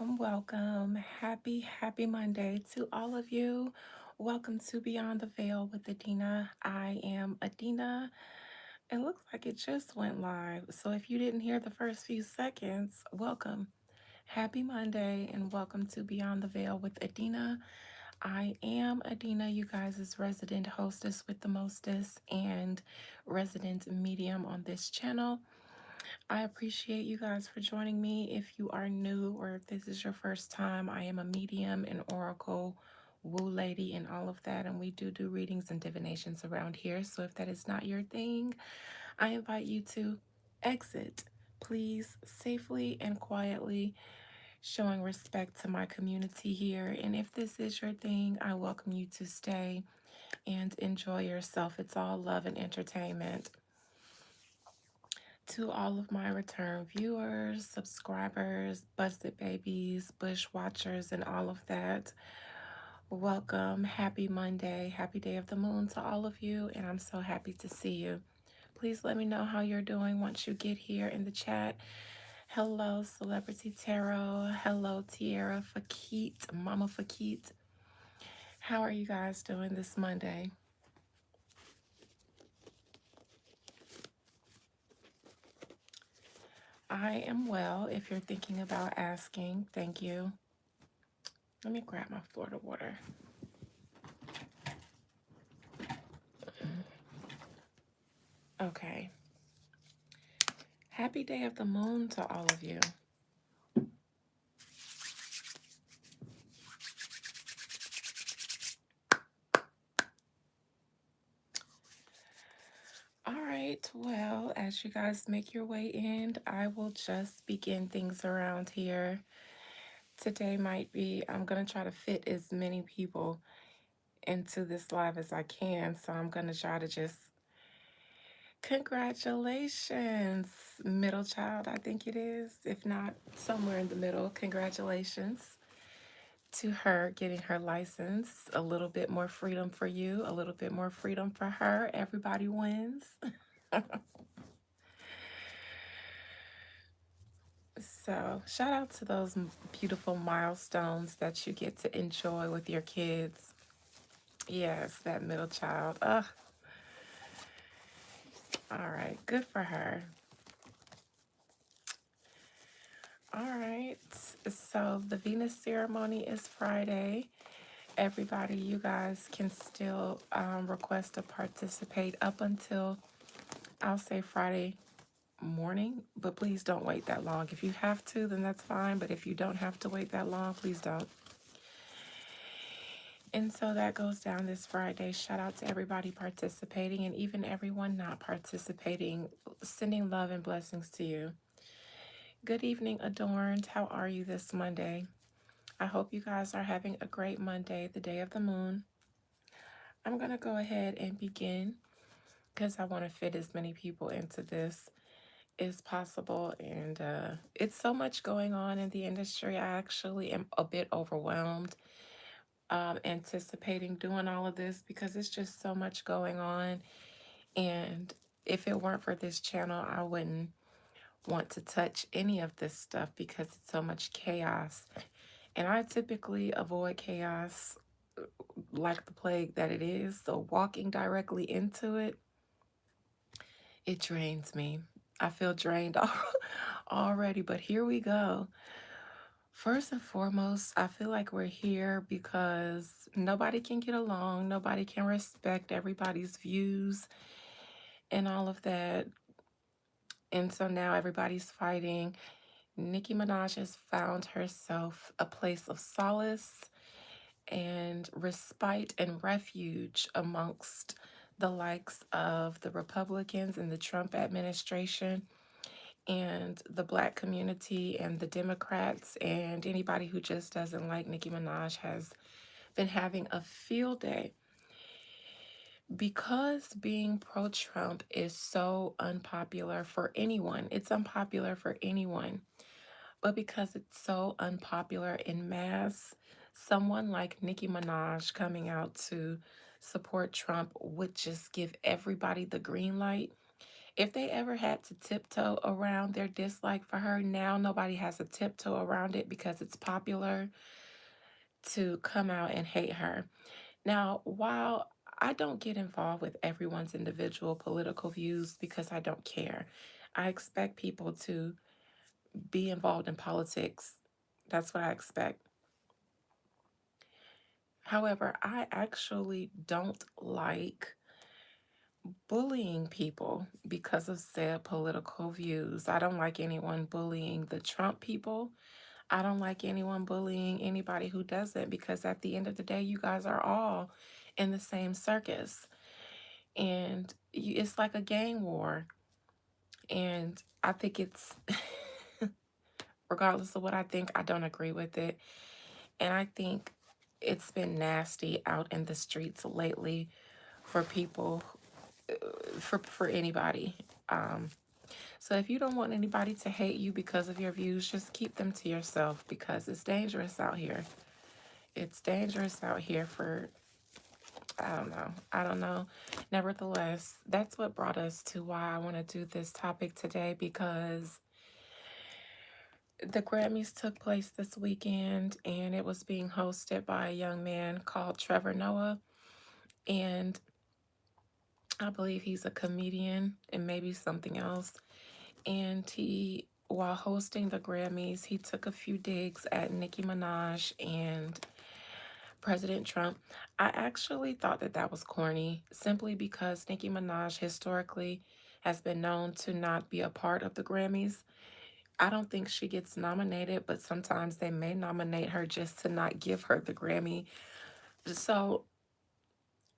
Welcome. Happy Monday to all of you. Welcome to Beyond the Veil with Adina. I am Adina. It looks like it just went live. So if you didn't hear the first few seconds, welcome. Happy Monday and welcome to Beyond the Veil with Adina. I am Adina, you guys' resident hostess with the mostest and resident medium on this channel. I appreciate you guys for joining me. If you are new or if this is your first time, I am a medium, an oracle, woo lady, and all of that. And we do readings and divinations around here. So if that is not your thing, I invite you to exit, please, safely and quietly, showing respect to my community here. And if this is your thing, I welcome you to stay and enjoy yourself. It's all love and entertainment. To all of my return viewers, subscribers, busted babies, bush watchers, and all of that, welcome. Happy Monday. Happy day of the moon to all of you. And I'm so happy to see you. Please let me know how you're doing once you get here in the chat. Hello, Celebrity Tarot. Hello, Tierra Fakit, Mama Fakit. How are you guys doing this Monday? I am well. If you're thinking about asking, thank you. Let me grab my Florida water. Okay. Happy day of the moon to all of you. All right. Well, as you guys make your way in, I will just begin things around here. Today might be, I'm going to try to fit as many people into this live as I can. So I'm going to try to just, congratulations, middle child, I think it is. If not, somewhere in the middle, congratulations to her getting her license. A little bit more freedom for you, a little bit more freedom for her. Everybody wins. So, shout out to those beautiful milestones that you get to enjoy with your kids. Yes, that middle child. Ugh. All right, good for her. All right, so the Venus ceremony is Friday. Everybody, you guys can still request to participate up until, I'll say, Friday morning, but please don't wait that long. If you have to, then that's fine, but if you don't have to wait that long, please don't. And so that goes down this Friday. Shout out to everybody participating and even everyone not participating. Sending love and blessings to you. Good evening, Adorned. How are you this Monday? I hope you guys are having a great Monday, the day of the moon. I'm going to go ahead and begin because I want to fit as many people into this as possible. And it's so much going on in the industry. I actually am a bit overwhelmed anticipating doing all of this because it's just so much going on. And if it weren't for this channel, I wouldn't want to touch any of this stuff because it's so much chaos. And I typically avoid chaos like the plague that it is. So walking directly into it, it drains me. I feel drained already, but here we go. First and foremost, I feel like we're here because nobody can get along, nobody can respect everybody's views and all of that. And so now everybody's fighting. Nicki Minaj has found herself a place of solace and respite and refuge amongst the likes of the Republicans and the Trump administration and the Black community and the Democrats, and anybody who just doesn't like Nicki Minaj has been having a field day because being pro-Trump is so unpopular for anyone. It's unpopular for anyone, but because it's so unpopular in mass, someone like Nicki Minaj coming out to support Trump would just give everybody the green light. If they ever had to tiptoe around their dislike for her, now nobody has to tiptoe around it because it's popular to come out and hate her. Now, while I don't get involved with everyone's individual political views because I don't care, I expect people to be involved in politics. That's what I expect. However, I actually don't like bullying people because of said political views. I don't like anyone bullying the Trump people. I don't like anyone bullying anybody who doesn't, because at the end of the day, you guys are all in the same circus. And it's like a gang war. And I think it's, regardless of what I think, I don't agree with it. And I think it's been nasty out in the streets lately for people, for anybody. Um, so if you don't want anybody to hate you because of your views, just keep them to yourself, because it's dangerous out here. It's dangerous out here for, I don't know. I don't know. Nevertheless, that's what brought us to why I want to do this topic today, because the Grammys took place this weekend and it was being hosted by a young man called Trevor Noah. And I believe he's a comedian and maybe something else. And he, while hosting the Grammys, he took a few digs at Nicki Minaj and President Trump. I actually thought that that was corny, simply because Nicki Minaj historically has been known to not be a part of the Grammys. I don't think she gets nominated, but sometimes they may nominate her just to not give her the Grammy. So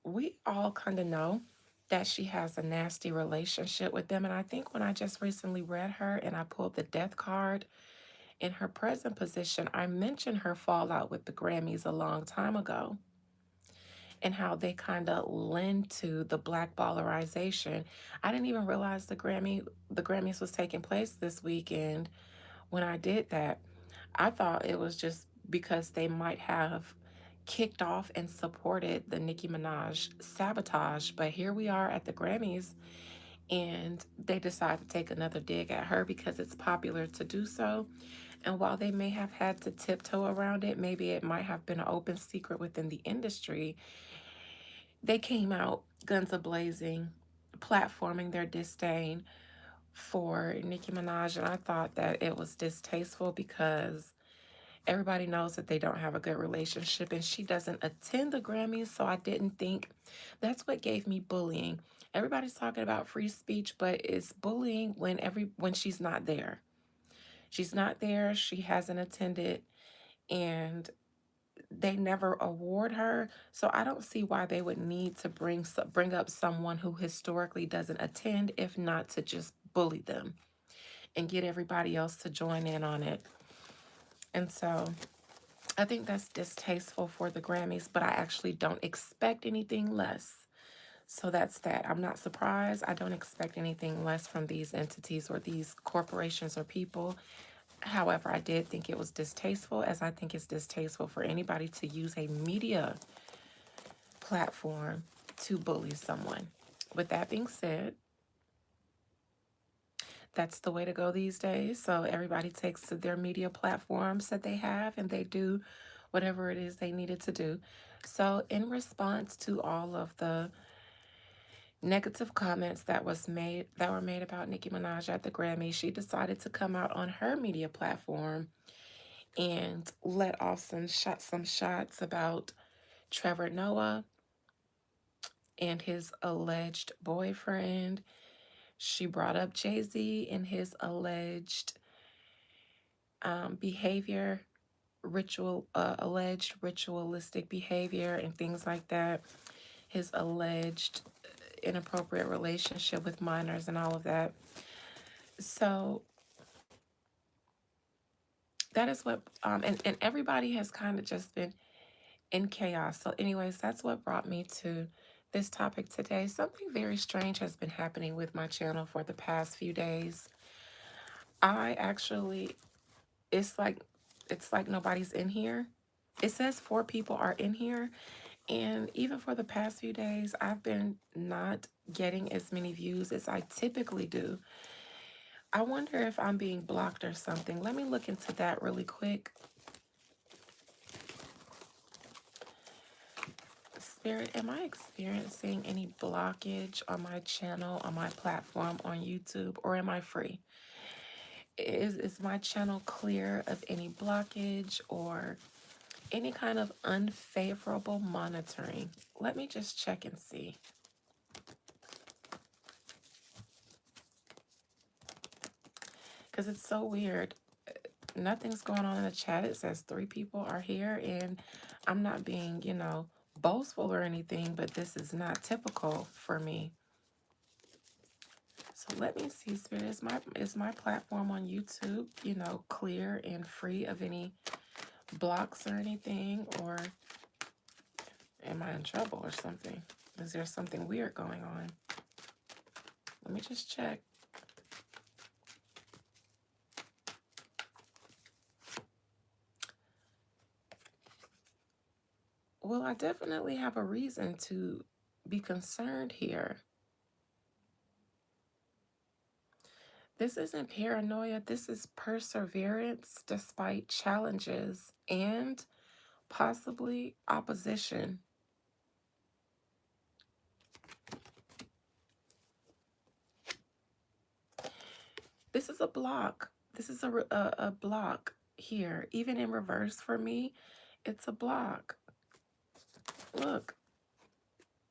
we all kind of know that she has a nasty relationship with them. And I think when I just recently read her and I pulled the death card in her present position, I mentioned her fallout with the Grammys a long time ago and how they kind of lend to the black ballarization. I didn't even realize the Grammys was taking place this weekend. When I did that, I thought it was just because they might have kicked off and supported the Nicki Minaj sabotage, but here we are at the Grammys and they decide to take another dig at her because it's popular to do so. And while they may have had to tiptoe around it, maybe it might have been an open secret within the industry, they came out guns a-blazing, platforming their disdain for Nicki Minaj. And I thought that it was distasteful because everybody knows that they don't have a good relationship and she doesn't attend the Grammys. So I didn't think, that's what gave me bullying. Everybody's talking about free speech, but it's bullying when she's not there. She's not there, she hasn't attended, and they never award her. So I don't see why they would need to bring up someone who historically doesn't attend, if not to just bully them and get everybody else to join in on it. And so I think that's distasteful for the Grammys, but I actually don't expect anything less. So that's that. I'm not surprised. I don't expect anything less from these entities or these corporations or people. However, I did think it was distasteful, as I think it's distasteful for anybody to use a media platform to bully someone. With that being said, that's the way to go these days. So everybody takes to their media platforms that they have and they do whatever it is they needed to do. So in response to all of the negative comments that were made about Nicki Minaj at the Grammy, she decided to come out on her media platform and let off some shots about Trevor Noah and his alleged boyfriend. She brought up Jay-Z and his alleged behavior, alleged ritualistic behavior and things like that. His alleged inappropriate relationship with minors and all of that. So that is what, and everybody has kind of just been in chaos. So, anyways, that's what brought me to this topic today. Something very strange has been happening with my channel for the past few days. I actually, it's like, it's like nobody's in here. It says 4 people are in here, And even for the past few days, I've been not getting as many views as I typically do. I wonder if I'm being blocked or something. Let me look into that really quick. Spirit, am I experiencing any blockage on my channel, on my platform, on YouTube, or am I free? Is my channel clear of any blockage or any kind of unfavorable monitoring? Let me just check and see. Because it's so weird. Nothing's going on in the chat. It says 3 people are here, and I'm not being, boastful or anything, but this is not typical for me. So let me see, Spirit. Is my platform on YouTube, clear and free of any blocks or anything? Or am I in trouble or something? Is there something weird going on? Let me just check. Well, I definitely have a reason to be concerned here. This isn't paranoia. This is perseverance despite challenges and possibly opposition. This is a block. This is a block here. Even in reverse for me, it's a block. Look,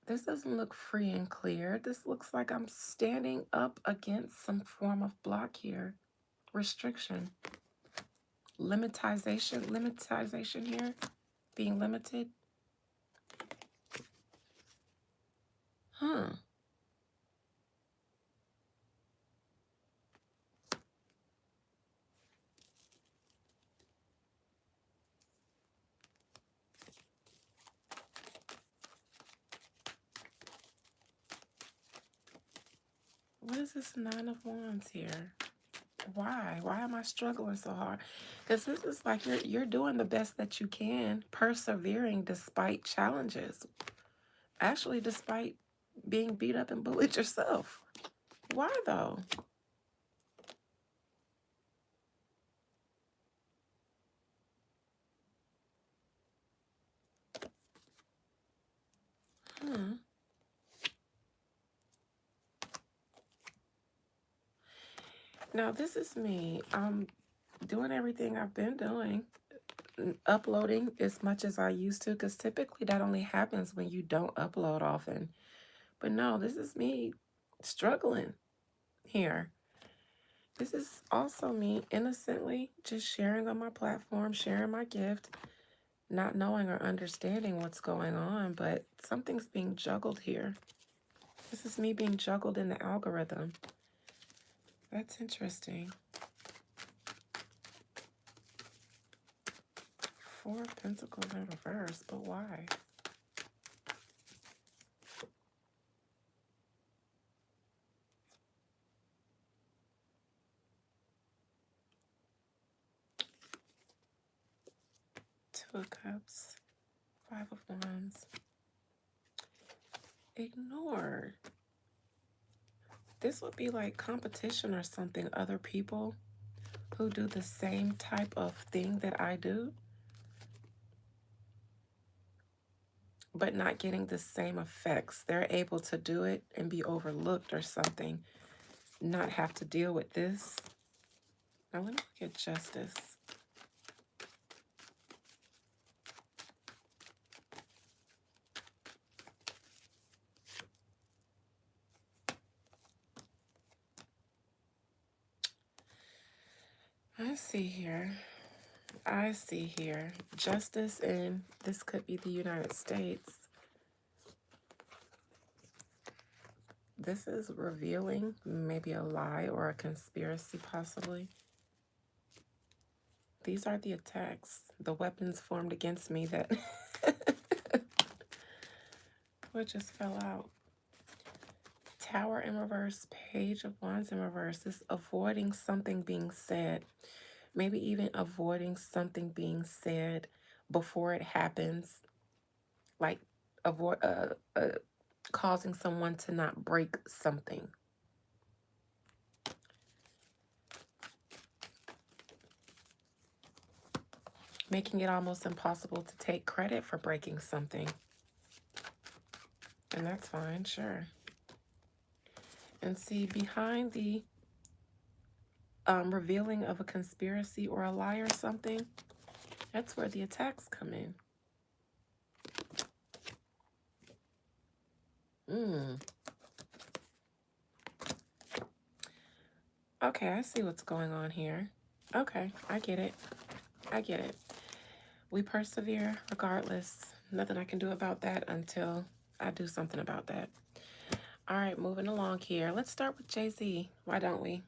this doesn't look free and clear. This looks like I'm standing up against some form of block here. Restriction. Limitization here. Being limited. Huh. What is this 9 of Wands here? Why? Why am I struggling so hard? Because this is like you're doing the best that you can, persevering despite challenges. Actually, despite being beat up and bullied yourself. Why though? Hmm. Now this is me. I'm doing everything I've been doing, uploading as much as I used to, because typically that only happens when you don't upload often. But no, this is me struggling here. This is also me innocently just sharing on my platform, sharing my gift, not knowing or understanding what's going on, but something's being juggled here. This is me being juggled in the algorithm. That's interesting. 4 of Pentacles in reverse, but why? Two of Cups, 5 of Wands. Ignore. This would be like competition or something. Other people who do the same type of thing that I do, but not getting the same effects. They're able to do it and be overlooked or something, not have to deal with this. Now let me look at Justice. I see here justice, and this could be the United States. This is revealing maybe a lie or a conspiracy, possibly. These are the attacks, the weapons formed against me that what just fell out. Tower in reverse, Page of Wands in reverse. This avoiding something being said. Maybe even avoiding something being said before it happens. Like avoid causing someone to not break something. Making it almost impossible to take credit for breaking something. And that's fine, sure. And see, behind the revealing of a conspiracy or a lie or something, that's where the attacks come in. Mm. Okay, I see what's going on here. Okay, I get it. I get it. We persevere regardless. Nothing I can do about that until I do something about that. All right, moving along here. Let's start with Jay-Z. Why don't we?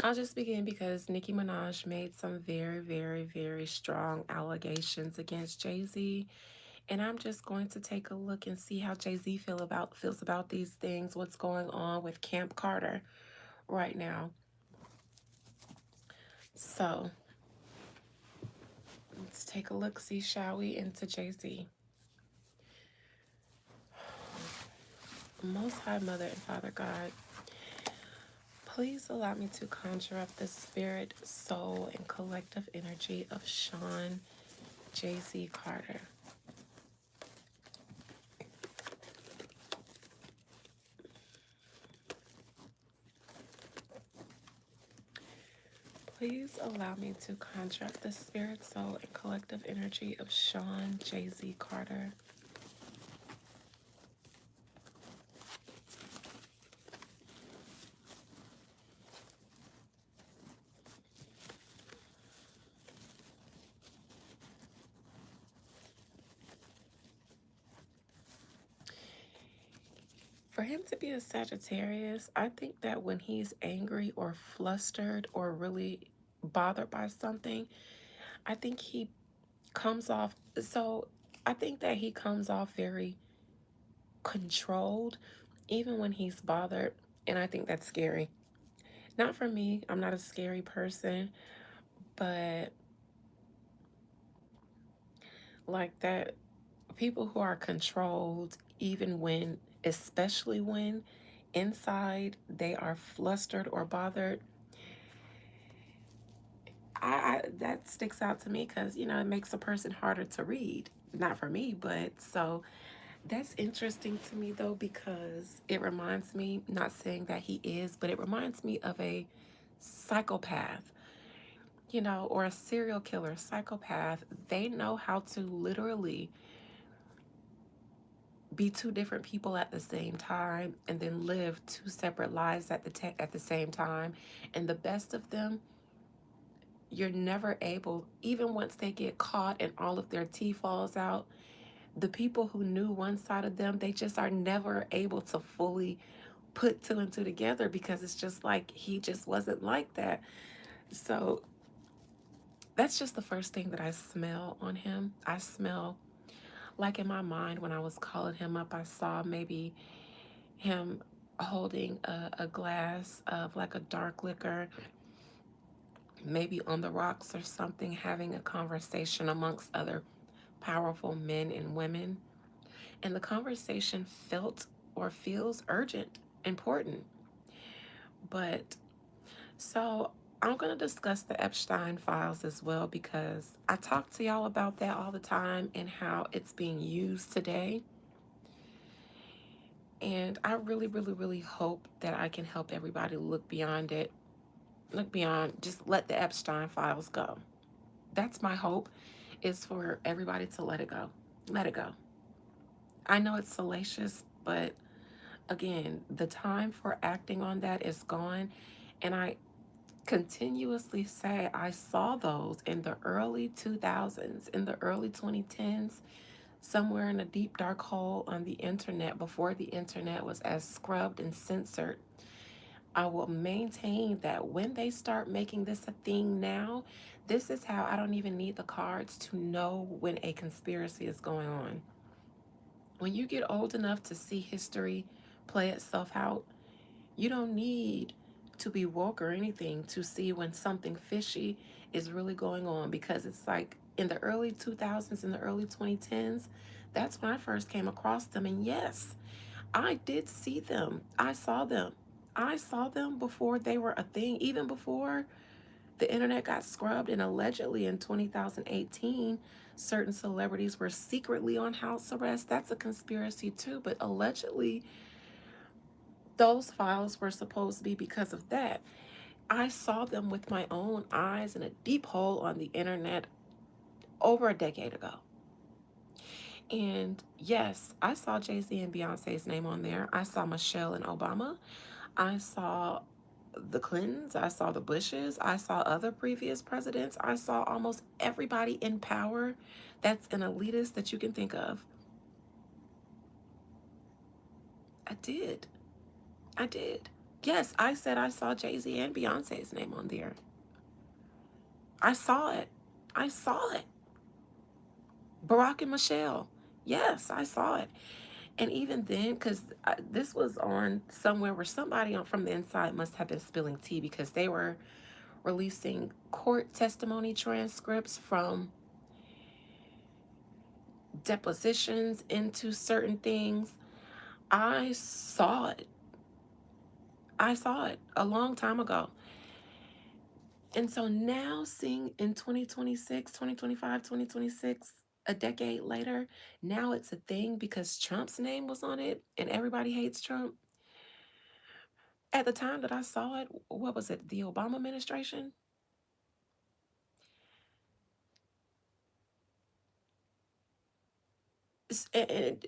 I'll just begin because Nicki Minaj made some very, very, very strong allegations against Jay-Z. And I'm just going to take a look and see how Jay-Z feels about these things, what's going on with Camp Carter right now. So let's take a look, see, shall we, into Jay-Z. Most High Mother and Father God, please allow me to conjure up the spirit, soul, and collective energy of Sean Jay-Z Carter. Please allow me to conjure up the spirit, soul, and collective energy of Sean Jay-Z Carter. For him to be a Sagittarius, I think that when he's angry or flustered or really bothered by something, I think he comes off. So I think that he comes off very controlled, even when he's bothered. And I think that's scary. Not for me, I'm not a scary person, but like that, people who are controlled, even when, especially when inside they are flustered or bothered, I that sticks out to me because it makes a person harder to read. Not for me, but so that's interesting to me though, because it reminds me, not saying that he is, but it reminds me of a psychopath, or a serial killer. Psychopath, they know how to literally be two different people at the same time and then live two separate lives at the same time. And the best of them, you're never able, even once they get caught and all of their teeth falls out, the people who knew one side of them, they just are never able to fully put two and two together, because it's just like he just wasn't like that. So that's just the first thing that I smell on him. I smell, like, in my mind when I was calling him up, I saw maybe him holding a glass of like a dark liquor, maybe on the rocks or something, having a conversation amongst other powerful men and women. And the conversation felt or feels urgent, important. But so I'm going to discuss the Epstein files as well, because I talk to y'all about that all the time and how it's being used today. And I really, really, really hope that I can help everybody look beyond it. Look beyond, just let the Epstein files go. That's my hope, is for everybody to let it go. Let it go. I know it's salacious, but again, the time for acting on that is gone. And I continuously say I saw those in the early 2000s, in the early 2010s, somewhere in a deep dark hole on the internet, before the internet was as scrubbed and censored. I will maintain that when they start making this a thing now, this is how I don't even need the cards to know when a conspiracy is going on. When you get old enough to see history play itself out, you don't need to be woke or anything to see when something fishy is really going on, because it's like in the early 2000s, in the early 2010s, that's when I first came across them. And yes, I did see them. I saw them. I saw them before they were a thing, even before the internet got scrubbed. And allegedly in 2018, certain celebrities were secretly on house arrest. That's a conspiracy too, but allegedly those files were supposed to be because of that. I saw them with my own eyes in a deep hole on the internet over a decade ago. And yes, I saw Jay-Z and Beyonce's name on there. I saw Michelle and Obama. I saw the Clintons. I saw the Bushes. I saw other previous presidents. I saw almost everybody in power that's an elitist that you can think of. I did. I did. Yes, I said I saw Jay-Z and Beyonce's name on there. I saw it. I saw it. Barack and Michelle. Yes, I saw it. And even then, because this was on somewhere where somebody from the inside must have been spilling tea, because they were releasing court testimony transcripts from depositions into certain things. I saw it. I saw it a long time ago. And so now, seeing in 2026, 2025, 2026, a decade later, now it's a thing because Trump's name was on it and everybody hates Trump. At the time that I saw it, what was it? The Obama administration? And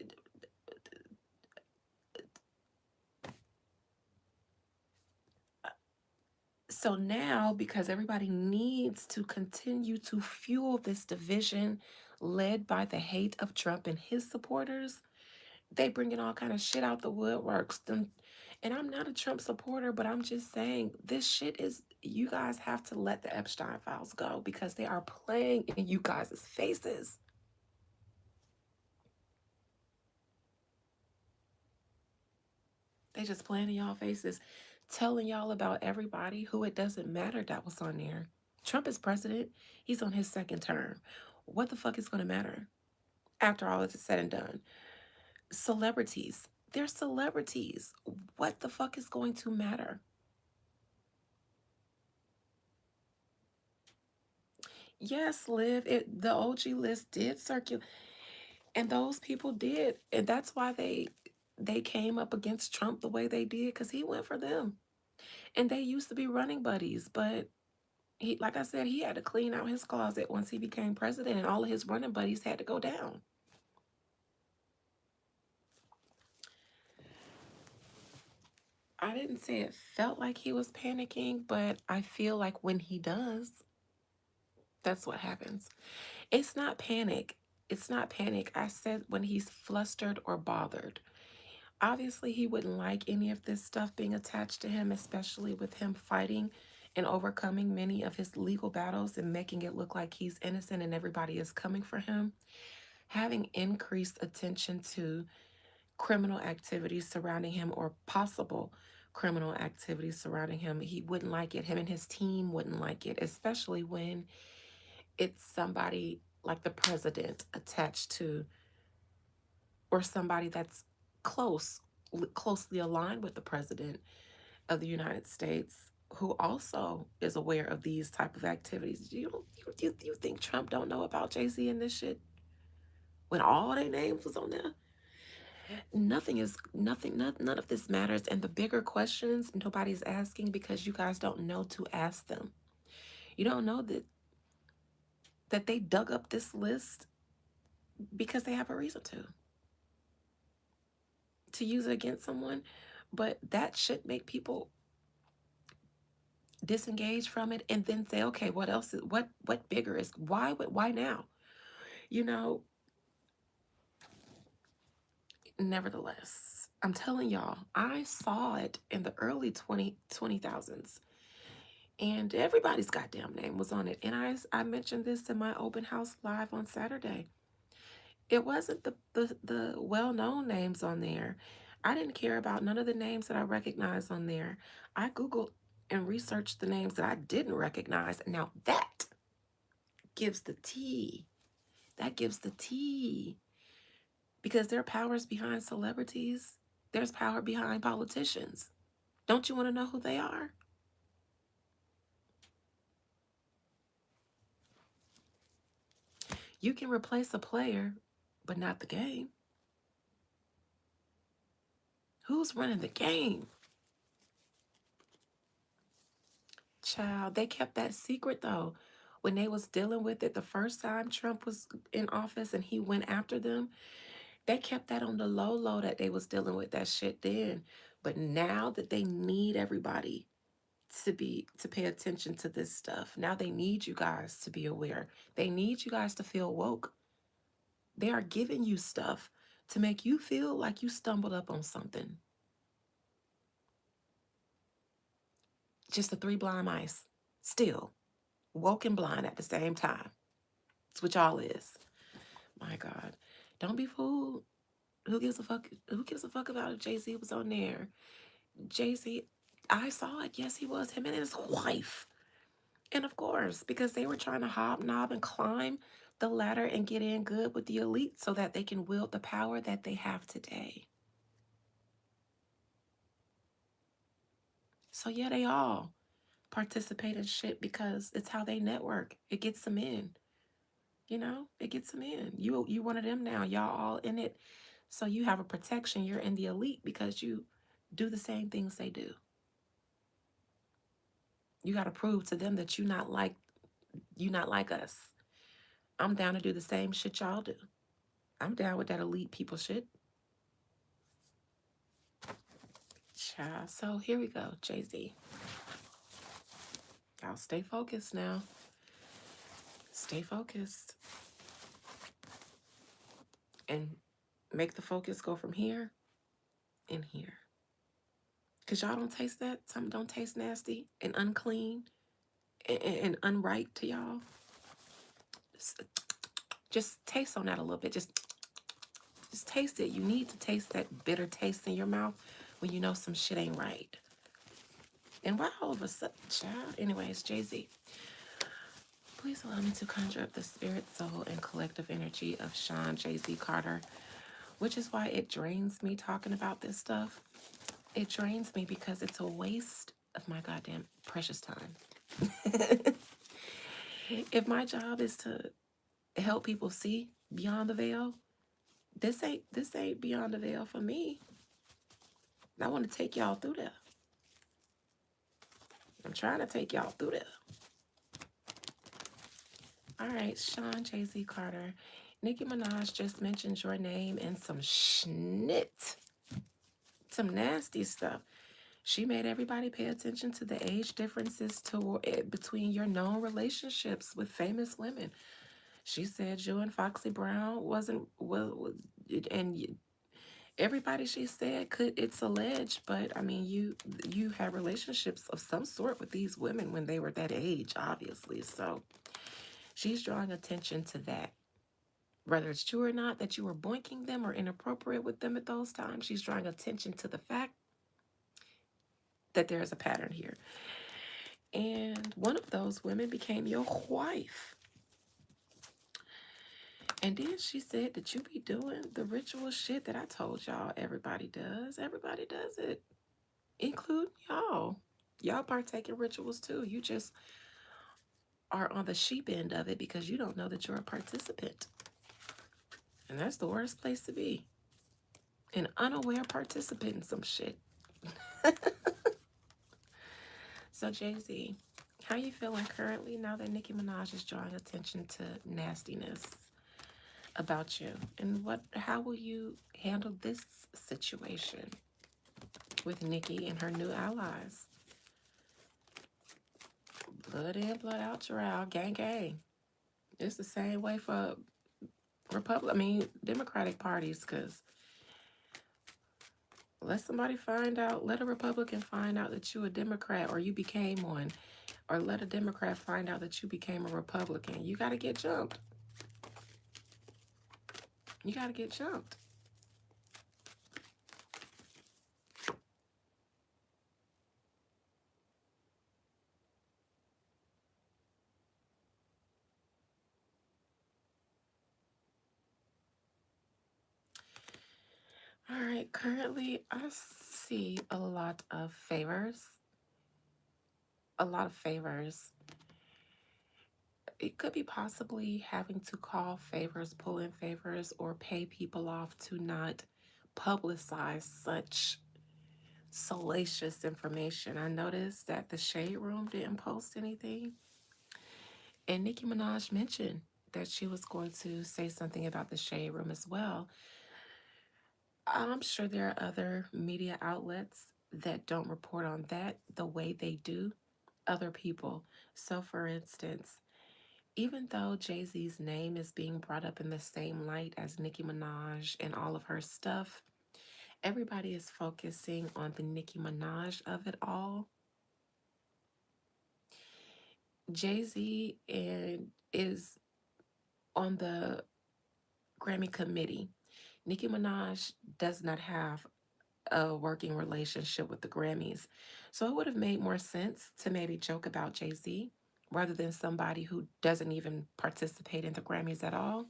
so now, because everybody needs to continue to fuel this division led by the hate of Trump and his supporters, they bringing all kind of shit out the woodworks. And I'm not a Trump supporter, but I'm just saying this shit is, you guys have to let the Epstein files go, because they are playing in you guys' faces. They just playing in y'all faces, telling y'all about everybody who it doesn't matter that was on there. Trump is president. He's on his second term. What the fuck is going to matter after all is said and done? Celebrities. They're celebrities. What the fuck is going to matter? Yes, Liv, the OG list did circulate, and those people did, and that's why they came up against Trump the way they did, because he went for them, and they used to be running buddies, but he, like I said, he had to clean out his closet once he became president, and all of his running buddies had to go down. I didn't say it felt like he was panicking, but I feel like when he does, that's what happens. It's not panic. It's not panic. I said when he's flustered or bothered. Obviously, he wouldn't like any of this stuff being attached to him, especially with him fighting and overcoming many of his legal battles and making it look like he's innocent and everybody is coming for him. Having increased attention to criminal activities surrounding him, or possible criminal activities surrounding him, he wouldn't like it. Him and his team wouldn't like it, especially when it's somebody like the president attached to, or somebody that's close, closely aligned with the president of the United States, who also is aware of these type of activities. You think Trump don't know about Jay-Z and this shit when all their names was on there? None of this matters. And the bigger questions nobody's asking, because you guys don't know to ask them. You don't know that they dug up this list because they have a reason to use it against someone. But that should make people disengage from it and then say, okay, what else is, what bigger is, why now? You know, nevertheless, I'm telling y'all, I saw it in the early 20,000s, and everybody's goddamn name was on it. And I mentioned this in my open house live on Saturday. It wasn't the well-known names on there. I didn't care about none of the names that I recognized on there. I Googled and researched the names that I didn't recognize. Now that gives the tea. That gives the tea. Because there are powers behind celebrities. There's power behind politicians. Don't you want to know who they are? You can replace a player, but not the game. Who's running the game? Child, they kept that secret though. When they was dealing with it the first time Trump was in office and he went after them, they kept that on the low low that they was dealing with that shit then. But now that they need everybody to pay attention to this stuff, now they need you guys to be aware. They need you guys to feel woke. They are giving you stuff to make you feel like you stumbled up on something. Just the three blind mice. Still woke and blind at the same time. That's what y'all is. My God. Don't be fooled. Who gives a fuck? Who gives a fuck about if Jay-Z was on there? Jay-Z, I saw it. Yes, he was. Him and his wife. And of course, because they were trying to hobnob and climb the ladder and get in good with the elite so that they can wield the power that they have today. So yeah, they all participate in shit because it's how they network. It gets them in. You know, it gets them in. You one of them now. Y'all all in it. So you have a protection. You're in the elite because you do the same things they do. You got to prove to them that you not like us. I'm down to do the same shit y'all do. I'm down with that elite people shit. Child. So here we go, Jay-Z. Y'all stay focused now. Stay focused. And make the focus go from here and here. Because y'all don't taste that. Something don't taste nasty and unclean and unright to y'all. Just taste on that a little bit. Just taste it. You need to taste that bitter taste in your mouth when you know some shit ain't right. And why all of a sudden, child? Anyways, Jay-Z. Please allow me to conjure up the spirit, soul, and collective energy of Sean Jay-Z Carter, which is why it drains me talking about this stuff. It drains me because it's a waste of my goddamn precious time. If my job is to help people see beyond the veil, this ain't beyond the veil for me. I want to take y'all through there. I'm trying to take y'all through there. All right, Sean Jay-Z Carter. Nicki Minaj just mentioned your name in some schnit. Some nasty stuff. She made everybody pay attention to the age differences between your known relationships with famous women. She said you and Foxy Brown wasn't well, and everybody she said it's alleged, but I mean you had relationships of some sort with these women when they were that age, obviously. So she's drawing attention to that. Whether it's true or not that you were boinking them or inappropriate with them at those times, she's drawing attention to the fact that there is a pattern here. And one of those women became your wife. And then she said that you be doing the ritual shit that I told y'all everybody does. Everybody does it, including y'all. Y'all partake in rituals too. You just are on the sheep end of it because you don't know that you're a participant. And that's the worst place to be. An unaware participant in some shit. So Jay-Z, how you feeling currently now that Nicki Minaj is drawing attention to nastiness about you? And how will you handle this situation with Nicki and her new allies? Blood in, blood out, Jarrell. Gang, gang. It's the same way for Democratic parties, because let a Republican find out that you a Democrat or you became one, or let a Democrat find out that you became a Republican. You got to get jumped. You got to get jumped. Right. Currently, I see a lot of favors. A lot of favors. It could be possibly having to call favors, pull in favors, or pay people off to not publicize such salacious information. I noticed that the Shade Room didn't post anything, and Nicki Minaj mentioned that she was going to say something about the Shade Room as well. I'm sure there are other media outlets that don't report on that the way they do other people. So, for instance, even though Jay Z's name is being brought up in the same light as Nicki Minaj and all of her stuff, everybody is focusing on the Nicki Minaj of it all. Jay Z and is on the Grammy committee. Nicki Minaj does not have a working relationship with the Grammys. So it would have made more sense to maybe joke about Jay Z rather than somebody who doesn't even participate in the Grammys at all.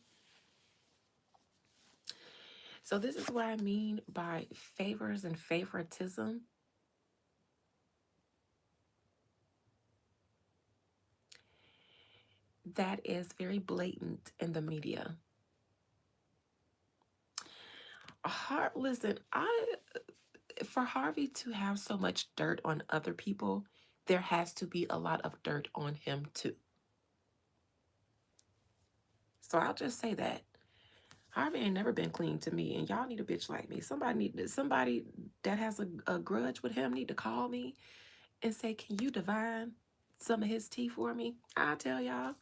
So this is what I mean by favors and favoritism. That is very blatant in the media. Listen, I for Harvey to have so much dirt on other people, there has to be a lot of dirt on him too. So I'll just say that. Harvey ain't never been clean to me, and y'all need a bitch like me. Somebody that has a grudge with him need to call me and say, "Can you divine some of his tea for me?" I'll tell y'all.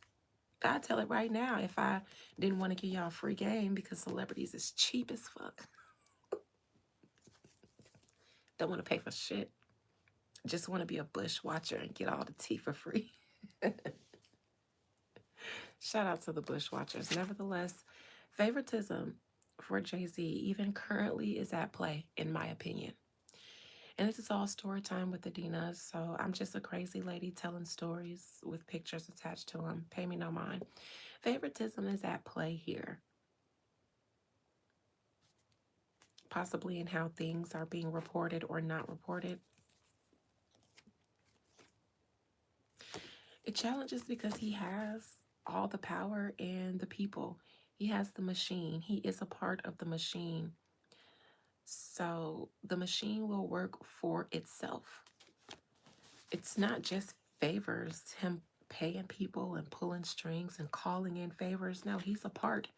I'll tell it right now if I didn't want to give y'all free game because celebrities is cheap as fuck. Don't want to pay for shit. Just want to be a bush watcher and get all the tea for free. Shout out to the bush watchers. Nevertheless, favoritism for Jay Z, even currently, is at play, in my opinion. And this is all story time with Adina. So I'm just a crazy lady telling stories with pictures attached to them. Pay me no mind. Favoritism is at play here, possibly in how things are being reported or not reported. It challenges because he has all the power and the people. He has the machine. He is a part of the machine. So the machine will work for itself. It's not just favors, him paying people and pulling strings and calling in favors. No, he's a part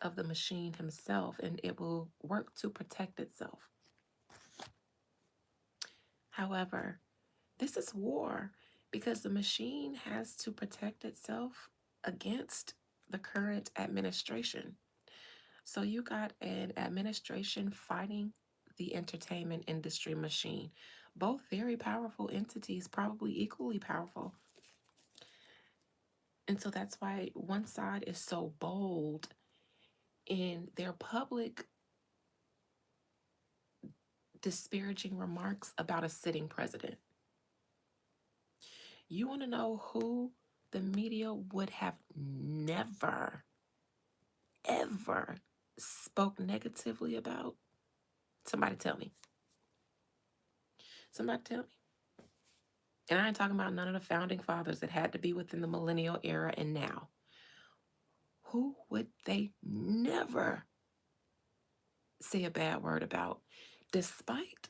of the machine himself, and it will work to protect itself. However, this is war because the machine has to protect itself against the current administration. So you got an administration fighting the entertainment industry machine. Both very powerful entities, probably equally powerful. And so that's why one side is so bold in their public disparaging remarks about a sitting president. You want to know who the media would have never, ever spoke negatively about? Somebody tell me. Somebody tell me. And I ain't talking about none of the founding fathers that had to be within the millennial era and now. Who would they never say a bad word about, despite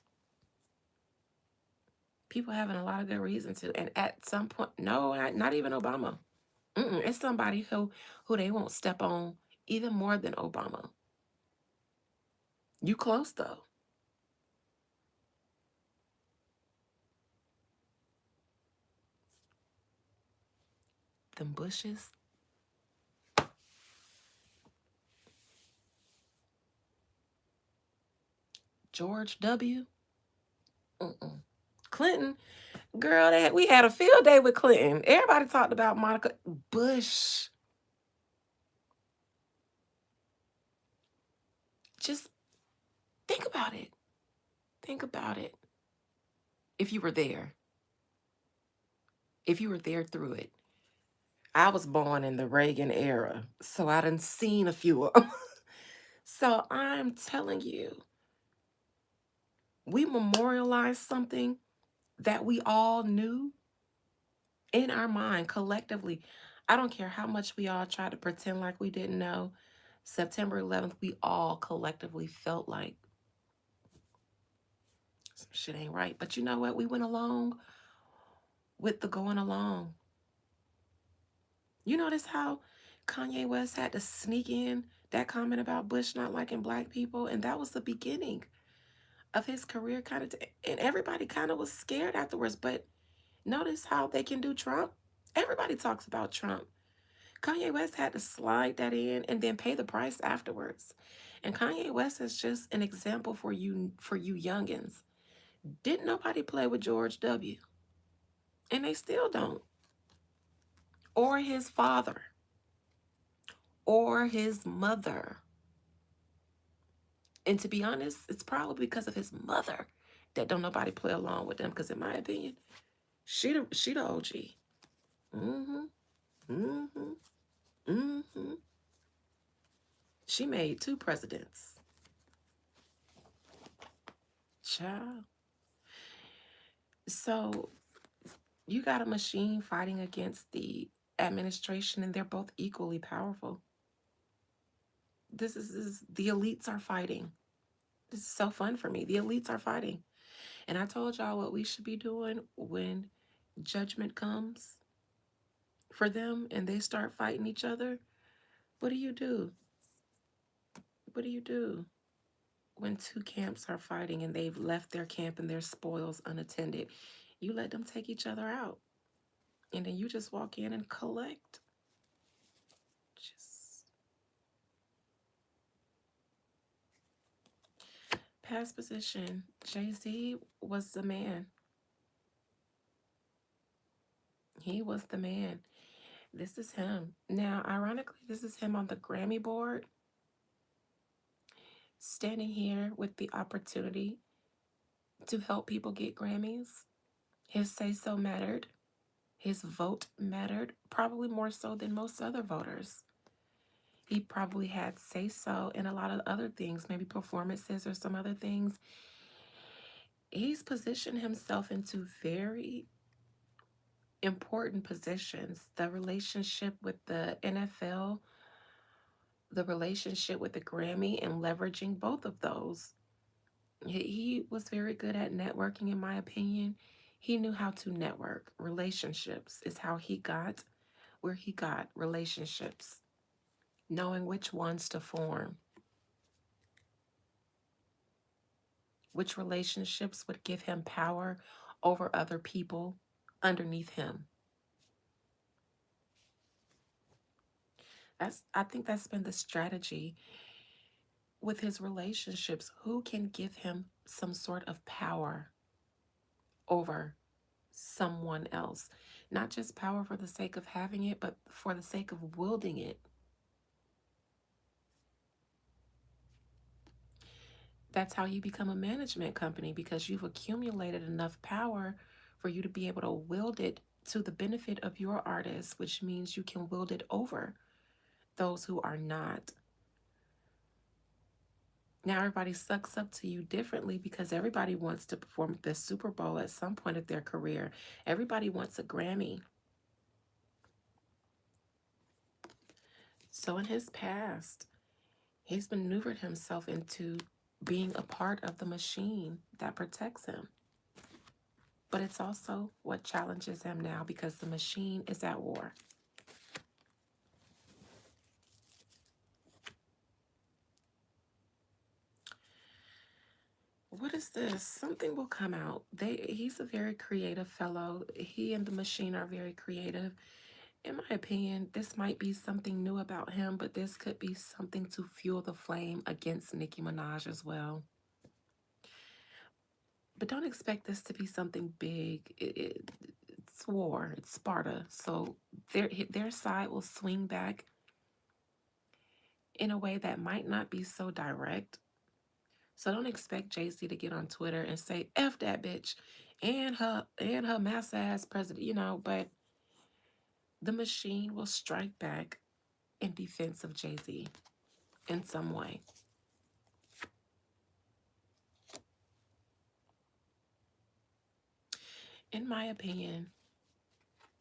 people having a lot of good reason to? And at some point, no, not even Obama. It's somebody who they won't step on even more than Obama. You close though. Them Bushes, George W. Mm-mm. Clinton, girl, we had a field day with Clinton. Everybody talked about Monica Bush. Just think about it. Think about it. If you were there, if you were there through it. I was born in the Reagan era, so I done seen a few of them. So I'm telling you, We memorialize something that we all knew in our mind collectively. I don't care how much we all try to pretend like we didn't know. September 11th, we all collectively felt like some shit ain't right. But you know what? We went along with the going along. You notice how Kanye West had to sneak in that comment about Bush not liking black people? And that was the beginning of his career, kind of. And everybody kind of was scared afterwards. But notice how they can do Trump. Everybody talks about Trump. Kanye West had to slide that in and then pay the price afterwards. And Kanye West is just an example for you youngins. Didn't nobody play with George W. And they still don't. Or his father. Or his mother. And to be honest, it's probably because of his mother that don't nobody play along with them. Because in my opinion, she the OG. Mm-hmm. Mm-hmm. Mm-hmm. She made 2 presidents. Child. So you got a machine fighting against the administration, and they're both equally powerful. This is the elites are fighting. This is so fun for me. The elites are fighting. And I told y'all what we should be doing when judgment comes for them and they start fighting each other. What do you do? What do you do when 2 camps are fighting and they've left their camp and their spoils unattended? You let them take each other out. And then you just walk in and collect. Just past position. Jay-Z was the man. He was the man. This is him. Now, ironically, this is him on the Grammy board, standing here with the opportunity to help people get Grammys. His say-so mattered. His vote mattered, probably more so than most other voters. He probably had say-so in a lot of other things, maybe performances or some other things. He's positioned himself into very important positions. The relationship with the NFL, the relationship with the Grammy, and leveraging both of those. He was very good at networking, in my opinion. He knew how to network. Relationships is how he got where he got. Relationships, knowing which ones to form, which relationships would give him power over other people underneath him. I think that's been the strategy with his relationships. Who can give him some sort of power over someone else? Not just power for the sake of having it, but for the sake of wielding it. That's how you become a management company, because you've accumulated enough power for you to be able to wield it to the benefit of your artists, which means you can wield it over those who are not. Now everybody sucks up to you differently because everybody wants to perform at the Super Bowl at some point of their career. Everybody wants a Grammy. So in his past, he's maneuvered himself into being a part of the machine that protects him. But it's also what challenges him now, because the machine is at war. What is this? Something will come out. He's a very creative fellow. He and the machine are very creative. In my opinion, this might be something new about him, but this could be something to fuel the flame against Nicki Minaj as well. But don't expect this to be something big. It's war. It's Sparta. So their side will swing back in a way that might not be so direct. So don't expect Jay-Z to get on Twitter and say F that bitch and her mass ass president, but the machine will strike back in defense of Jay-Z in some way. In my opinion,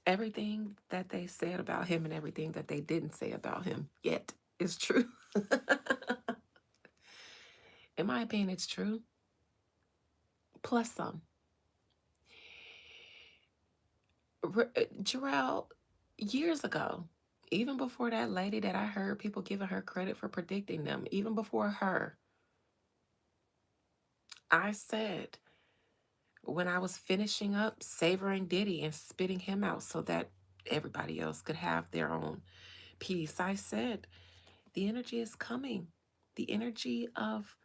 everything that they said about him and everything that they didn't say about him yet is true. In my opinion, it's true. Plus some. Jarrell, years ago, even before that lady that I heard people giving her credit for predicting them, even before her, I said when I was finishing up savoring Diddy and spitting him out so that everybody else could have their own piece, I said the energy is coming. The energy of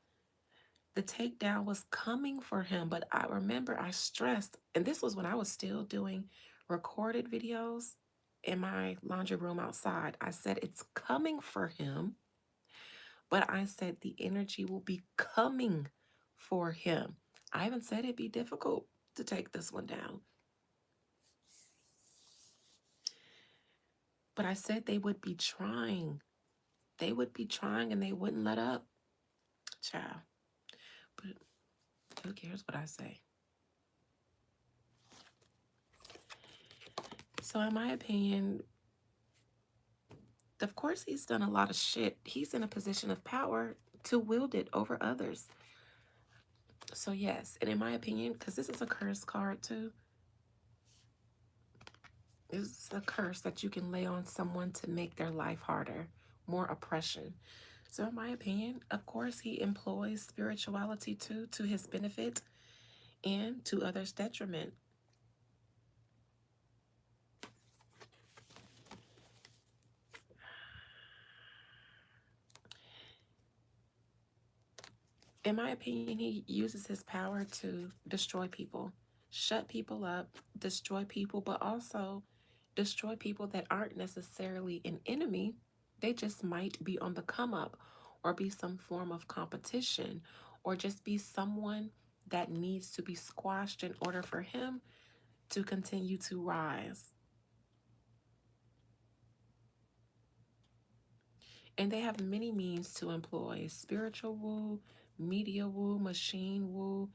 the takedown was coming for him. But I remember I stressed, and this was when I was still doing recorded videos in my laundry room outside. I said it's coming for him, but I said the energy will be coming for him. I even said it'd be difficult to take this one down. But I said they would be trying. They would be trying and they wouldn't let up. Child. But who cares what I say? So in my opinion, of course he's done a lot of shit. He's in a position of power to wield it over others. So yes, and in my opinion, because this is a curse card too, this is a curse that you can lay on someone to make their life harder, more oppression. So in my opinion, of course he employs spirituality too to his benefit and to others' detriment. In my opinion, he uses his power to destroy people, shut people up, destroy people, but also destroy people that aren't necessarily an enemy. They just might be on the come up or be some form of competition or just be someone that needs to be squashed in order for him to continue to rise. And they have many means to employ spiritual woo, media woo, machine woo.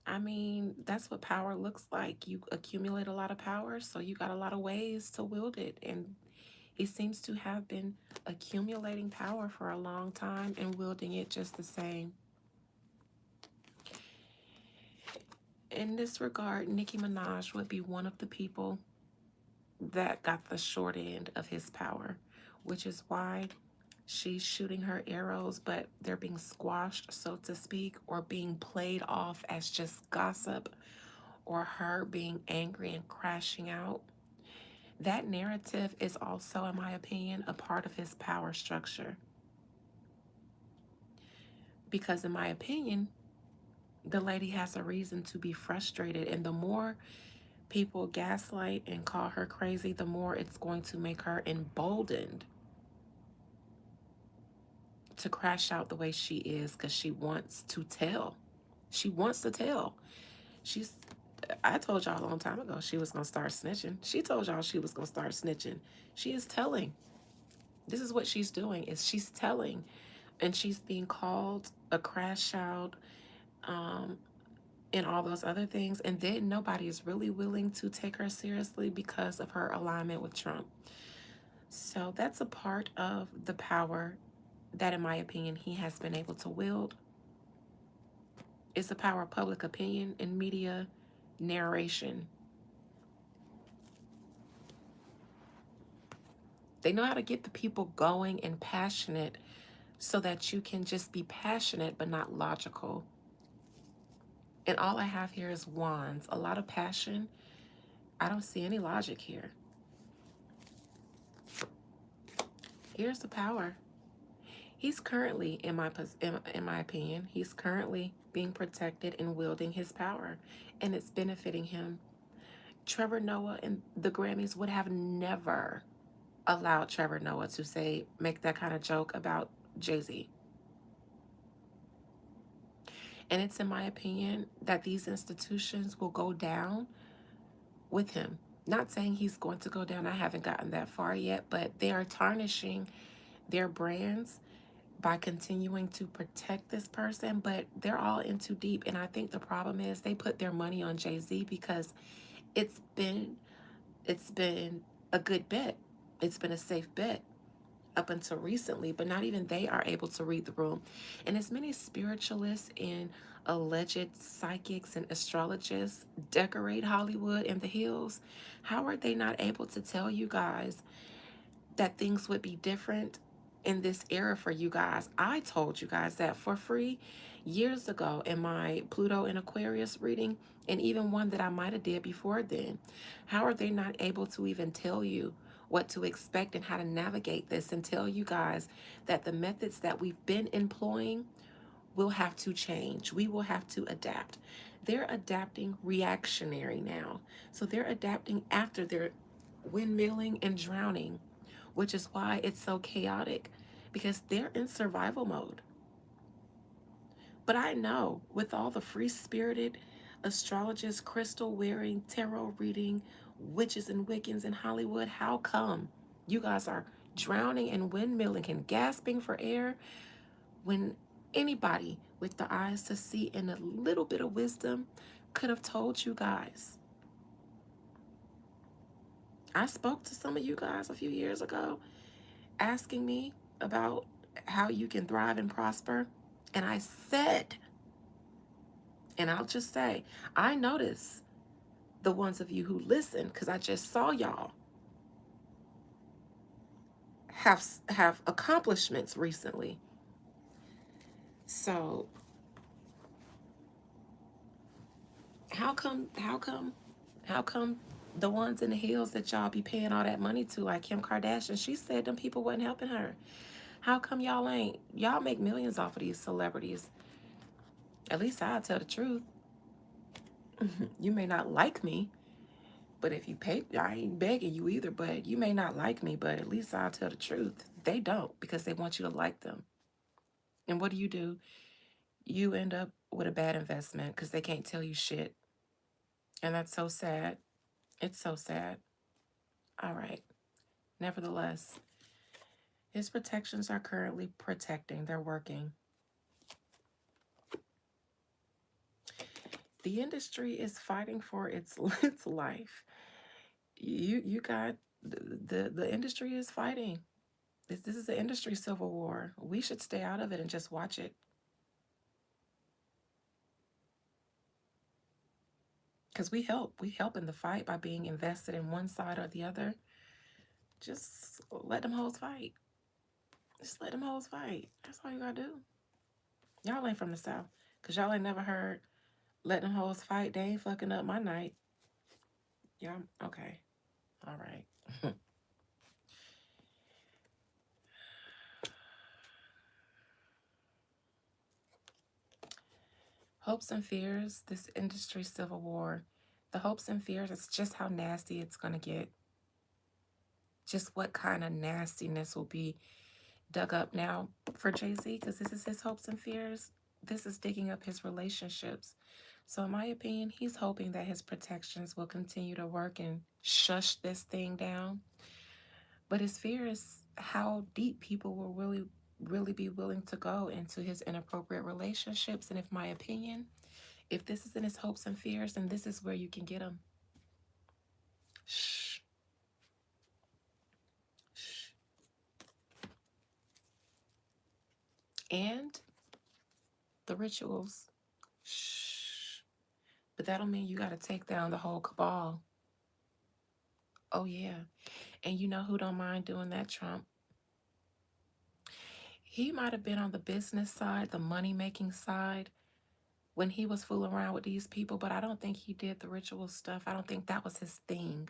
I mean, that's what power looks like. You accumulate a lot of power, so you got a lot of ways to wield it. And he seems to have been accumulating power for a long time and wielding it just the same. In this regard, Nicki Minaj would be one of the people that got the short end of his power, which is why she's shooting her arrows, but they're being squashed, so to speak, or being played off as just gossip or her being angry and crashing out. That narrative is also, in my opinion, a part of his power structure. Because, in my opinion, the lady has a reason to be frustrated. And the more people gaslight and call her crazy, the more it's going to make her emboldened to crash out the way she is because she wants to tell. She wants to tell. She's I told y'all a long time ago she was gonna start snitching. She told y'all she was gonna start snitching. She is telling. This is what she's doing, is she's telling, and she's being called a crash out, um, and all those other things. And then nobody is really willing to take her seriously because of her alignment with Trump. So that's a part of the power that, in my opinion, he has been able to wield. It's the power of public opinion and media narration. They know how to get the people going and passionate so that you can just be passionate but not logical. And all I have here is wands, a lot of passion. I don't see any logic here. Here's the power. He's currently, in my opinion, he's currently being protected and wielding his power, and it's benefiting him. Trevor Noah and the Grammys would have never allowed Trevor Noah to make that kind of joke about Jay-Z. And it's in my opinion that these institutions will go down with him. Not saying he's going to go down, I haven't gotten that far yet, but they are tarnishing their brands by continuing to protect this person, but they're all in too deep. And I think the problem is they put their money on Jay-Z because It's been it's been a good bet. It's been a safe bet up until recently, but not even they are able to read the room. And as many spiritualists and alleged psychics and astrologists decorate Hollywood and the hills, how are they not able to tell you guys that things would be different in this era for you guys? I told you guys that for free years ago in my Pluto and Aquarius reading, and even one that I might have did before then. How are they not able to even tell you what to expect and how to navigate this, and tell you guys that the methods that we've been employing will have to change? We will have to adapt. They're adapting reactionary now. So they're adapting after they're windmilling and drowning, which is why it's so chaotic, because they're in survival mode. But I know with all the free spirited astrologists, crystal wearing, tarot reading, witches and Wiccans in Hollywood, how come you guys are drowning and windmilling and gasping for air when anybody with the eyes to see and a little bit of wisdom could have told you guys? I spoke to some of you guys a few years ago asking me about how you can thrive and prosper. And I said, and I'll just say, I notice the ones of you who listen, because I just saw y'all have accomplishments recently. So how come the ones in the hills that y'all be paying all that money to, like Kim Kardashian, she said them people wasn't helping her. How come y'all make millions off of these celebrities? At least I'll tell the truth. You may not like me, but if you pay, I ain't begging you either, but you may not like me, but at least I'll tell the truth. They don't, because they want you to like them. And what do? You end up with a bad investment because they can't tell you shit. And that's so sad. It's so sad. All right. Nevertheless, his protections are currently protecting. They're working. The industry is fighting for its its life. You got the industry is fighting. This is an industry civil war. We should stay out of it and just watch it. Because we help in the fight by being invested in one side or the other. Just let them hoes fight. Just let them hoes fight. That's all you gotta do. Y'all ain't from the South. Because y'all ain't never heard let them hoes fight. They ain't fucking up my night. Y'all, okay. All right. Hopes and fears, this industry civil war. The hopes and fears, it's just how nasty it's gonna get. Just what kind of nastiness will be dug up now for Jay-Z, because this is his hopes and fears. This is digging up his relationships. So, in my opinion, he's hoping that his protections will continue to work and shush this thing down. But his fear is how deep people will really be willing to go into his inappropriate relationships. And, if my opinion, if this is in his hopes and fears, then this is where you can get them. Shh. Shh. And the rituals. Shh. But that don't mean you got to take down the whole cabal. Oh, yeah. And you know who don't mind doing that, Trump? He might have been on the business side, the money making side, when he was fooling around with these people, but I don't think he did the ritual stuff. I don't think that was his thing.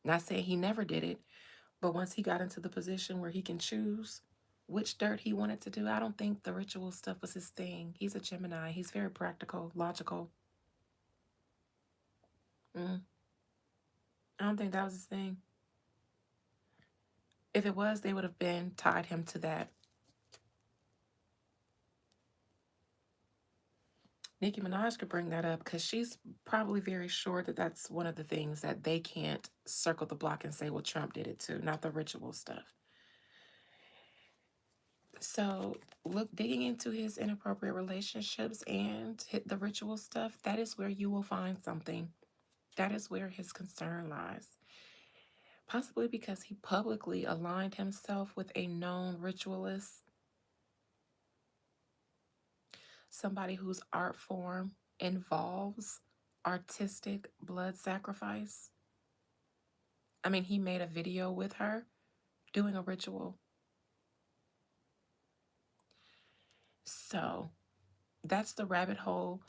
Not saying he never did it, but once he got into the position where he can choose which dirt he wanted to do, I don't think the ritual stuff was his thing. He's a Gemini. He's very practical, logical. Mm, I don't think that was his thing. If it was, they would have been tied him to that. Nicki Minaj could bring that up because she's probably very sure that that's one of the things that they can't circle the block and say, well, Trump did it too, not the ritual stuff. So, look, digging into his inappropriate relationships and the ritual stuff, that is where you will find something. That is where his concern lies. Possibly because he publicly aligned himself with a known ritualist, somebody whose art form involves artistic blood sacrifice. I mean, he made a video with her doing a ritual. So that's the rabbit hole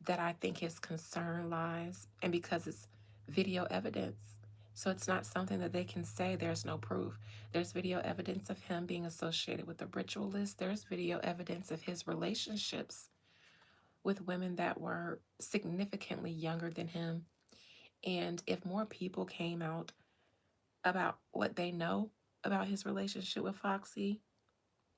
that I think his concern lies. And because it's video evidence, so it's not something that they can say there's no proof. There's video evidence of him being associated with the ritualist. There's video evidence of his relationships with women that were significantly younger than him. And if more people came out about what they know about his relationship with Foxy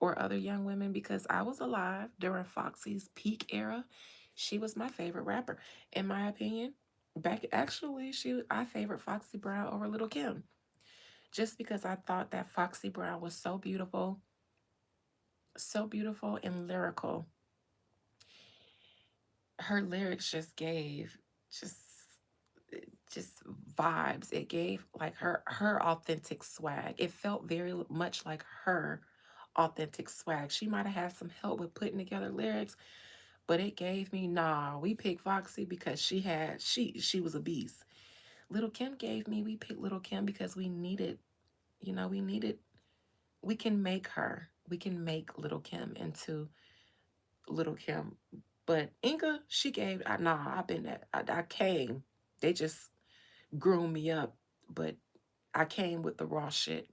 or other young women, because I was alive during Foxy's peak era, she was my favorite rapper. In my opinion, back actually, I favored Foxy Brown over Little Kim, just because I thought that Foxy Brown was so beautiful and lyrical. Her lyrics just just vibes. It gave like her authentic swag. It felt very much like her authentic swag. She might have had some help with putting together lyrics, but it gave me, nah, we picked Foxy because she was a beast. Little Kim gave me, we picked Little Kim because we needed, we needed, we can make Little Kim into Little Kim. But Inga, she gave, nah, I've been that, I came. They just groomed me up, but I came with the raw shit.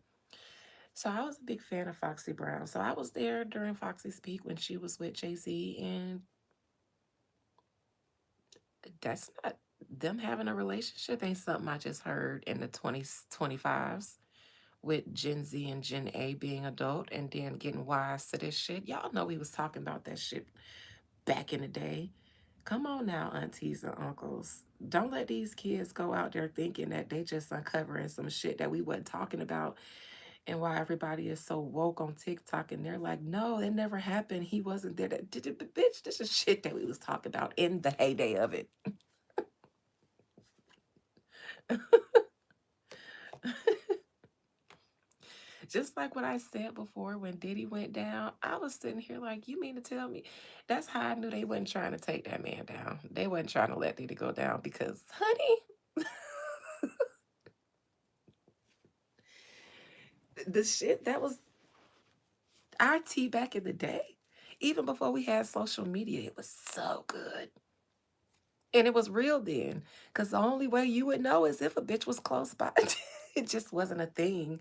So I was a big fan of Foxy Brown. So I was there during Foxy's peak when she was with Jay-Z, and that's not them having a relationship ain't something I just heard in the 20s, 25s with Gen Z and Gen A being adult and then getting wise to this shit. Y'all know we was talking about that shit back in the day. Come on now, aunties and uncles. Don't let these kids go out there thinking that they just uncovering some shit that we wasn't talking about, and why everybody is so woke on TikTok and they're like, no, it never happened. He wasn't there. Bitch, this is shit that we was talking about in the heyday of it. Just like what I said before when Diddy went down, I was sitting here like, you mean to tell me? That's how I knew they wasn't trying to take that man down. They wasn't trying to let Diddy go down because, honey, the shit that was our tea back in the day, even before we had social media, it was so good. And it was real then, because the only way you would know is if a bitch was close by. It just wasn't a thing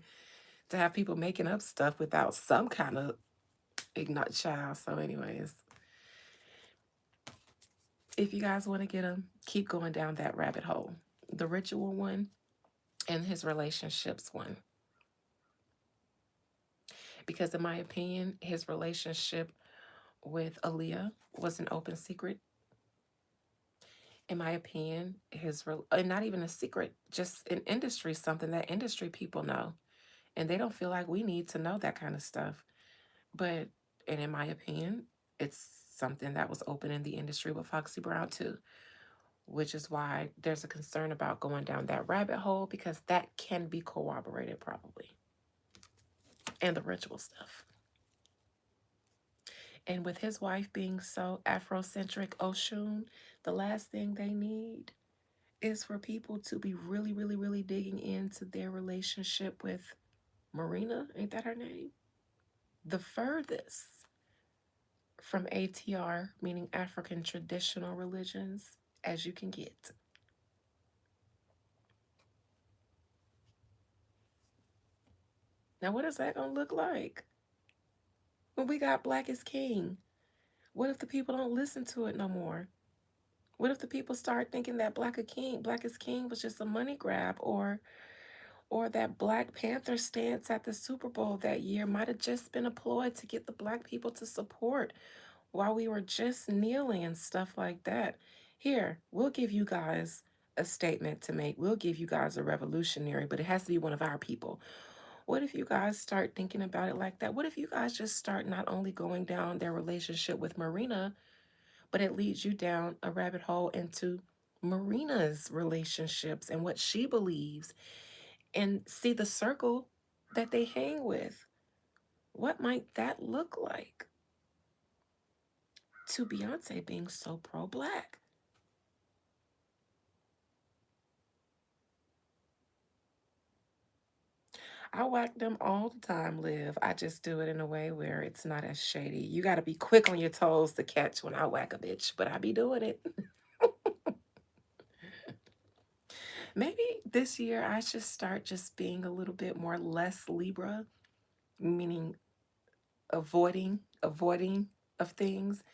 to have people making up stuff without some kind of ignite child. So, anyways, if you guys want to get them, keep going down that rabbit hole. The ritual one and his relationships one. Because, in my opinion, his relationship with Aaliyah was an open secret. In my opinion, and not even a secret, just an industry, something that industry people know. And they don't feel like we need to know that kind of stuff. But, and in my opinion, it's something that was open in the industry with Foxy Brown too, which is why there's a concern about going down that rabbit hole because that can be corroborated probably. And the ritual stuff. And with his wife being so Afrocentric Oshun, the last thing they need is for people to be really, really, really digging into their relationship with Marina. Ain't that her name? The furthest from ATR, meaning African traditional religions, as you can get. Now, what is that going to look like? When we got Black is King, what if the people don't listen to it no more? What if the people start thinking that Black is King was just a money grab, or that Black Panther stance at the Super Bowl that year might have just been a ploy to get the Black people to support while we were just kneeling and stuff like that. Here, we'll give you guys a statement to make. We'll give you guys a revolutionary, but it has to be one of our people. What if you guys start thinking about it like that? What if you guys just start not only going down their relationship with Marina, but it leads you down a rabbit hole into Marina's relationships and what she believes, and see the circle that they hang with? What might that look like to Beyonce being so pro black? I whack them all the time, Liv. I just do it in a way where it's not as shady. You got to be quick on your toes to catch when I whack a bitch, but I be doing it. Maybe this year I should start just being a little bit more less Libra, meaning avoiding of things,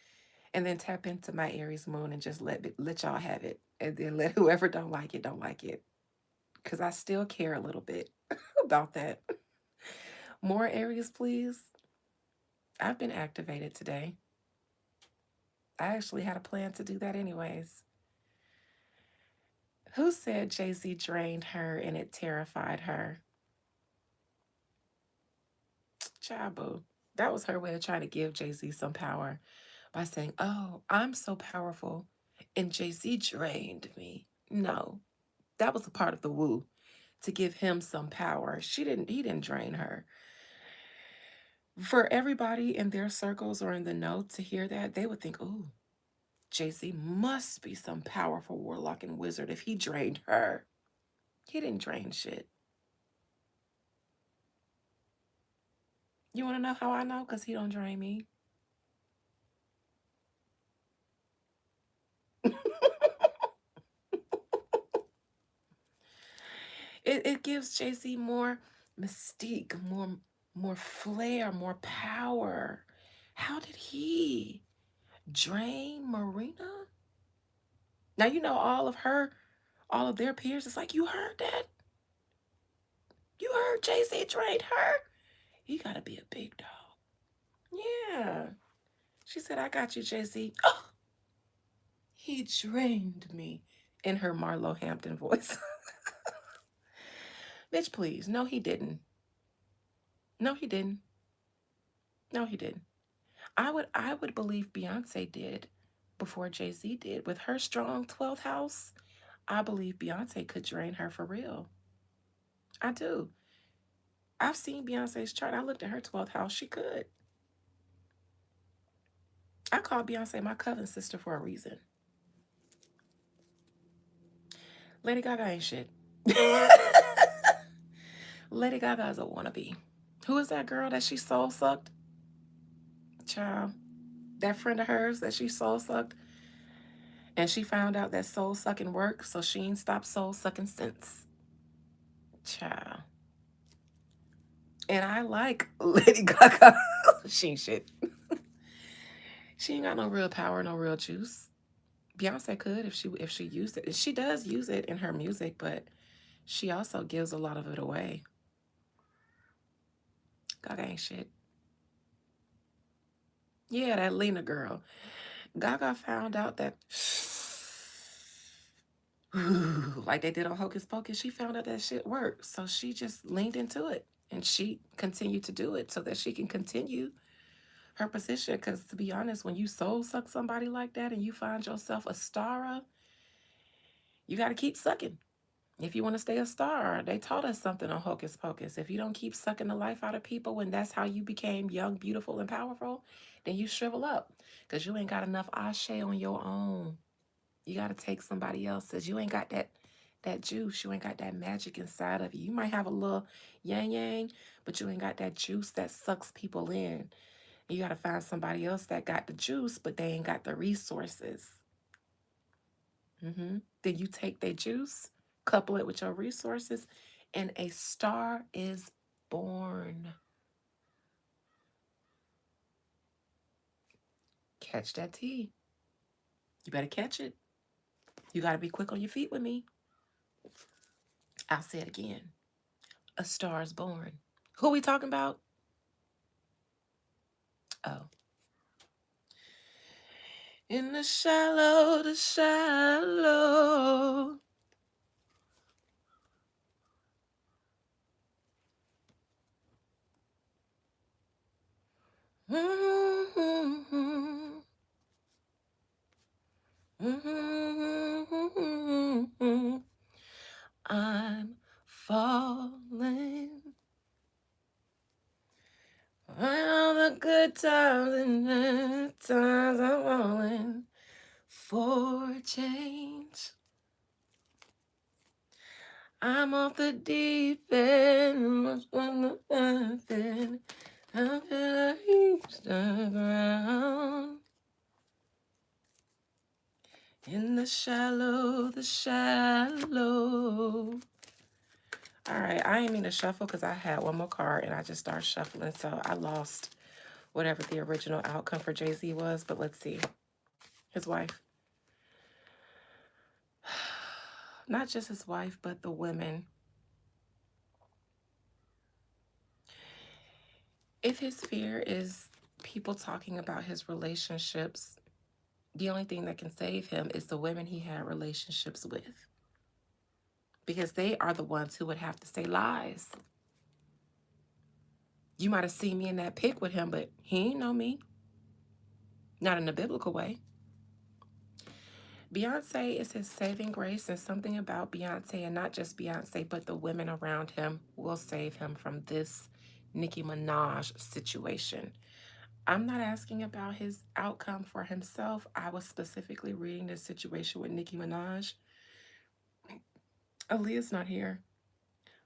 and then tap into my Aries moon and just let y'all have it, and then let whoever don't like it, because I still care a little bit about that. More Aries, please. I've been activated today. I actually had a plan to do that anyways. Who said Jay-Z drained her and it terrified her? Chabu. That was her way of trying to give Jay-Z some power by saying, "Oh, I'm so powerful and Jay-Z drained me." No, that was a part of the woo to give him some power. He didn't drain her. For everybody in their circles or in the know to hear that, they would think, "Oh, Jay-Z must be some powerful warlock and wizard if he drained her." He didn't drain shit. You want to know how I know? Because he don't drain me. It gives Jay-Z more mystique, more flair, more power. How did he drain Marina? Now you know all of their peers. It's like, you heard that? You heard Jay-Z drained her? He gotta be a big dog. Yeah. She said, "I got you, Jay-Z." Oh, he drained me in her Marlo Hampton voice. Bitch, please. No, he didn't. No, he didn't. No, he didn't. I would believe Beyonce did before Jay-Z did. With her strong 12th house, I believe Beyonce could drain her for real. I do. I've seen Beyonce's chart. I looked at her 12th house. She could. I call Beyonce my cousin sister for a reason. Lady Gaga ain't shit. Lady Gaga is a wannabe. Who is that girl that she soul sucked? Child. That friend of hers that she soul sucked. And she found out that soul sucking worked, so she ain't stopped soul sucking since. Child. And I like Lady Gaga. She ain't shit. She ain't got no real power, no real juice. Beyonce could if she used it. She does use it in her music, but she also gives a lot of it away. Gaga ain't shit. Yeah, that Lena girl. Gaga found out that like they did on Hocus Pocus, she found out that shit worked. So she just leaned into it and she continued to do it so that she can continue her position. Because to be honest, when you soul suck somebody like that and you find yourself a star, you got to keep sucking. If you want to stay a star, they taught us something on Hocus Pocus. If you don't keep sucking the life out of people when that's how you became young, beautiful, and powerful, then you shrivel up because you ain't got enough ashe on your own. You got to take somebody else's. You ain't got that juice. You ain't got that magic inside of you. You might have a little yang yang, but you ain't got that juice that sucks people in. You got to find somebody else that got the juice, but they ain't got the resources. Then you take their juice, couple it with your resources, and a star is born. Catch that tea. You better catch it. You got to be quick on your feet with me. I'll say it again. A star is born. Who we talking about? Oh. In the shallow. good times and bad times I'm falling for change. I'm off the deep end, what's on the nothing. How can I reach the ground? In the shallow, the shallow. All right, I ain't mean to shuffle because I had one more card and I just started shuffling, so I lost whatever the original outcome for Jay-Z was, but let's see. His wife. Not just his wife, but the women. If his fear is people talking about his relationships, the only thing that can save him is the women he had relationships with. Because they are the ones who would have to say lies. You might have seen me in that pic with him, but he ain't know me. Not in a biblical way. Beyonce is his saving grace, and something about Beyonce, and not just Beyonce, but the women around him, will save him from this Nicki Minaj situation. I'm not asking about his outcome for himself. I was specifically reading this situation with Nicki Minaj. Aaliyah's not here.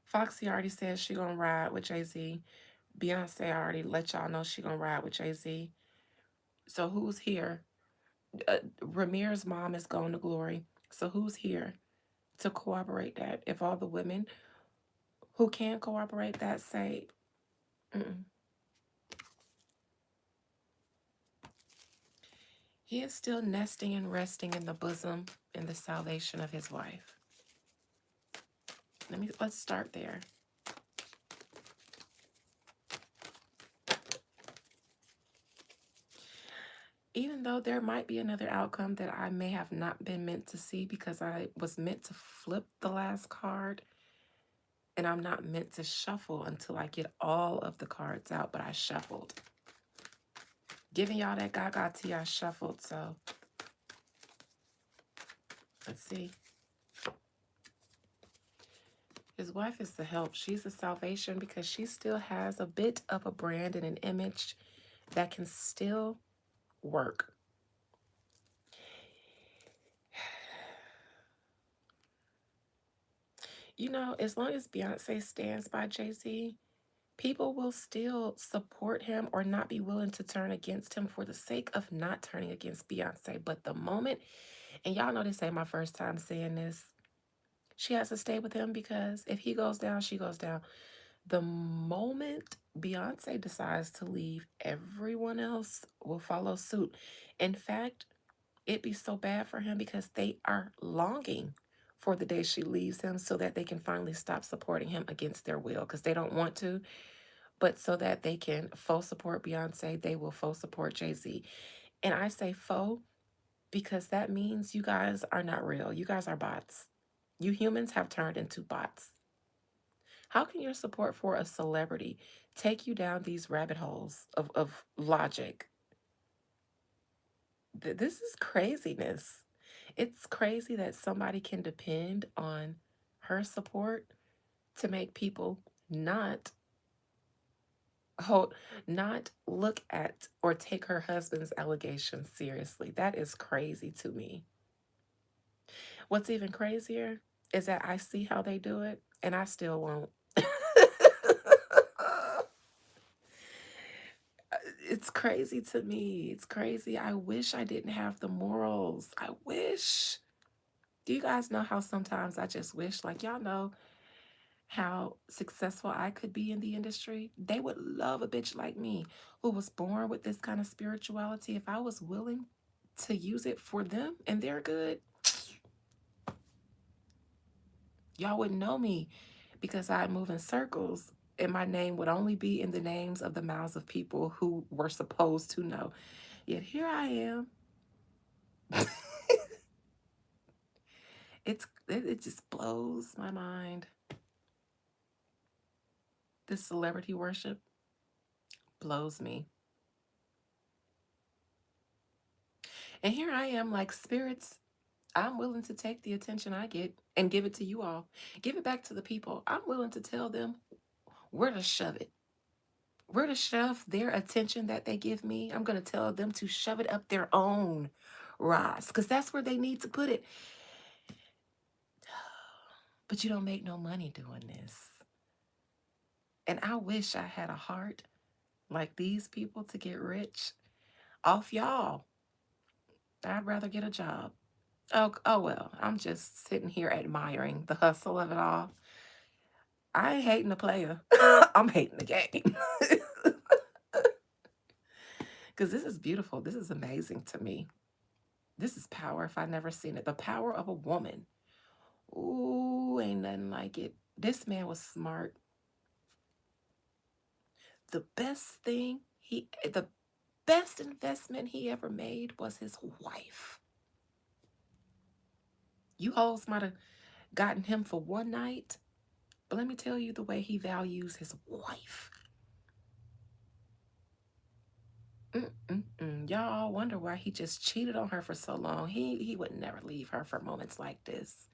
Foxy already said she gonna ride with Jay-Z. Beyonce already let y'all know she gonna ride with Jay-Z. So who's here? Ramir's mom is going to glory. So who's here to corroborate that? If all the women who can corroborate that say, mm-mm. He is still nesting and resting in the bosom in the salvation of his wife. Let's start there. Even though there might be another outcome that I may have not been meant to see because I was meant to flip the last card, and I'm not meant to shuffle until I get all of the cards out, but I shuffled. Giving y'all that gaga tea, I shuffled, so let's see. His wife is the help. She's the salvation because she still has a bit of a brand and an image that can still work. You know, as long as Beyonce stands by Jay-Z, people will still support him or not be willing to turn against him for the sake of not turning against Beyonce. But the moment, and y'all know this ain't my first time saying this, she has to stay with him because if he goes down, she goes down. The moment Beyonce decides to leave, everyone else will follow suit. In fact, it'd be so bad for him because they are longing for the day she leaves him so that they can finally stop supporting him against their will because they don't want to, but so that they can faux support Beyonce, they will faux support Jay-Z. And I say faux because that means you guys are not real. You guys are bots. You humans have turned into bots. How can your support for a celebrity take you down these rabbit holes of logic? This is craziness. It's crazy that somebody can depend on her support to make people not hold, not look at or take her husband's allegations seriously. That is crazy to me. What's even crazier is that I see how they do it and I still won't. It's crazy to me. It's crazy. I wish I didn't have the morals. I wish. Do you guys know how sometimes I just wish, like, y'all know how successful I could be in the industry? They would love a bitch like me who was born with this kind of spirituality. If I was willing to use it for them and they're good, y'all wouldn't know me because I'd move in circles and my name would only be in the names of the mouths of people who were supposed to know. Yet here I am. It just blows my mind. This celebrity worship blows me. And here I am, like, spirits, I'm willing to take the attention I get and give it to you all. Give it back to the people. I'm willing to tell them where to shove it. We're to shove their attention that they give me. I'm going to tell them to shove it up their own rise because that's where they need to put it. But you don't make no money doing this. And I wish I had a heart like these people to get rich off y'all. I'd rather get a job. Oh well, I'm just sitting here admiring the hustle of it all. I ain't hating the player. I'm hating the game. Because this is beautiful. This is amazing to me. This is power if I never seen it. The power of a woman. Ooh, ain't nothing like it. This man was smart. The best thing the best investment he ever made was his wife. You hoes might have gotten him for one night, but let me tell you the way he values his wife. Y'all wonder why he just cheated on her for so long. He would never leave her for moments like this.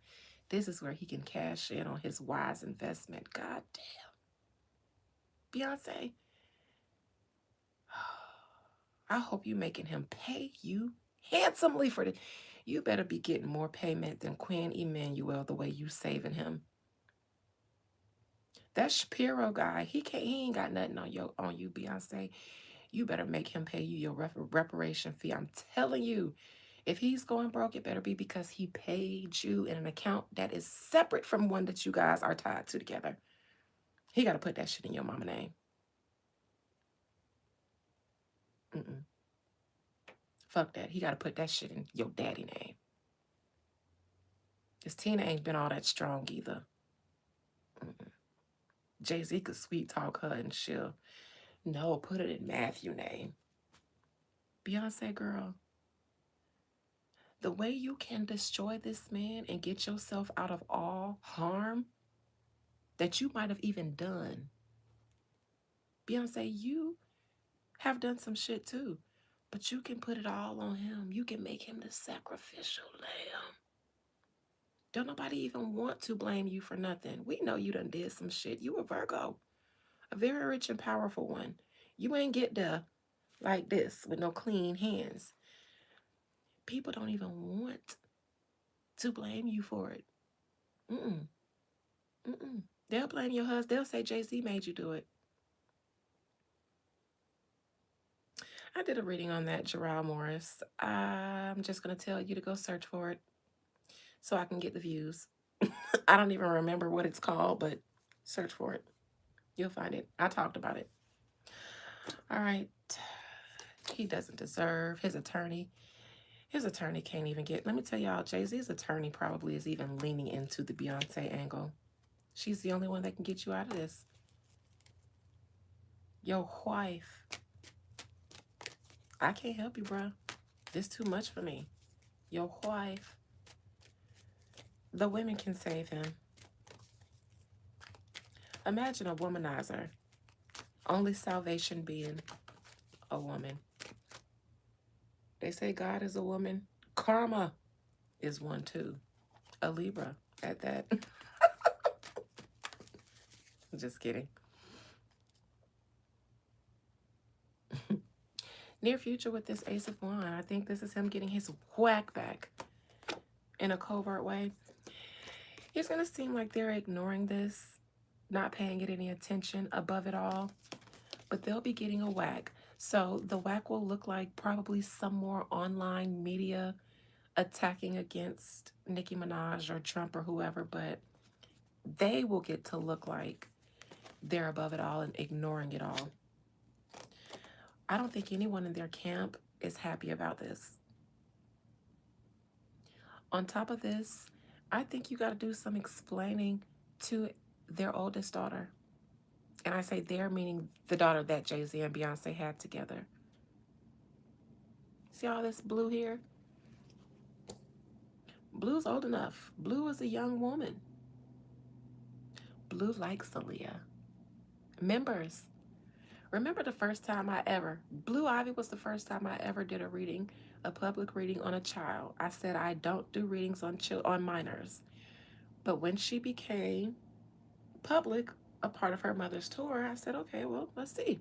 This is where he can cash in on his wise investment. God damn. Beyonce, I hope you making him pay you handsomely for this. You better be getting more payment than Queen Emmanuel the way you saving him. That Shapiro guy, he ain't got nothing on you, Beyonce. You better make him pay you your reparation fee. I'm telling you, if he's going broke, it better be because he paid you in an account that is separate from one that you guys are tied to together. He got to put that shit in your mama name. Mm-mm. Fuck that. He got to put that shit in your daddy name. Because Tina ain't been all that strong either. Mm-mm. Jay-Z could sweet talk her and she'll, no, put it in Matthew name. Beyonce, girl, the way you can destroy this man and get yourself out of all harm that you might have even done. Beyonce, you have done some shit too, but you can put it all on him. You can make him the sacrificial lamb. Don't nobody even want to blame you for nothing. We know you done did some shit. You a Virgo, a very rich and powerful one. You ain't get there like this with no clean hands. People don't even want to blame you for it. Mm-mm. Mm-mm. They'll blame your husband. They'll say Jay-Z made you do it. I did a reading on that, Gerald Morris. I'm just going to tell you to go search for it so I can get the views. I don't even remember what it's called, but search for it. You'll find it. I talked about it. All right. He doesn't deserve his attorney. His attorney can't even get. Let me tell y'all, Jay-Z's attorney probably is even leaning into the Beyonce angle. She's the only one that can get you out of this. Your wife. I can't help you, bro. This too much for me. Your wife. The women can save him. Imagine a womanizer. Only salvation being a woman. They say God is a woman. Karma is one too. A Libra at that. Just kidding. Near future with this Ace of Wands. I think this is him getting his whack back in a covert way. It's going to seem like they're ignoring this, not paying it any attention above it all, but they'll be getting a whack. So the whack will look like probably some more online media attacking against Nicki Minaj or Trump or whoever, but they will get to look like they're above it all and ignoring it all. I don't think anyone in their camp is happy about this. On top of this, I think you got to do some explaining to their oldest daughter. And I say their, meaning the daughter that Jay-Z and Beyonce had together. See all this Blue here? Blue's old enough. Blue is a young woman. Blue likes Aaliyah. Members, remember the first time Blue Ivy was the first time I ever did a reading, a public reading on a child. I said I don't do readings on minors. But when she became public, a part of her mother's tour, I said, okay, well, let's see.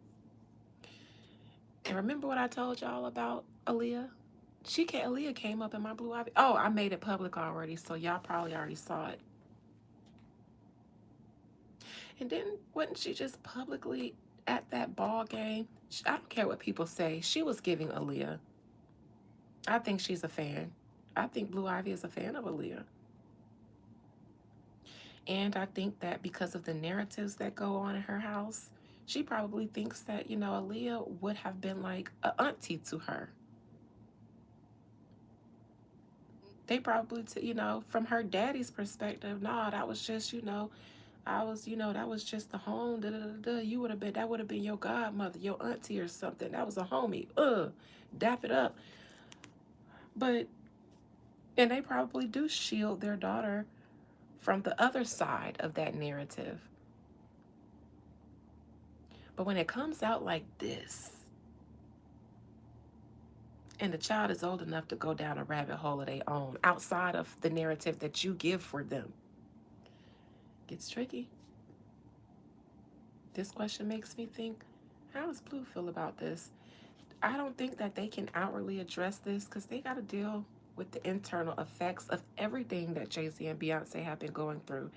And remember what I told y'all about Aaliyah? Aaliyah came up in my Blue Ivy. Oh, I made it public already, so y'all probably already saw it. And then wasn't she just publicly at that ball game? I don't care what people say. She was giving Aaliyah. I think she's a fan. I think Blue Ivy is a fan of Aaliyah. And I think that because of the narratives that go on in her house, she probably thinks that, Aaliyah would have been like an auntie to her. They probably, from her daddy's perspective, nah, that was just, that was just the home. Da, da, da, da. That would have been your godmother, your auntie or something. That was a homie. Dap it up. And they probably do shield their daughter from the other side of that narrative. But when it comes out like this, and the child is old enough to go down a rabbit hole of their own, outside of the narrative that you give for them, it gets tricky. This question makes me think, how does Blue feel about this? I don't think that they can outwardly address this because they got to deal with the internal effects of everything that Jay-Z and Beyonce have been going through.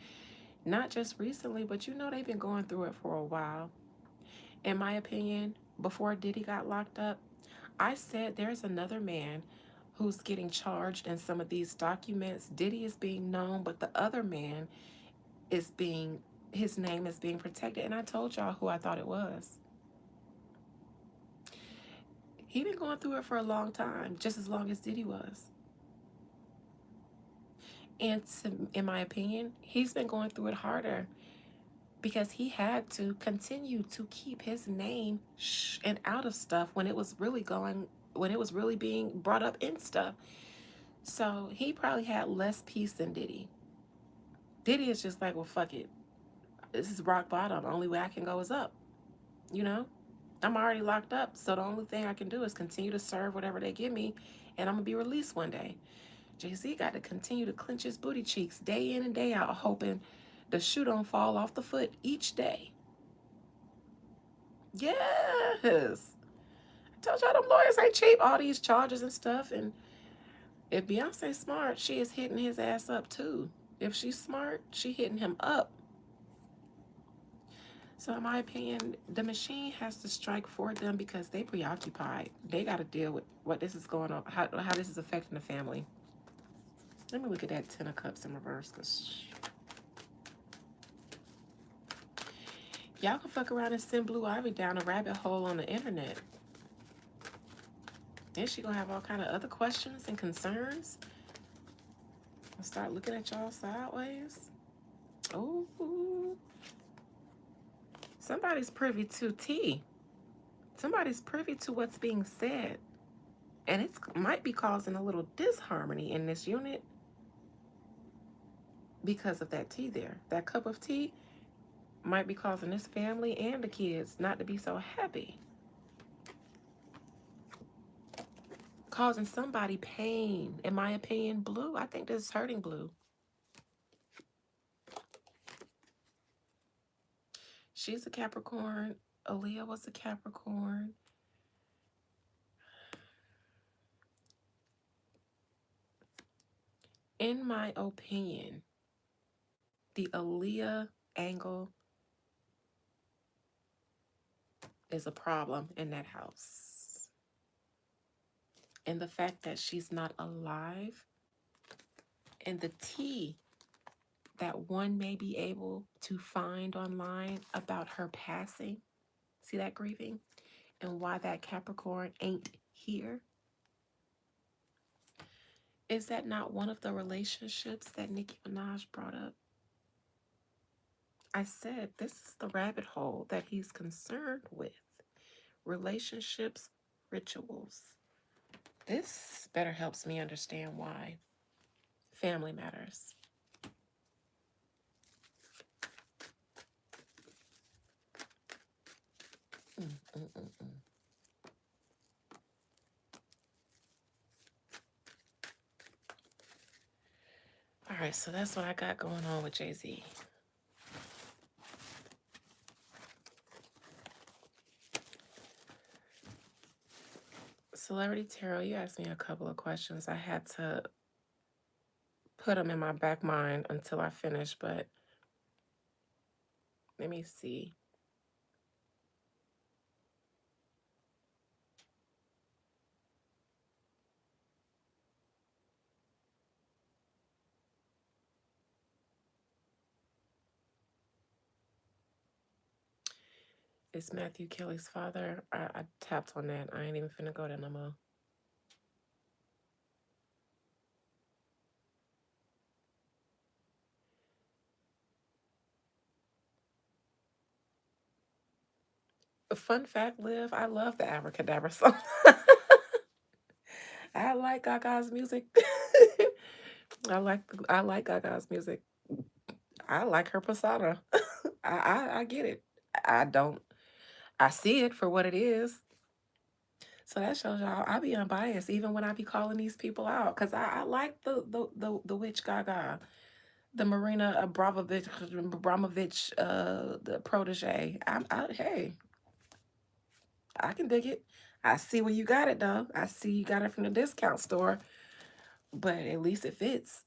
Not just recently, but they've been going through it for a while. In my opinion, before Diddy got locked up, I said there's another man who's getting charged in some of these documents. Diddy is being known, but the other man his name is being protected. And I told y'all who I thought it was. He been going through it for a long time, just as long as Diddy was. And in my opinion, he's been going through it harder because he had to continue to keep his name and out of stuff when it was really being brought up in stuff. So he probably had less peace than Diddy. Diddy is just like, well, fuck it. This is rock bottom. The only way I can go is up. I'm already locked up, so the only thing I can do is continue to serve whatever they give me, and I'm going to be released one day. Jay-Z got to continue to clench his booty cheeks day in and day out, hoping the shoe don't fall off the foot each day. Yes. I told y'all them lawyers ain't cheap, all these charges and stuff. And if Beyonce's smart, she is hitting his ass up too. If she's smart, she hitting him up. So in my opinion, the machine has to strike for them because they preoccupied. They got to deal with what this is going on, how this is affecting the family. Let me look at that 10 of Cups in reverse, because y'all can fuck around and send Blue Ivy down a rabbit hole on the internet. Then she gonna have all kind of other questions and concerns. I'll start looking at y'all sideways. Oh, somebody's privy to tea. Somebody's privy to what's being said. And it might be causing a little disharmony in this unit because of that tea there. That cup of tea might be causing this family and the kids not to be so happy. Causing somebody pain. In my opinion, Blue, I think this is hurting Blue. She's a Capricorn. Aaliyah was a Capricorn. In my opinion, the Aaliyah angle is a problem in that house. And the fact that she's not alive, and the tea that one may be able to find online about her passing. See that grieving? And why that Capricorn ain't here? Is that not one of the relationships that Nicki Minaj brought up? I said this is the rabbit hole that he's concerned with. Relationships, rituals. This better helps me understand why. Family matters. All right, so that's what I got going on with Jay-Z. Celebrity Tarot, you asked me a couple of questions. I had to put them in my back mind until I finish, but let me see. It's Matthew Kelly's father. I tapped on that. I ain't even finna go there no more. Fun fact, Liv, I love the Abracadabra song. I like Gaga's music. I like Gaga's music. I like her persona. I get it. I don't. I see it for what it is. So that shows y'all I be unbiased even when I be calling these people out because I like the witch Gaga, the Marina Abramovich, the protege. Hey, I can dig it. I see where you got it though. I see you got it from the discount store, but at least it fits.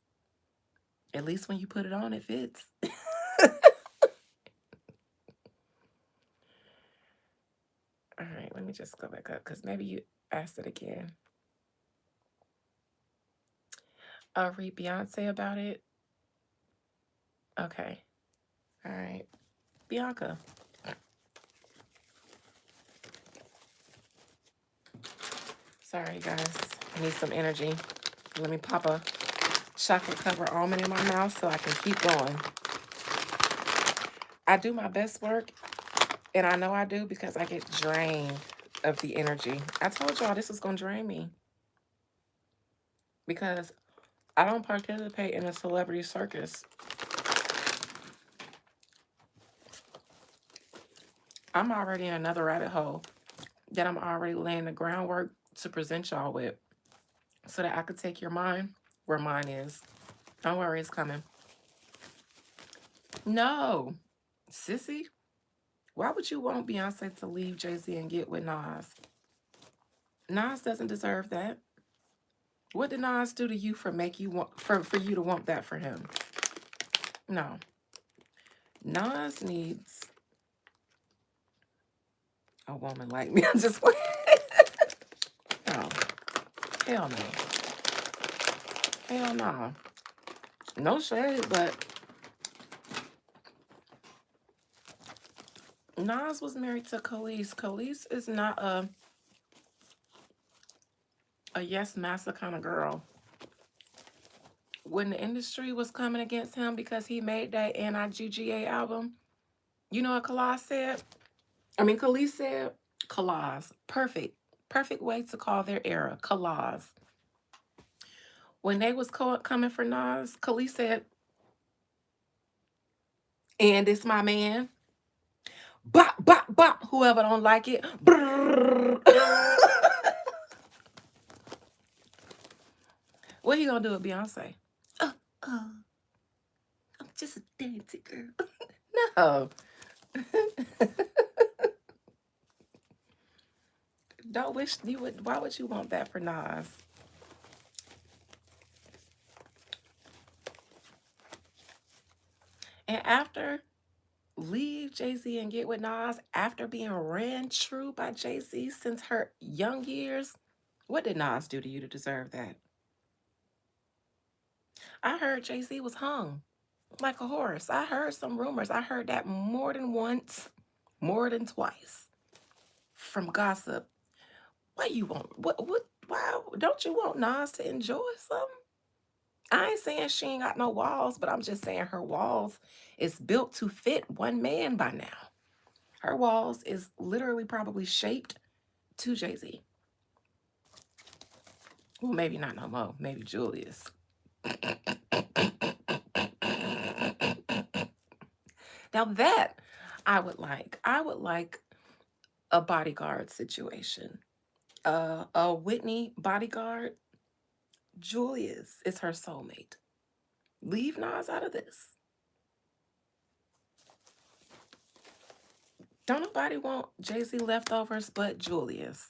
At least when you put it on, it fits. All right, let me just go back up because maybe you asked it again. Read Beyonce about it. Okay. All right. Bianca. Sorry, guys. I need some energy. Let me pop a chocolate covered almond in my mouth so I can keep going. I do my best work, and I know I do because I get drained of the energy. I told y'all this was going to drain me because I don't participate in a celebrity circus. I'm already in another rabbit hole that I'm already laying the groundwork to present y'all with so that I could take your mind where mine is. Don't worry, it's coming. No, sissy. Why would you want Beyonce to leave Jay-Z and get with Nas? Nas doesn't deserve that. What did Nas do to you for make you want for you to want that for him? No. Nas needs a woman like me. I'm just no. Hell no. Hell no. No shade, but Nas was married to Khalees. Khalees is not a yes massa kind of girl. When the industry was coming against him because he made that anti-GGA album, you know what Khalees said? Khalees. Perfect. Perfect way to call their era. Khalees. When they was coming for Nas, Khalees said, and it's my man. Bop, bop, bop. Whoever don't like it. What he gonna do with Beyonce? I'm just a dainty girl. No. Don't wish you would. Why would you want that for Nas? And after leave Jay-Z and get with Nas after being ran true by Jay-Z since her young years, what did Nas do to you to deserve that? I heard Jay-Z was hung like a horse. I heard some rumors. I heard that more than once, more than twice from gossip. What you want? What why don't you want Nas to enjoy something? I ain't saying she ain't got no walls, but I'm just saying her walls is built to fit one man by now. Her walls is literally probably shaped to Jay-Z. Well, maybe not no more. Maybe Julius. Now that I would like. I would like a bodyguard situation. A Whitney bodyguard. Julius is her soulmate. Leave Nas out of this. Don't nobody want Jay-Z leftovers but Julius.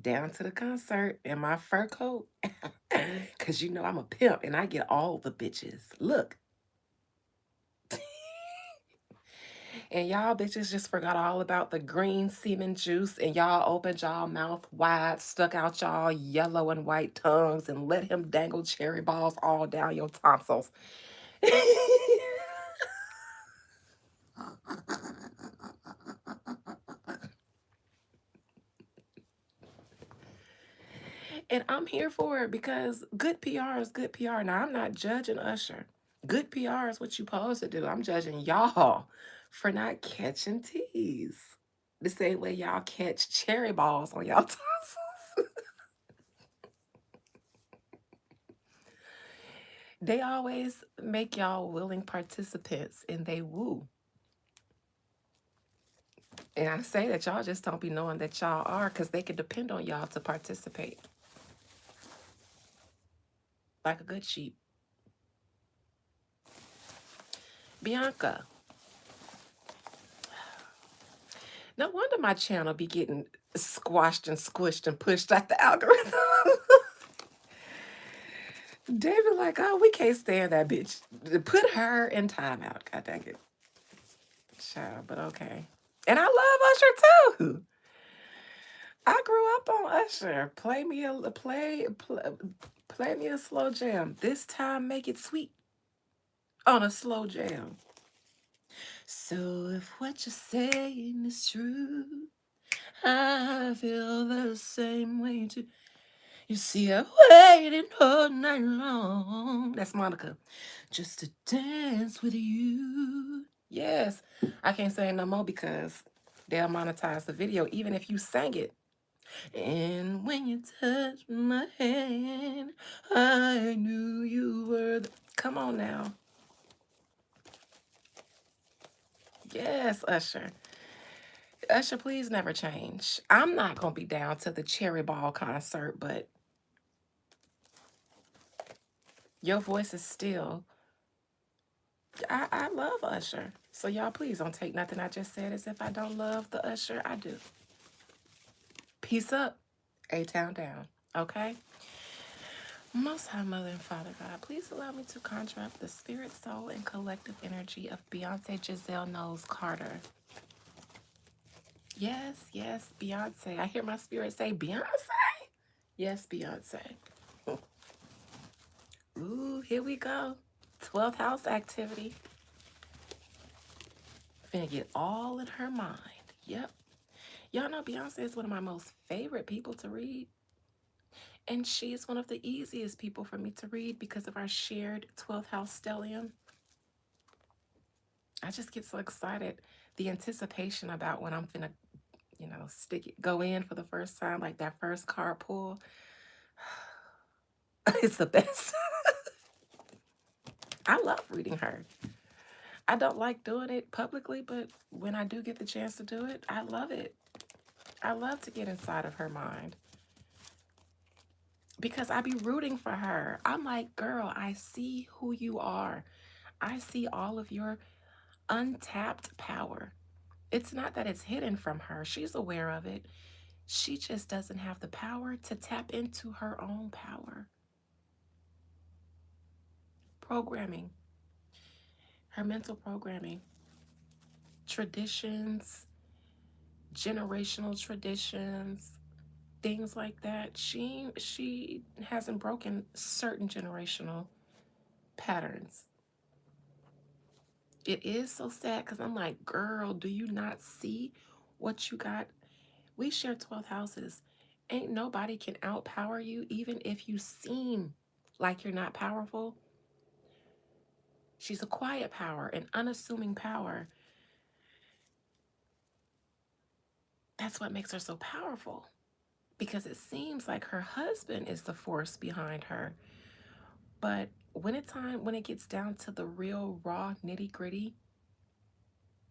down to the concert in my fur coat. Because you know I'm a pimp and I get all the bitches. Look. And y'all bitches just forgot all about the green semen juice and y'all opened y'all mouth wide, stuck out y'all yellow and white tongues and let him dangle cherry balls all down your tonsils. And I'm here for it because good PR is good PR. Now, I'm not judging Usher. Good PR is what you supposed to do. I'm judging y'all for not catching teas. The same way y'all catch cherry balls on y'all tonsils. They always make y'all willing participants and they woo. And I say that y'all just don't be knowing that y'all are because they can depend on y'all to participate like a good sheep. Bianca, no wonder my channel be getting squashed and squished and pushed out the algorithm. David, like, oh, we can't stand that bitch. Put her in timeout. God dang it. Child, but okay. And I love Usher too. I grew up on Usher. Play me a slow jam. This time make it sweet on a slow jam. So if what you're saying is true, I feel the same way too. You see, I waited all night long. That's Monica. Just to dance with you. Yes. I can't say it no more because they'll monetize the video even if you sang it. And when you touched my hand, I knew you were the... Come on now. Yes, Usher. Usher, please never change. I'm not going to be down to the Cherry Ball concert, but your voice is still... I love Usher. So y'all please don't take nothing I just said as if I don't love the Usher. I do. Peace up. A-Town down. Okay? Most High Mother and Father God, please allow me to conjure up the spirit, soul, and collective energy of Beyonce Giselle Knowles Carter. Yes, yes, Beyonce. I hear my spirit say, Beyonce? Yes, Beyonce. Ooh, here we go. 12th house activity. Finna get all in her mind. Yep. Y'all know Beyonce is one of my most favorite people to read. And she is one of the easiest people for me to read because of our shared 12th house stellium. I just get so excited. The anticipation about when I'm finna, go in for the first time, like that first card pull. It's the best. I love reading her. I don't like doing it publicly, but when I do get the chance to do it, I love it. I love to get inside of her mind because I be rooting for her. I'm like, girl, I see who you are. I see all of your untapped power. It's not that it's hidden from her. She's aware of it. She just doesn't have the power to tap into her own power. Programming, her mental programming, traditions, generational traditions, things like that. She hasn't broken certain generational patterns. It is so sad because I'm like, girl, do you not see what you got? We share 12 houses. Ain't nobody can outpower you, even if you seem like you're not powerful. She's a quiet power, an unassuming power. That's what makes her so powerful. Because it seems like her husband is the force behind her. But when it gets down to the real raw nitty gritty,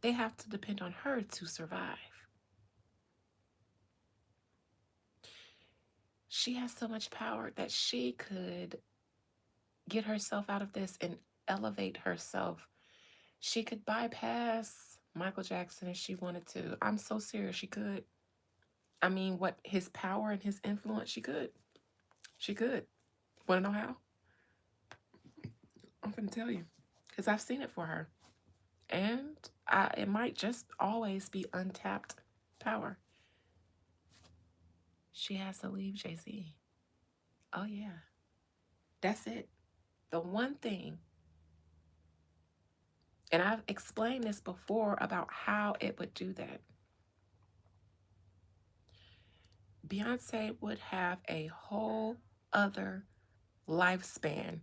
they have to depend on her to survive. She has so much power that she could get herself out of this and elevate herself. She could bypass Michael Jackson if she wanted to. I'm so serious, she could. I mean, what his power and his influence, she could. She could. Want to know how? I'm going to tell you. Because I've seen it for her. And it might just always be untapped power. She has to leave Jay-Z. Oh, yeah. That's it. The one thing, and I've explained this before about how it would do that. Beyonce would have a whole other lifespan,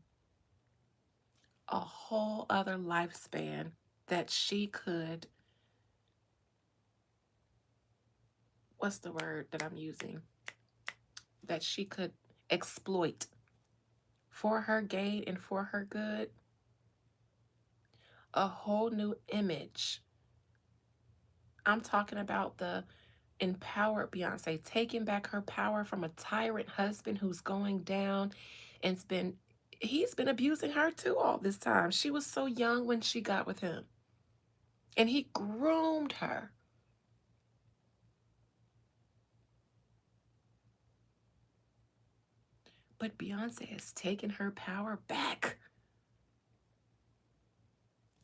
a whole other lifespan that she could, what's the word that I'm using? That she could exploit for her gain and for her good. A whole new image. I'm talking about the empowered Beyonce, taking back her power from a tyrant husband who's going down and he's been abusing her too all this time. She was so young when she got with him. And he groomed her. But Beyonce has taken her power back.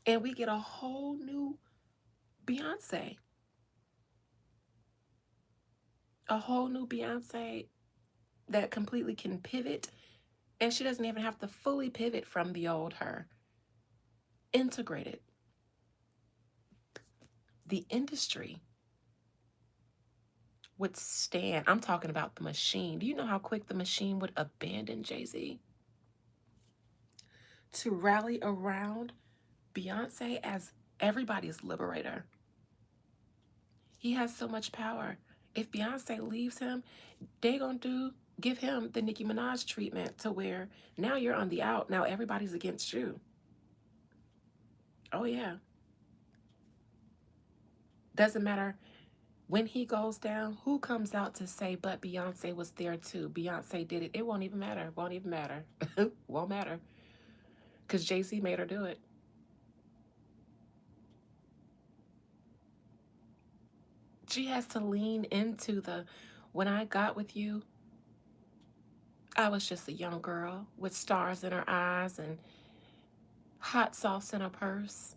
And we get a whole new Beyonce. A whole new Beyonce that completely can pivot. And she doesn't even have to fully pivot from the old her. Integrated. The industry would stand. I'm talking about the machine. Do you know how quick the machine would abandon Jay-Z? To rally around Beyonce as everybody's liberator. He has so much power. If Beyonce leaves him, they gonna give him the Nicki Minaj treatment to where now you're on the out. Now everybody's against you. Oh yeah. Doesn't matter when he goes down, who comes out to say, but Beyonce was there too. Beyonce did it. It won't even matter. Won't even matter. Won't matter. Because Jay-Z made her do it. She has to lean into when I got with you, I was just a young girl with stars in her eyes and hot sauce in her purse.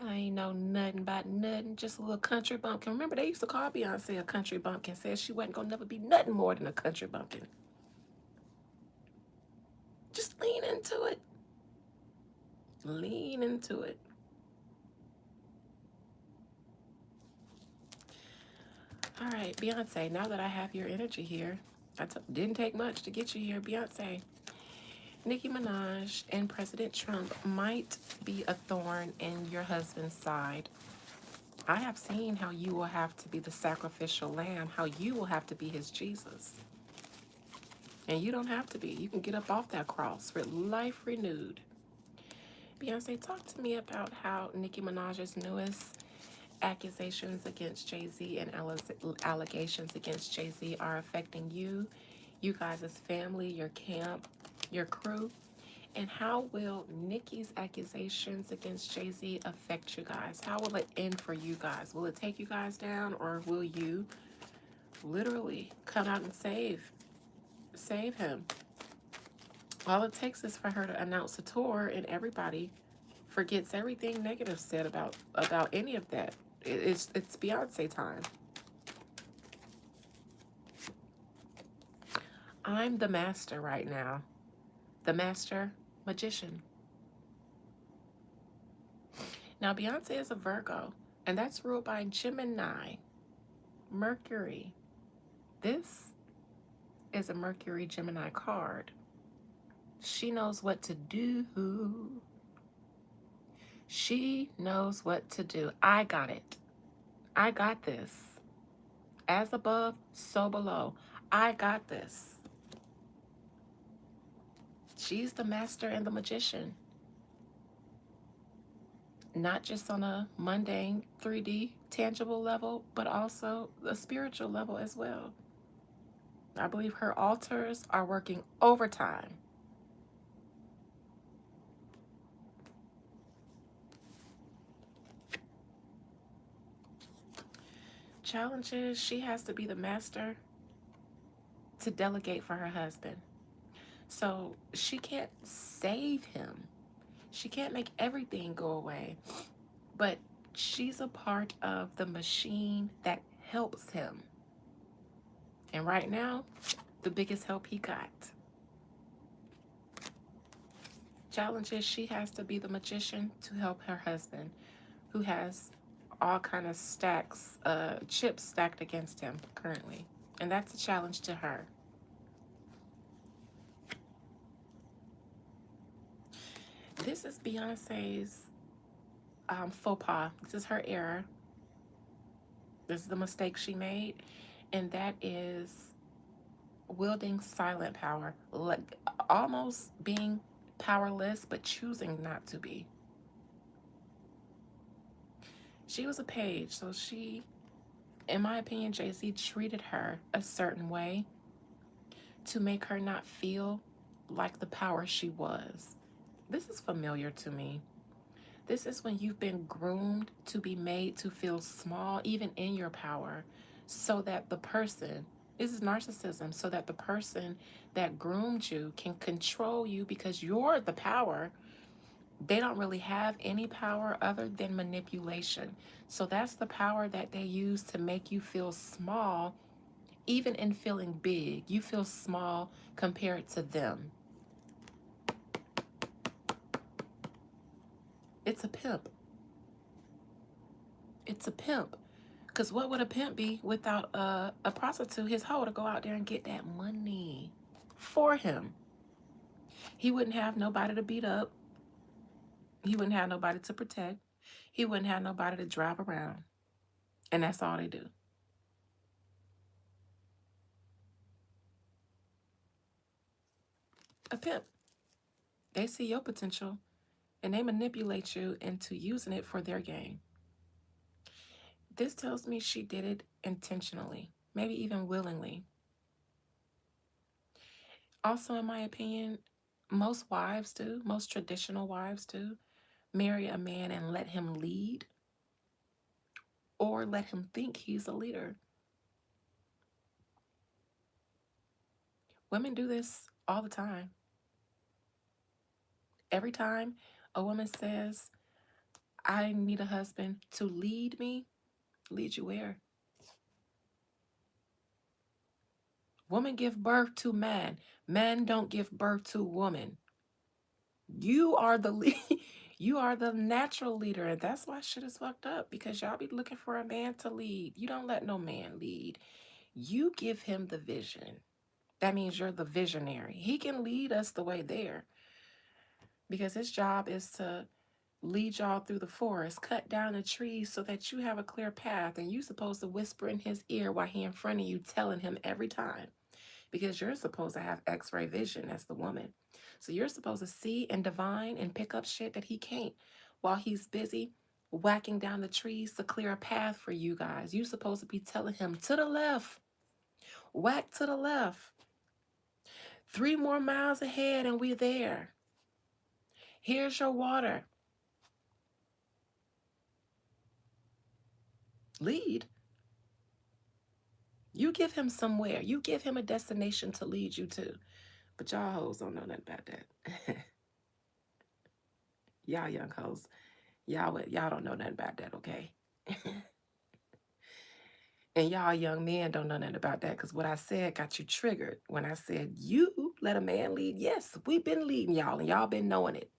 I ain't know nothing about nothing, just a little country bumpkin. Remember, they used to call Beyonce a country bumpkin, said she wasn't gonna never be nothing more than a country bumpkin. Just lean into it. Lean into it. All right, Beyonce, now that I have your energy here, didn't take much to get you here, Beyonce. Nicki Minaj and President Trump might be a thorn in your husband's side. I have seen how you will have to be the sacrificial lamb, how you will have to be his Jesus. And you don't have to be. You can get up off that cross with life renewed. Beyonce, talk to me about how Nicki Minaj's newest accusations against Jay-Z and allegations against Jay-Z are affecting you guys as family, your camp, your crew. And how will Nicki's accusations against Jay-Z affect you guys? How will it end for you guys? Will it take you guys down, or will you literally come out and save him? All it takes is for her to announce a tour and everybody forgets everything negative said about any of that. It's Beyonce time. I'm the master right now. The master magician. Now, Beyonce is a Virgo, and that's ruled by Gemini, Mercury. This is a Mercury Gemini card. She knows what to do. She knows what to do. I got it. I got this. As above, so below. I got this. She's the master and the magician. Not just on a mundane 3D tangible level, but also a spiritual level as well. I believe her altars are working overtime. Challenge is she has to be the master to delegate for her husband. So she can't save him. She can't make everything go away, but she's a part of the machine that helps him. And right now, the biggest help he got. Challenge is she has to be the magician to help her husband, who has all kind of chips stacked against him currently. And that's a challenge to her. This is Beyonce's faux pas. This is her error. This is the mistake she made. And that is wielding silent power. Like almost being powerless, but choosing not to be. She was a page, so she, in my opinion, Jay-Z treated her a certain way to make her not feel like the power she was. This is familiar to me. This is when you've been groomed to be made to feel small, even in your power, so that the person, this is narcissism, so that the person that groomed you can control you because you're the power. They don't really have any power other than manipulation. So that's the power that they use to make you feel small. Even in feeling big, you feel small compared to them. It's a pimp. It's a pimp. Because what would a pimp be without a prostitute, his hoe, to go out there and get that money for him? He wouldn't have nobody to beat up. He wouldn't have nobody to protect. He wouldn't have nobody to drive around. And that's all they do. A pimp. They see your potential and they manipulate you into using it for their gain. This tells me she did it intentionally, maybe even willingly. Also, in my opinion, most wives do, most traditional wives do, marry a man and let him lead or let him think he's a leader. Women do this all the time. Every time a woman says, I need a husband to lead me, lead you where? Women give birth to man. Men don't give birth to woman. You are the lead. You are the natural leader, and that's why shit is fucked up, because y'all be looking for a man to lead. You don't let no man lead. You give him the vision. That means you're the visionary. He can lead us the way there because his job is to lead y'all through the forest, cut down the trees so that you have a clear path, and you supposed to whisper in his ear while he in front of you, telling him every time, because you're supposed to have x-ray vision as the woman. So you're supposed to see and divine and pick up shit that he can't while he's busy whacking down the trees to clear a path for you guys. You're supposed to be telling him, to the left, whack to the left, 3 more miles ahead and we're there. Here's your water. Lead. You give him somewhere. You give him a destination to lead you to. But y'all hoes don't know nothing about that. Y'all young hoes. Y'all don't know nothing about that, okay? And y'all young men don't know nothing about that, because what I said got you triggered. When I said you let a man lead, yes, we've been leading y'all and y'all been knowing it.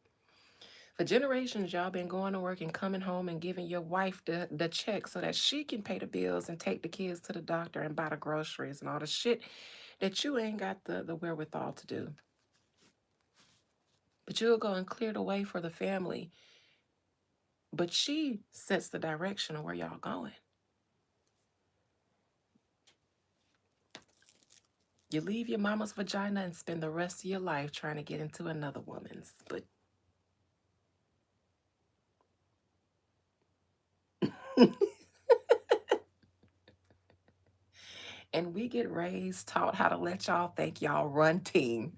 For generations, y'all been going to work and coming home and giving your wife the check so that she can pay the bills and take the kids to the doctor and buy the groceries and all the shit that you ain't got the wherewithal to do. But you'll go and clear the way for the family. But she sets the direction of where y'all going. You leave your mama's vagina and spend the rest of your life trying to get into another woman's. But and we get raised, taught how to let y'all think y'all run team.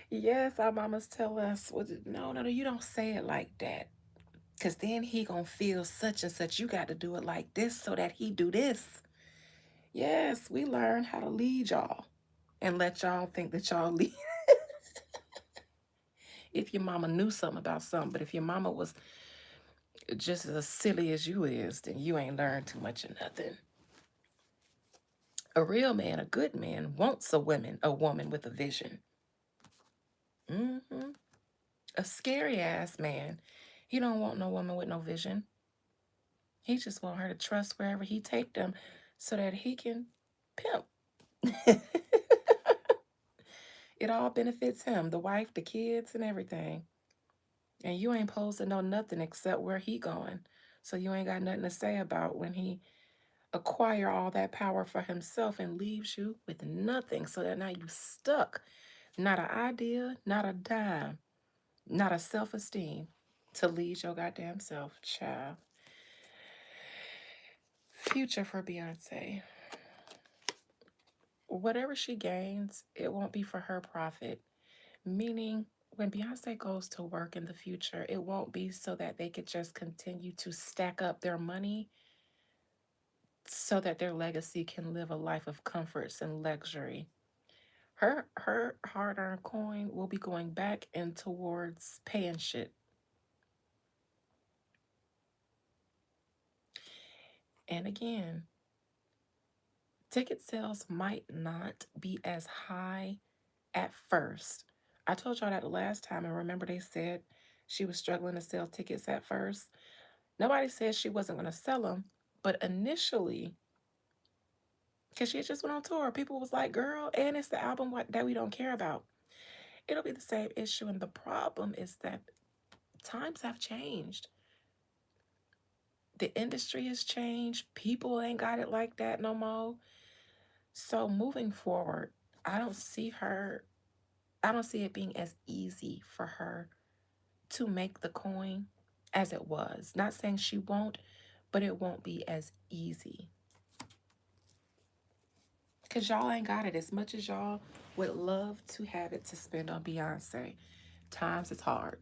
Yes, our mamas tell us, well, no, you don't say it like that. Because then he gonna feel such and such. You got to do it like this so that he do this. Yes, we learn how to lead y'all and let y'all think that y'all lead. If your mama knew something about something, but if your mama was just as silly as you is, then you ain't learned too much of nothing. A real man, a good man, wants a woman with a vision. hmm A scary ass man, he don't want no woman with no vision. He just want her to trust wherever he take them, so that he can pimp. It all benefits him, the wife, the kids, and everything. And you ain't supposed to know nothing except where he going. So you ain't got nothing to say about when he acquire all that power for himself and leaves you with nothing. So that now you stuck. Not an idea, not a dime, not a self-esteem to lead your goddamn self, child. Future for Beyonce. Whatever she gains, it won't be for her profit. Meaning, when Beyonce goes to work in the future, it won't be so that they could just continue to stack up their money so that their legacy can live a life of comforts and luxury. Her hard-earned coin will be going back in towards paying shit. And again, ticket sales might not be as high at first. I told y'all that the last time, and remember they said she was struggling to sell tickets at first. Nobody said she wasn't going to sell them, but initially, because she just went on tour, people was like, girl, and it's the album that we don't care about. It'll be the same issue, and the problem is that times have changed. The industry has changed. People ain't got it like that no more. So moving forward, I don't see her, I don't see it being as easy for her to make the coin as it was. Not saying she won't, but it won't be as easy. Because y'all ain't got it as much as y'all would love to have it to spend on Beyonce. Times it's hard.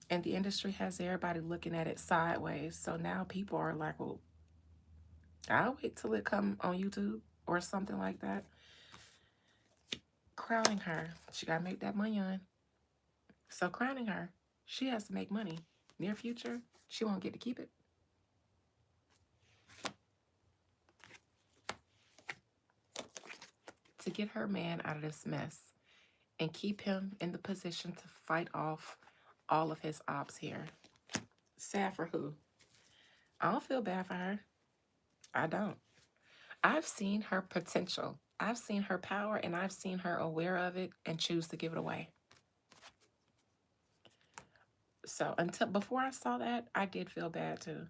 And the industry has everybody looking at it sideways. So now people are like, well, I'll wait till it come on YouTube or something like that. Crowning her. She got to make that money on. So crowning her, she has to make money. Near future, she won't get to keep it. To get her man out of this mess and keep him in the position to fight off all of his ops here. Sad for who? I don't feel bad for her. I don't. I've seen her potential. I've seen her power, and I've seen her aware of it and choose to give it away. So until before I saw that, I did feel bad too.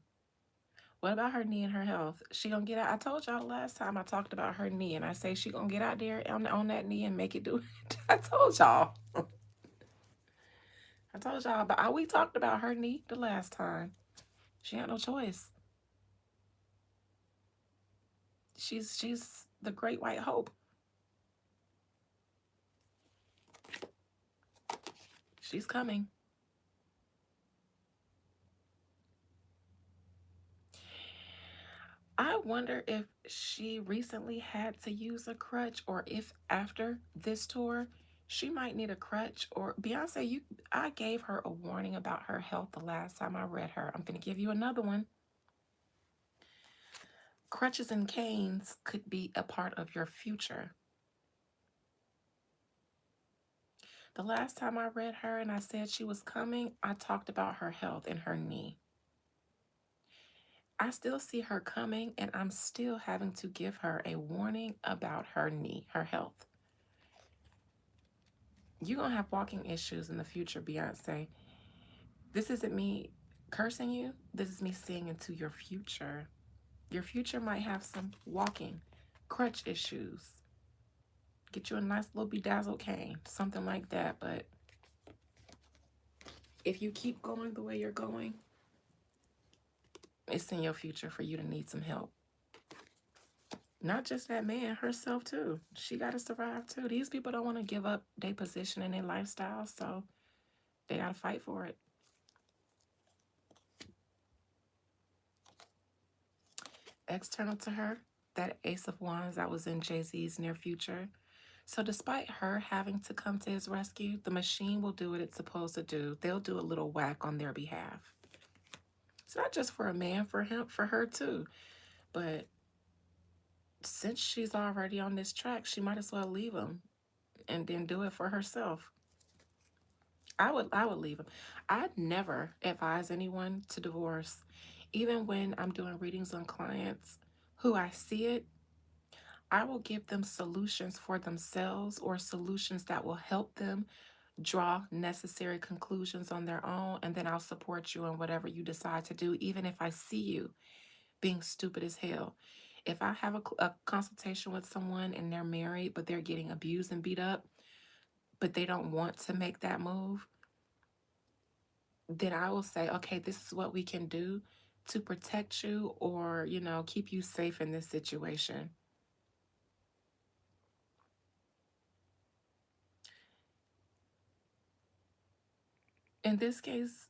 What about her knee and her health? She gonna get out? I told y'all the last time I talked about her knee, and I say she gonna get out there on that knee and make it do it. I told y'all. I told y'all, but we talked about her knee the last time. She had no choice. She's the great white hope. She's coming. I wonder if she recently had to use a crutch, or if after this tour she might need a crutch. Or Beyonce, I gave her a warning about her health the last time I read her. I'm going to give you another one. Crutches and canes could be a part of your future. The last time I read her and I said she was coming, I talked about her health and her knee. I still see her coming, and I'm still having to give her a warning about her knee, her health. You're going to have walking issues in the future, Beyonce. This isn't me cursing you. This is me seeing into your future. Your future might have some walking, crutch issues. Get you a nice little bedazzled cane, something like that. But if you keep going the way you're going, it's in your future for you to need some help. Not just that man, herself too. She got to survive too. These people don't want to give up their position and their lifestyle, so they got to fight for it. external to her, that Ace of Wands that was in Jay-Z's near future. So despite her having to come to his rescue, the machine will do what it's supposed to do. They'll do a little whack on their behalf. It's not just for a man, for him, for her too. But since she's already on this track, she might as well leave him and then do it for herself. I would leave him. I'd never advise anyone to divorce. Even when I'm doing readings on clients who I see it, I will give them solutions for themselves or solutions that will help them draw necessary conclusions on their own. And then I'll support you in whatever you decide to do, even if I see you being stupid as hell. If I have a consultation with someone and they're married, but they're getting abused and beat up, but they don't want to make that move, then I will say, okay, this is what we can do to protect you or, keep you safe in this situation. In this case,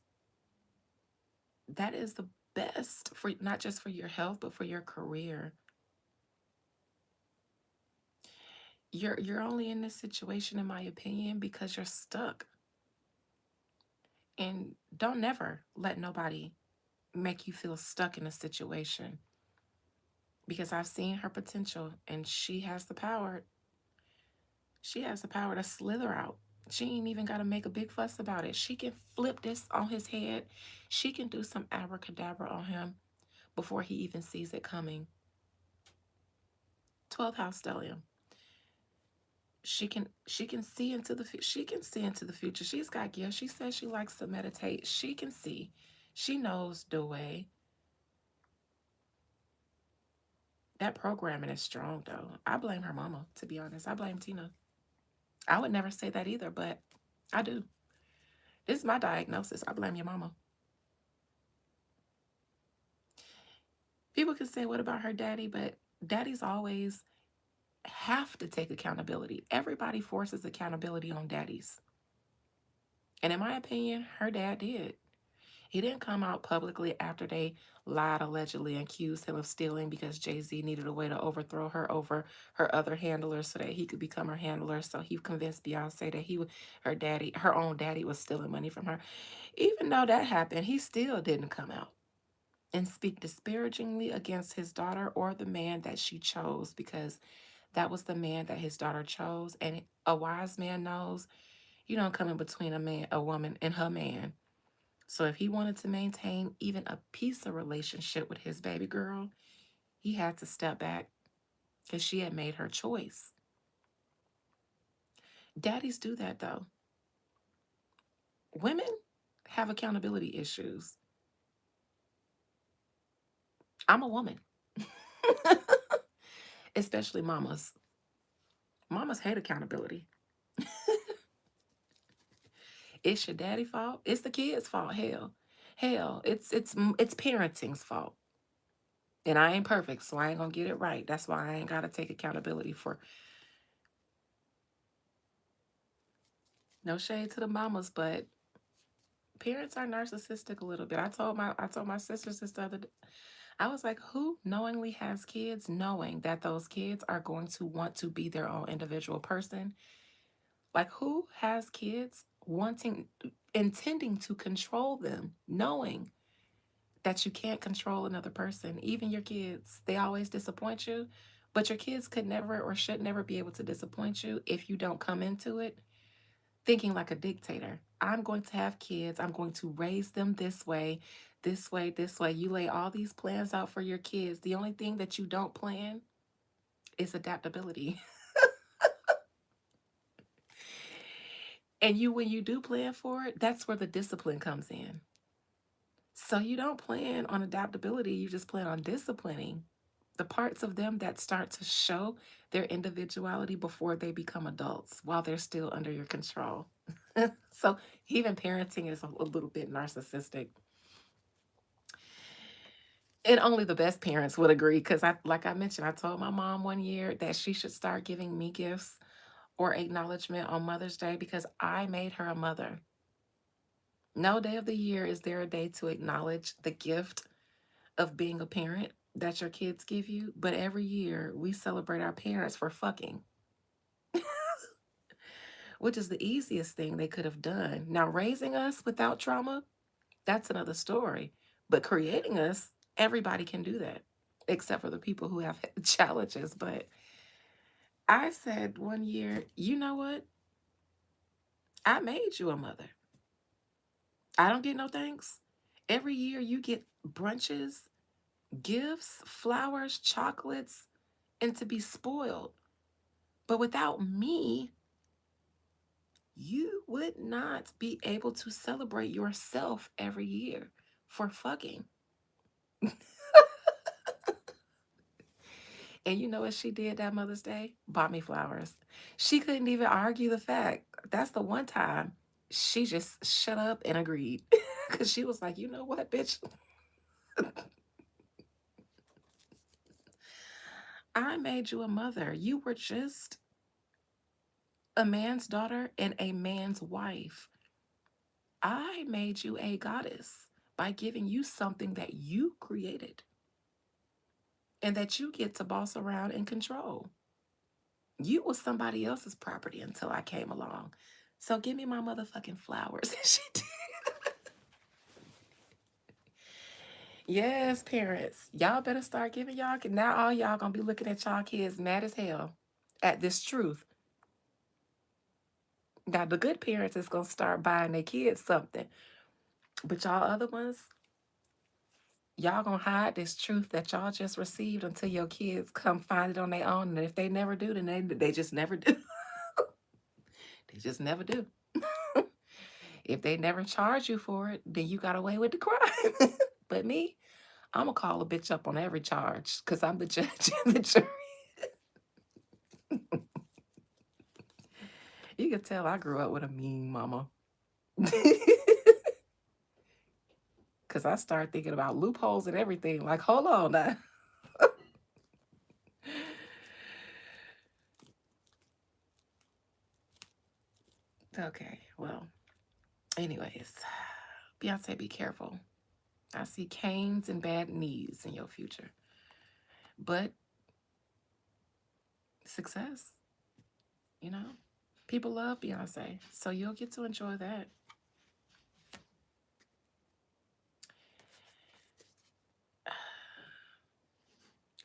that is the best for not just for your health, but for your career. You're only in this situation, in my opinion, because you're stuck. And don't never let nobody make you feel stuck in a situation because I've seen her potential and she has the power. She has the power to slither out. She ain't even got to make a big fuss about it. She can flip this on his head. She can do some abracadabra on him before he even sees it coming. 12th house stellium. She can see into the she can see into the future. She's got gifts. She says she likes to meditate. She can see. She knows the way. That programming is strong though. I blame her mama, to be honest. I blame Tina. I would never say that either, but I do. This is my diagnosis. I blame your mama. People can say, what about her daddy? But daddies always have to take accountability. Everybody forces accountability on daddies. And in my opinion, her dad did. He didn't come out publicly after they lied, allegedly, and accused him of stealing because Jay-Z needed a way to overthrow her over her other handlers so that he could become her handler. So he convinced Beyonce that her daddy, her own daddy, was stealing money from her. Even though that happened, he still didn't come out and speak disparagingly against his daughter or the man that she chose, because that was the man that his daughter chose. And a wise man knows you don't come in between a woman and her man. So if he wanted to maintain even a piece of relationship with his baby girl, he had to step back because she had made her choice. Daddies do that though. Women have accountability issues. I'm a woman, especially mamas. Mamas hate accountability. It's your daddy's fault. It's the kid's fault. Hell, it's parenting's fault. And I ain't perfect, so I ain't gonna get it right. That's why I ain't gotta take accountability for. No shade to the mamas, but parents are narcissistic a little bit. I told my sisters this the other day. I was like, who knowingly has kids knowing that those kids are going to want to be their own individual person? Like, who has kids intending to control them, knowing that you can't control another person? Even your kids, they always disappoint you, but your kids could never or should never be able to disappoint you if you don't come into it thinking like a dictator. I'm going to have kids. I'm going to raise them this way, this way, this way. You lay all these plans out for your kids. The only thing that you don't plan is adaptability. And when you do plan for it, that's where the discipline comes in. So you don't plan on adaptability, you just plan on disciplining the parts of them that start to show their individuality before they become adults while they're still under your control. So even parenting is a little bit narcissistic. And only the best parents would agree because like I mentioned, I told my mom one year that she should start giving me gifts or acknowledgement on Mother's Day because I made her a mother. No day of the year is there a day to acknowledge the gift of being a parent that your kids give you, but every year we celebrate our parents for fucking, which is the easiest thing they could have done. Now, raising us without trauma, that's another story. But creating us, everybody can do that, except for the people who have challenges. But I said one year, you know what? I made you a mother. I don't get no thanks. Every year you get brunches, gifts, flowers, chocolates, and to be spoiled. But without me, you would not be able to celebrate yourself every year for fucking. And you know what she did that Mother's Day? Bought me flowers. She couldn't even argue the fact. That's the one time she just shut up and agreed. Because she was like, you know what, bitch? I made you a mother. You were just a man's daughter and a man's wife. I made you a goddess by giving you something that you created and that you get to boss around and control. You was somebody else's property until I came along. So give me my motherfucking flowers. And she did. Yes, parents. Y'all better start giving y'all. Now all y'all gonna be looking at y'all kids mad as hell at this truth. Now the good parents is gonna start buying their kids something. But y'all other ones, y'all gonna hide this truth that y'all just received until your kids come find it on their own. And if they never do, then they just never do. They just never do. If they never charge you for it, then you got away with the crime. But me, I'm gonna call a bitch up on every charge because I'm the judge and the jury. You can tell I grew up with a mean mama. Because I started thinking about loopholes and everything. Like, hold on now. Okay, well, anyways, Beyonce, be careful. I see canes and bad knees in your future. But success, you know? People love Beyonce, so you'll get to enjoy that.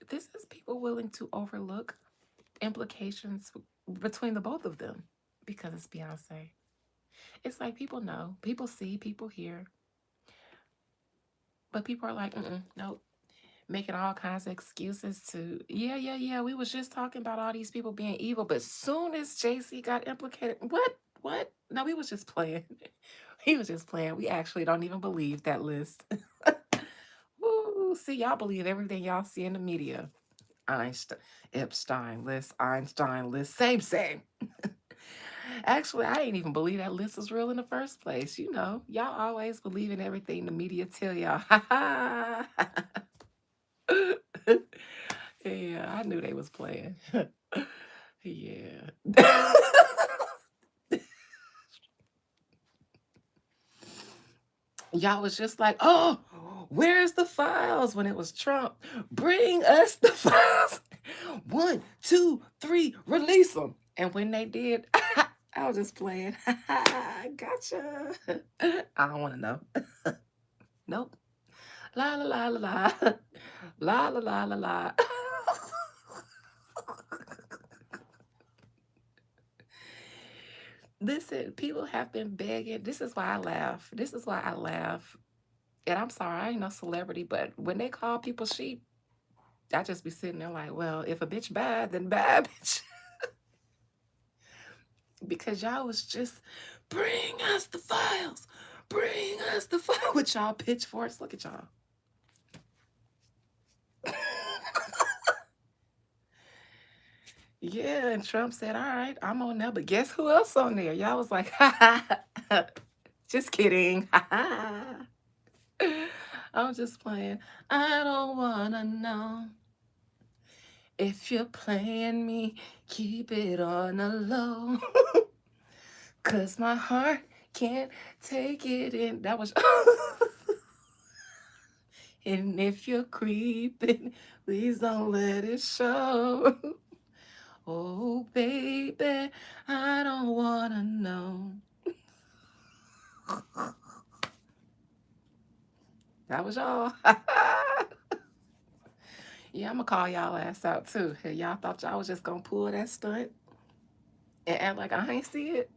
This is people willing to overlook implications between the both of them because it's Beyonce. It's like people know, people see, people hear, but people are like, nope, making all kinds of excuses to, yeah, we was just talking about all these people being evil, but soon as JC got implicated, what? No, we was just playing. He was just playing. We actually don't even believe that list. Woo, see, y'all believe everything y'all see in the media. Einstein, Einstein list, same. Actually, I didn't even believe that list was real in the first place. You know, y'all always believe in everything the media tell y'all. Yeah, I knew they was playing. Yeah. Y'all was just like, oh, where's the files when it was Trump? Bring us the files. 1, 2, 3, release them. And when they did, I was just playing. Gotcha. I don't want to know. Nope. La la la la la. La la la la la. Listen, people have been begging. This is why I laugh. This is why I laugh. And I'm sorry, I ain't no celebrity, but when they call people sheep, I just be sitting there like, well, if a bitch bad, then bad bitch. Because y'all was just, bring us the files. Bring us the file with y'all pitchforks. Look at y'all. Yeah, and Trump said, all right, I'm on there. But guess who else on there? Y'all was like, just kidding. I'm just playing. I don't want to know if you're playing me. Keep it on the low. Cause my heart can't take it in. That was And if you're creeping, please don't let it show. Oh, baby, I don't want to know. That was y'all. Yeah, I'm going to call y'all ass out too. Hey, y'all thought y'all was just going to pull that stunt and act like I ain't see it?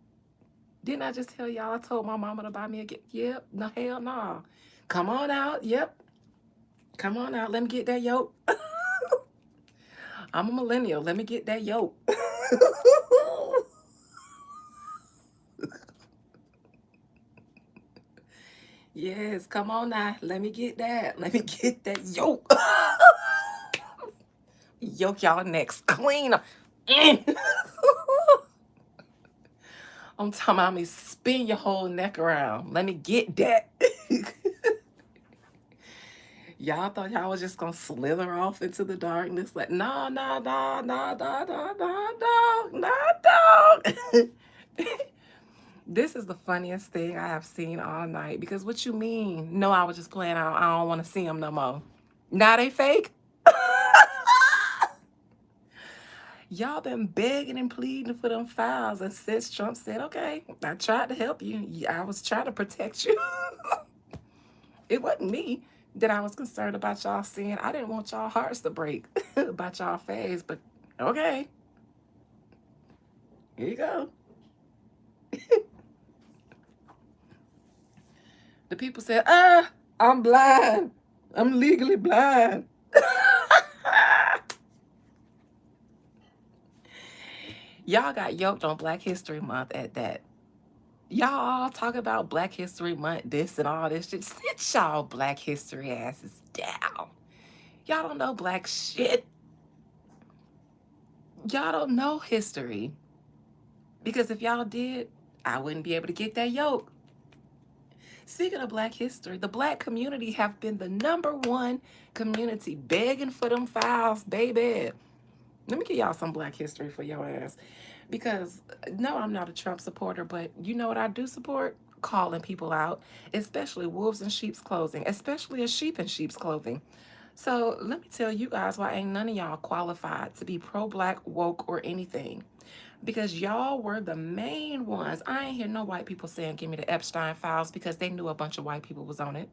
Didn't I just tell y'all I told my mama to buy me a gift? Yep. No, hell no. Come on out. Yep. Come on out. Let me get that yoke. I'm a millennial. Let me get that yoke. Yes, come on now. Let me get that. Let me get that yoke. Yoke y'all necks clean. Mm. I'm talking about me spin your whole neck around. Let me get that. Y'all thought y'all was just gonna slither off into the darkness like, no, no, no, no, no, no, no, no, no, dog. This is the funniest thing I have seen all night. Because what you mean? No, I was just playing out. I don't want to see them no more. Now they fake. Y'all been begging and pleading for them files, and since Trump said, okay, I tried to help you. I was trying to protect you. It wasn't me that I was concerned about y'all seeing. I didn't want y'all hearts to break about y'all face, but okay, here you go. The people said, I'm blind. I'm legally blind. Y'all got yoked on Black History Month at that. Y'all all talk about Black History Month, this and all this shit. Sit y'all Black History asses down. Y'all don't know black shit. Y'all don't know history. Because if y'all did, I wouldn't be able to get that yoke. Speaking of Black history, the Black community have been the #1 community begging for them files, baby. Let me give y'all some Black history for your ass. Because, no, I'm not a Trump supporter, but you know what I do support? Calling people out, especially wolves in sheep's clothing, especially a sheep in sheep's clothing. So let me tell you guys why ain't none of y'all qualified to be pro-Black, woke, or anything. Because y'all were the main ones. I ain't hear no white people saying, give me the Epstein files, because they knew a bunch of white people was on it.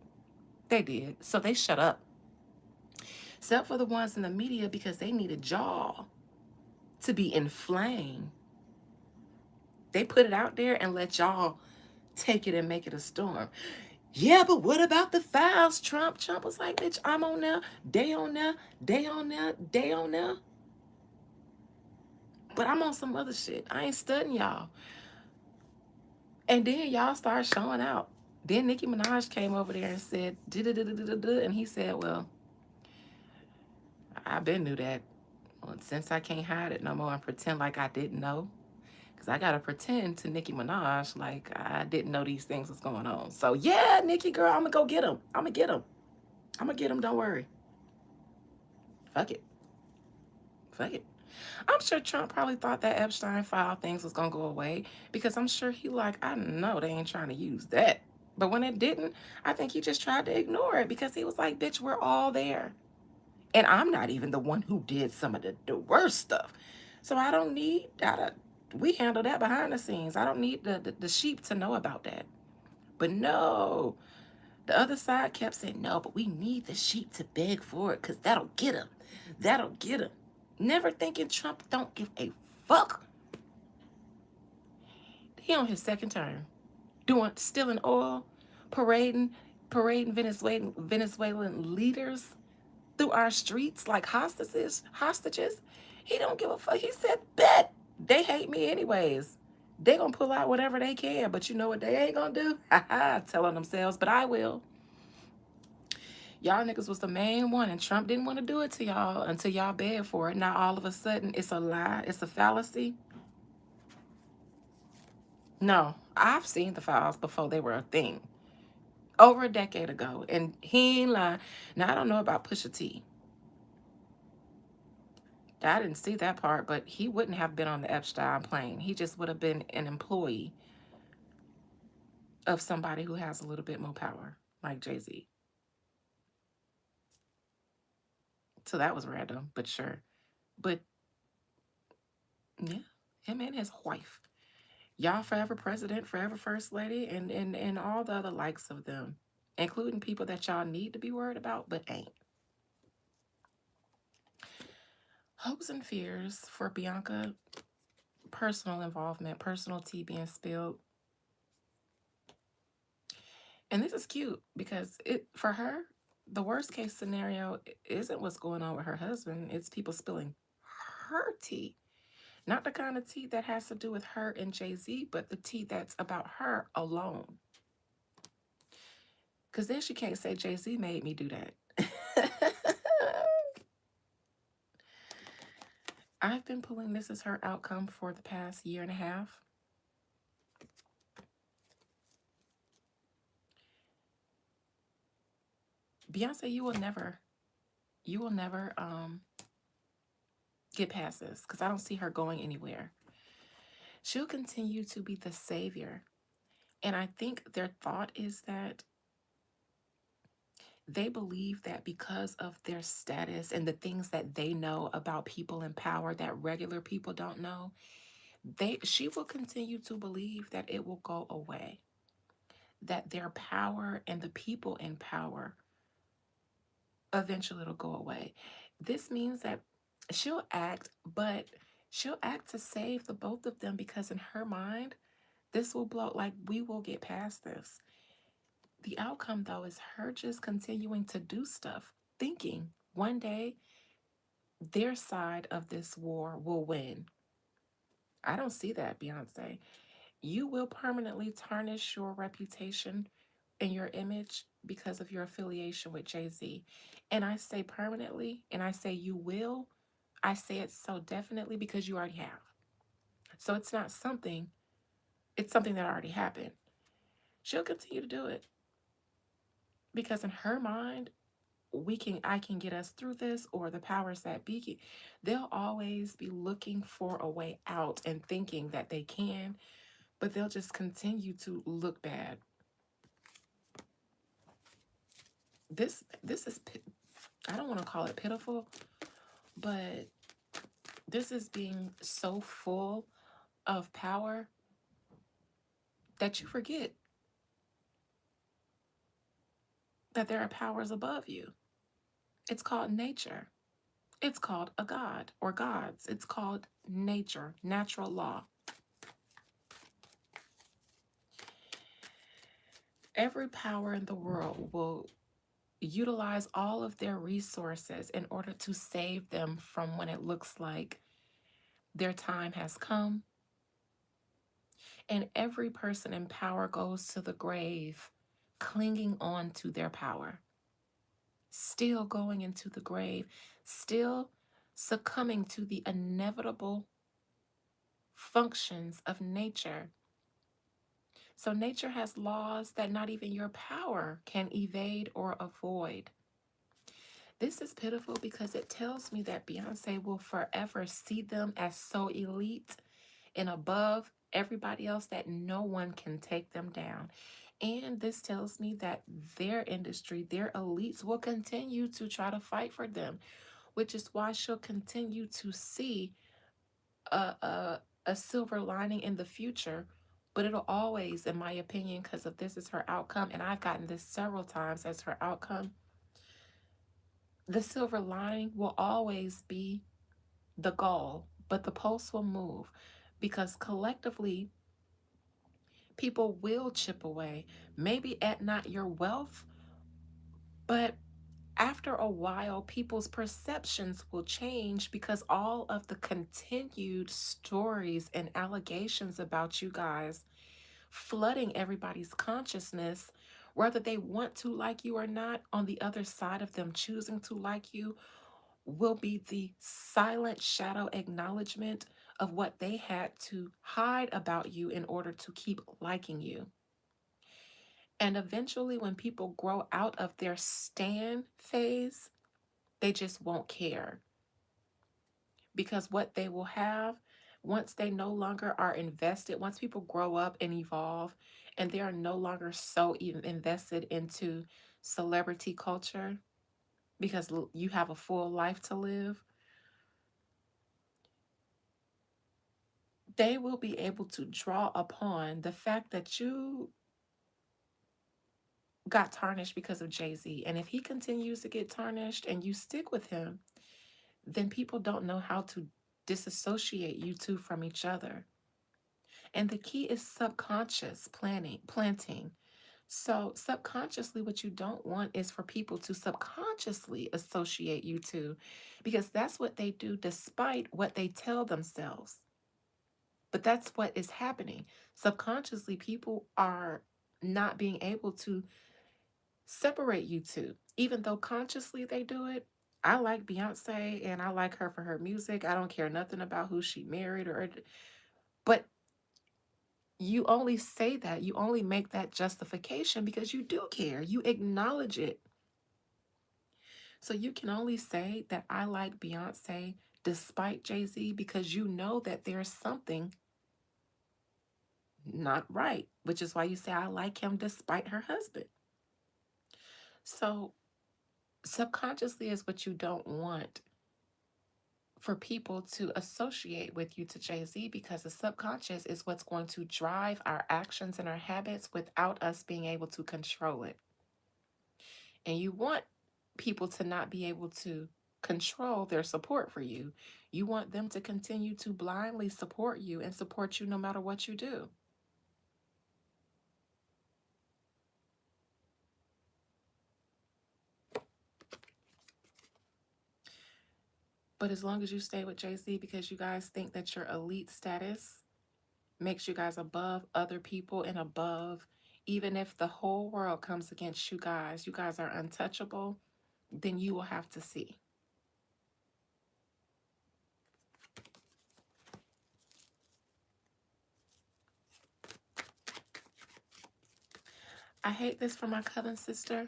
They did. So they shut up. Except for the ones in the media, because they needed y'all to be inflamed. They put it out there and let y'all take it and make it a storm. Yeah, but what about the files, Trump? Trump was like, bitch, I'm on there, they on there, they on there, they on there. But I'm on some other shit. I ain't studying y'all. And then y'all start showing out. Then Nicki Minaj came over there and said, and he said, well, I been knew that. Well, since I can't hide it no more and pretend like I didn't know, because I got to pretend to Nicki Minaj like I didn't know these things was going on. So, yeah, Nicki, girl, I'm going to go get him. I'm going to get him. I'm going to get him. Don't worry. Fuck it. Fuck it. I'm sure Trump probably thought that Epstein file things was going to go away, because I'm sure he like, I know they ain't trying to use that. But when it didn't, I think he just tried to ignore it, because he was like, bitch, we're all there. And I'm not even the one who did some of the worst stuff. So I don't need, we handle that behind the scenes. I don't need the sheep to know about that. But no, the other side kept saying, no, but we need the sheep to beg for it, because that'll get him. That'll get him. Never thinking Trump don't give a fuck. He on his second term, stealing oil, parading Venezuelan leaders through our streets like hostages. He don't give a fuck. He said, bet they hate me anyways. They gonna pull out whatever they can, but you know what they ain't gonna do? Telling themselves, but I will. Y'all niggas was the main one, and Trump didn't want to do it to y'all until y'all begged for it. Now all of a sudden it's a lie, it's a fallacy. No, I've seen the files before they were a thing. Over a decade ago. And he ain't lying. Now I don't know about Pusha T. I didn't see that part, but he wouldn't have been on the Epstein plane. He just would have been an employee of somebody who has a little bit more power, like Jay-Z. So that was random, but sure. But yeah, him and his wife. Y'all forever president, forever first lady, and all the other likes of them, including people that y'all need to be worried about, but ain't. Hopes and fears for Bianca, personal involvement, personal tea being spilled. And this is cute because it for her, the worst case scenario isn't what's going on with her husband, it's people spilling her tea. Not the kind of tea that has to do with her and Jay-Z, but the tea that's about her alone. Because then she can't say Jay-Z made me do that. I've been pulling this as her outcome for the past year and a half. Beyonce, you will never get past this because I don't see her going anywhere. She'll continue to be the savior. And I think their thought is that they believe that because of their status and the things that they know about people in power that regular people don't know, she will continue to believe that it will go away, that their power and the people in power eventually it'll go away. This means that she'll act, but she'll act to save the both of them because in her mind, this will blow, like we will get past this. The outcome though is her just continuing to do stuff, thinking one day their side of this war will win. I don't see that, Beyonce. You will permanently tarnish your reputation and your image because of your affiliation with Jay-Z. And I say permanently, and I say you will. I say it so definitely because you already have. So it's not something, it's something that already happened. She'll continue to do it because in her mind, I can get us through this, or the powers that be, they'll always be looking for a way out and thinking that they can, but they'll just continue to look bad. This is, I don't want to call it pitiful, but this is being so full of power that you forget that there are powers above you. It's called nature. It's called a god or gods. It's called nature, natural law. Every power in the world will utilize all of their resources in order to save them from when it looks like their time has come. And every person in power goes to the grave clinging on to their power, still going into the grave, still succumbing to the inevitable functions of nature. So nature has laws that not even your power can evade or avoid. This is pitiful because it tells me that Beyonce will forever see them as so elite and above everybody else that no one can take them down. And this tells me that their industry, their elites will continue to try to fight for them, which is why she'll continue to see a, a silver lining in the future. But it'll always, in my opinion, because of this is her outcome, and I've gotten this several times as her outcome, the silver lining will always be the goal, but the post will move because collectively people will chip away, maybe at not your wealth, but after a while, people's perceptions will change because all of the continued stories and allegations about you guys flooding everybody's consciousness, whether they want to like you or not, on the other side of them choosing to like you, will be the silent shadow acknowledgement of what they had to hide about you in order to keep liking you. And eventually, when people grow out of their stan phase, they just won't care. Because what they will have, once they no longer are invested, once people grow up and evolve, and they are no longer so even invested into celebrity culture, because you have a full life to live, they will be able to draw upon the fact that you got tarnished because of Jay-Z. And if he continues to get tarnished and you stick with him, then people don't know how to disassociate you two from each other. And the key is subconscious planting. So, subconsciously, what you don't want is for people to subconsciously associate you two, because that's what they do despite what they tell themselves. But that's what is happening. Subconsciously, people are not being able to separate you two, even though consciously they do it. I like Beyonce and I like her for her music. I don't care nothing about who she married but you only say that, you only make that justification because you do care. You acknowledge it. So you can only say that I like Beyonce despite Jay-Z because you know that there's something not right, which is why you say I like him despite her husband. So subconsciously is what you don't want for people to associate with you to Jay-Z, because the subconscious is what's going to drive our actions and our habits without us being able to control it. And you want people to not be able to control their support for you. You want them to continue to blindly support you and support you no matter what you do. But as long as you stay with Jay-Z because you guys think that your elite status makes you guys above other people and above, even if the whole world comes against you guys are untouchable, then you will have to see. I hate this for my cousin sister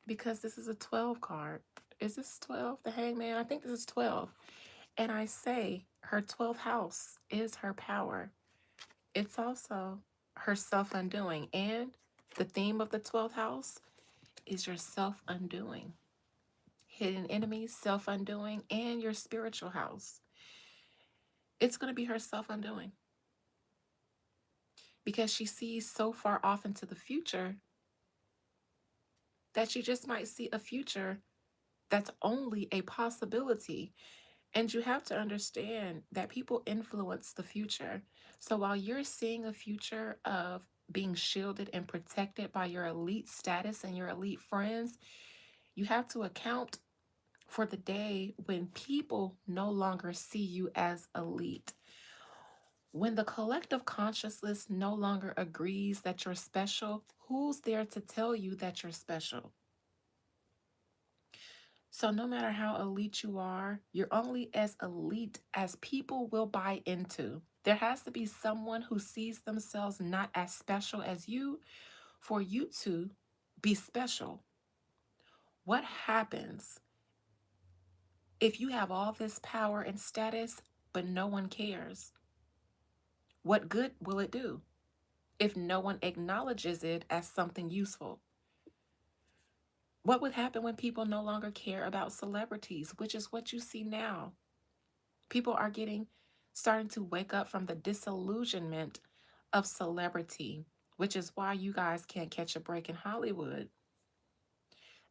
because this is a 12 card. Is this 12, the hangman? I think this is 12. And I say her 12th house is her power. It's also her self-undoing. And the theme of the 12th house is your self-undoing. Hidden enemies, self-undoing, and your spiritual house. It's going to be her self-undoing because she sees so far off into the future that she just might see a future that's only a possibility. And you have to understand that people influence the future. So while you're seeing a future of being shielded and protected by your elite status and your elite friends, you have to account for the day when people no longer see you as elite. When the collective consciousness no longer agrees that you're special, who's there to tell you that you're special? So no matter how elite you are, you're only as elite as people will buy into. There has to be someone who sees themselves not as special as you for you to be special. What happens if you have all this power and status, but no one cares? What good will it do if no one acknowledges it as something useful? What would happen when people no longer care about celebrities, which is what you see now? People are starting to wake up from the disillusionment of celebrity, which is why you guys can't catch a break in Hollywood.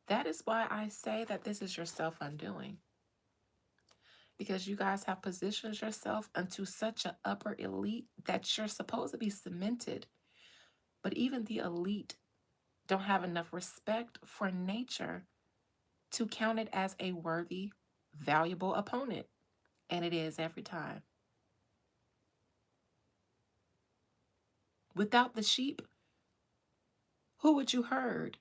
That is why I say that this is your self-undoing. Because you guys have positioned yourself into such an upper elite that you're supposed to be cemented. But even the elite don't have enough respect for nature to count it as a worthy, valuable opponent. And it is every time. Without the sheep, who would you herd?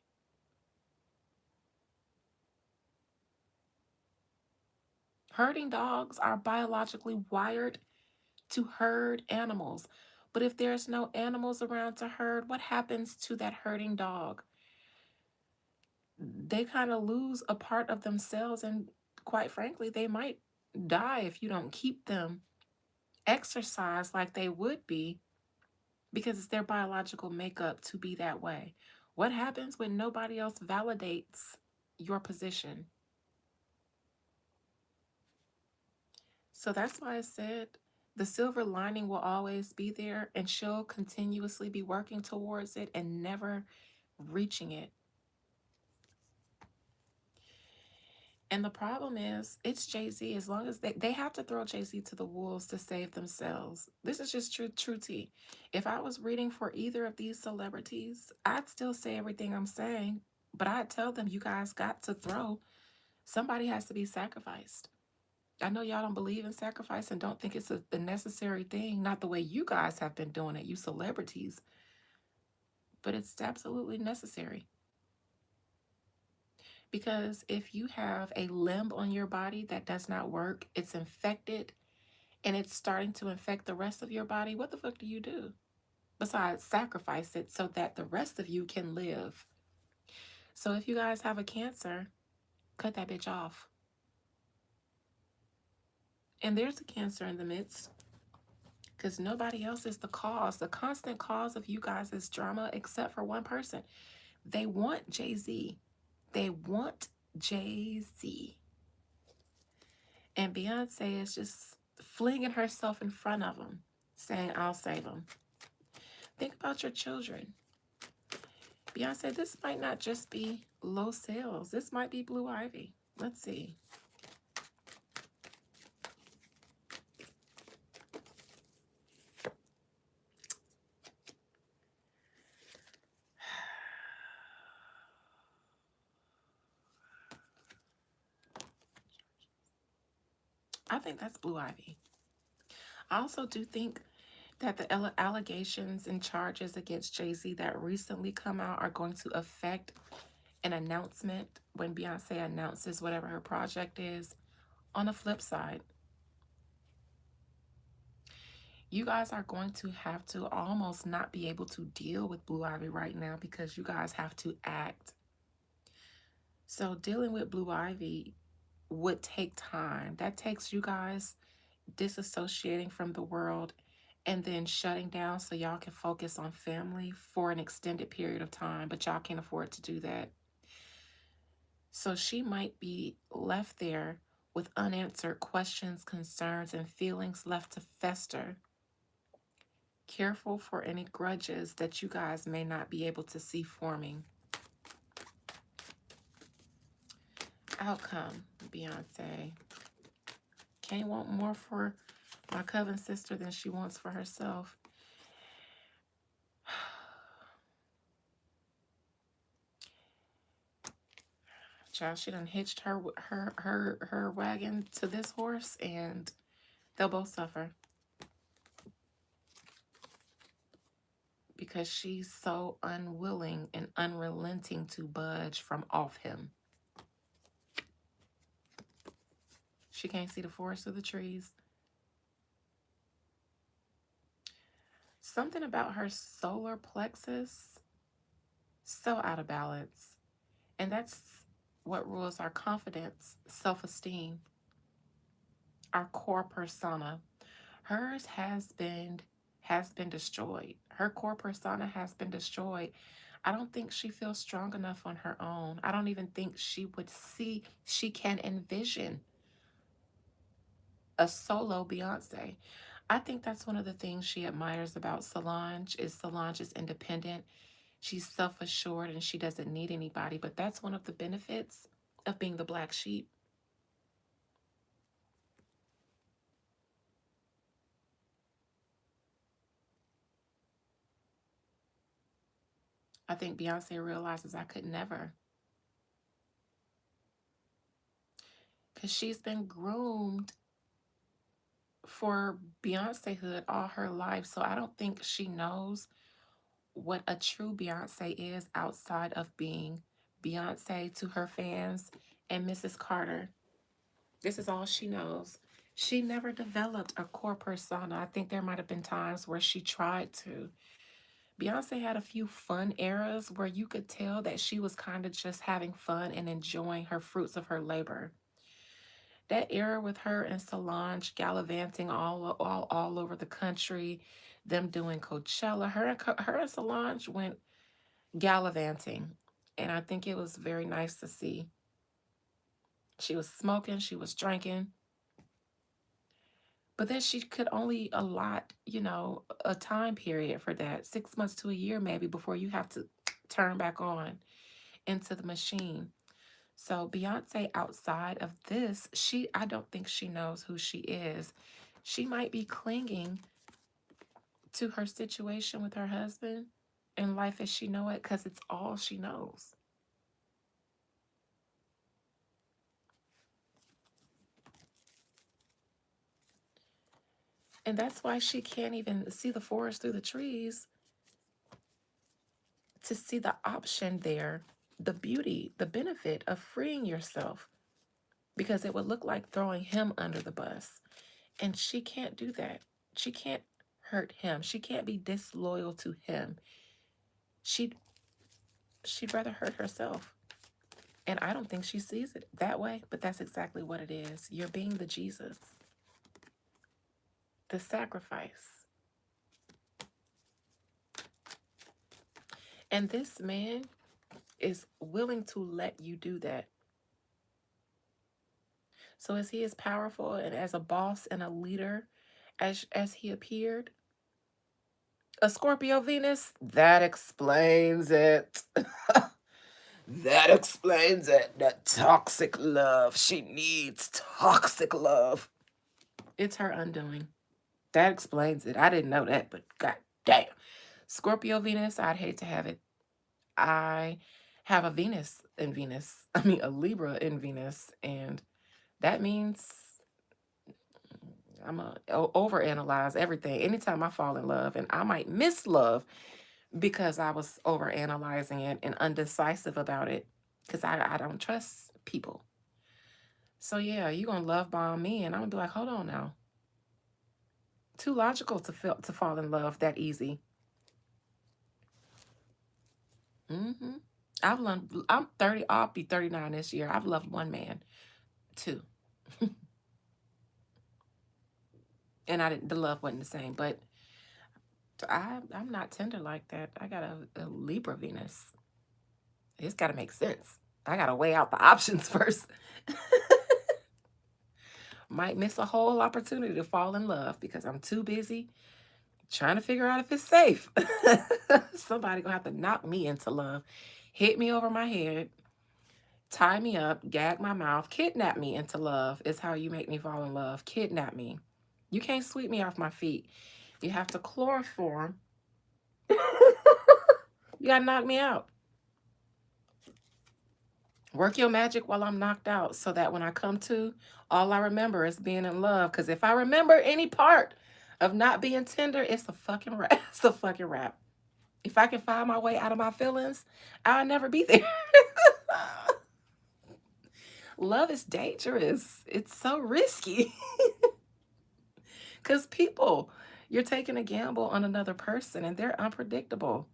Herding dogs are biologically wired to herd animals. But if there's no animals around to herd, what happens to that herding dog? They kind of lose a part of themselves, and quite frankly, they might die if you don't keep them exercised like they would be, because it's their biological makeup to be that way. What happens when nobody else validates your position. So that's why I said the silver lining will always be there, and she'll continuously be working towards it and never reaching it. And the problem is, it's Jay-Z. As long as they have to throw Jay-Z to the wolves to save themselves. This is just true tea. If I was reading for either of these celebrities, I'd still say everything I'm saying, but I'd tell them, you guys got to throw. Somebody has to be sacrificed. I know y'all don't believe in sacrifice and don't think it's a necessary thing, not the way you guys have been doing it, you celebrities, but it's absolutely necessary. Because if you have a limb on your body that does not work, it's infected, and it's starting to infect the rest of your body, what the fuck do you do? Besides sacrifice it so that the rest of you can live. So if you guys have a cancer, cut that bitch off. And there's a cancer in the midst, because nobody else is the cause. The constant cause of you guys' drama, except for one person. They want Jay-Z. They want Jay-Z. And Beyonce is just flinging herself in front of them, saying, I'll save them. Think about your children. Beyonce, this might not just be low sales. This might be Blue Ivy. Let's see. I think that's Blue Ivy. I also do think that the allegations and charges against Jay-Z that recently come out are going to affect an announcement when Beyonce announces whatever her project is. On the flip side, you guys are going to have to almost not be able to deal with Blue Ivy right now, because you guys have to act. So dealing with Blue Ivy would take time. That takes you guys disassociating from the world and then shutting down so y'all can focus on family for an extended period of time, but y'all can't afford to do that. So she might be left there with unanswered questions, concerns, and feelings left to fester. Careful for any grudges that you guys may not be able to see forming. Outcome, Beyonce. Can't want more for my coven sister than she wants for herself. Child, she done hitched her wagon to this horse, and they'll both suffer. Because she's so unwilling and unrelenting to budge from off him. She can't see the forest or the trees. Something about her solar plexus, so out of balance. And that's what rules our confidence, self-esteem, our core persona. Hers has been destroyed. Her core persona has been destroyed. I don't think she feels strong enough on her own. I don't even think she can envision a solo Beyonce. I think that's one of the things she admires about Solange is independent. She's self-assured and she doesn't need anybody, but that's one of the benefits of being the black sheep. I think Beyonce realizes I could never. Because she's been groomed for Beyoncehood all her life. So I don't think she knows what a true Beyonce is outside of being Beyonce to her fans and Mrs. Carter. This is all she knows. She never developed a core persona. I think there might have been times where she tried to. Beyonce had a few fun eras where you could tell that she was kind of just having fun and enjoying her fruits of her labor. That era with her and Solange gallivanting all over the country, them doing Coachella, her and Solange went gallivanting, and I think it was very nice to see. She was smoking, she was drinking. But then she could only allot, a time period for that, 6 months to a year maybe, before you have to turn back on into the machine. So Beyonce, outside of this, I don't think she knows who she is. She might be clinging to her situation with her husband and life as she know it because it's all she knows. And that's why she can't even see the forest through the trees to see the option there, the beauty, the benefit of freeing yourself, because it would look like throwing him under the bus. And she can't do that. She can't hurt him. She can't be disloyal to him. She'd she'd rather hurt herself. And I don't think she sees it that way, but that's exactly what it is. You're being the Jesus, the sacrifice. And this man is willing to let you do that. So is he as powerful and as a boss and a leader as he appeared? A Scorpio Venus? That explains it. That explains it. That toxic love. She needs toxic love. It's her undoing. That explains it. I didn't know that, but god damn. Scorpio Venus, I'd hate to have it. I have a Venus in Venus. I mean, a Libra in Venus. And that means I'm going to overanalyze everything anytime I fall in love. And I might miss love because I was overanalyzing it and undecisive about it because I don't trust people. So, yeah, you're going to love bomb me. And I'm going to be like, hold on now. Too logical to fall in love that easy. Mm-hmm. I'm 30. I'll be 39 this year. I've loved one man, two. And the love wasn't the same. But I'm not tender like that. I got a Libra Venus. It's got to make sense. I got to weigh out the options first. Might miss a whole opportunity to fall in love because I'm too busy trying to figure out if it's safe. Somebody gonna have to knock me into love, hit me over my head, tie me up, gag my mouth, kidnap me into love is how you make me fall in love. Kidnap me. You can't sweep me off my feet. You have to chloroform. You gotta knock me out. Work your magic while I'm knocked out so that when I come to, all I remember is being in love. Because if I remember any part of not being tender, it's a fucking rap. It's a fucking rap. If I can find my way out of my feelings, I'll never be there. Love is dangerous. It's so risky. Because you're taking a gamble on another person and they're unpredictable.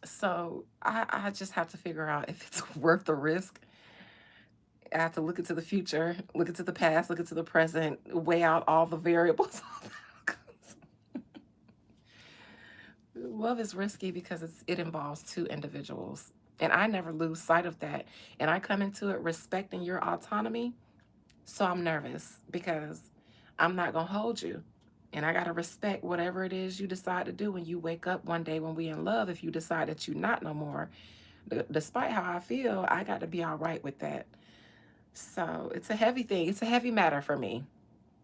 So I just have to figure out if it's worth the risk. I have to look into the future, look into the past, look into the present, weigh out all the variables. Love is risky because it involves two individuals. And I never lose sight of that. And I come into it respecting your autonomy. So I'm nervous because I'm not going to hold you. And I got to respect whatever it is you decide to do when you wake up one day when we in love. If you decide that you're not no more, despite how I feel, I got to be all right with that. So it's a heavy thing. It's a heavy matter for me.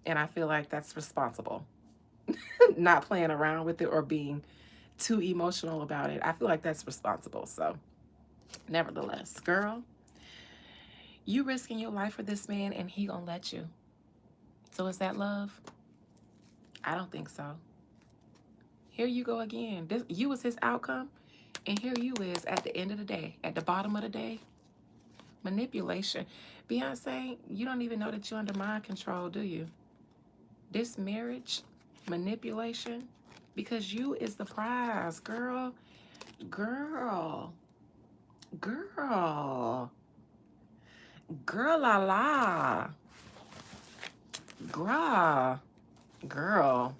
And I feel like that's responsible. Not playing around with it or being too emotional about it. I feel like that's responsible. So nevertheless, girl, you risking your life for this man and he gonna let you. So is that love? I don't think so. Here you go again. You was his outcome, and here you is at the end of the day, at the bottom of the day. Manipulation. Beyonce, you don't even know that you're under mind control, do you? This marriage, manipulation, because you is the prize, girl. Girl. Girl. Girl la la. Girl. Girl.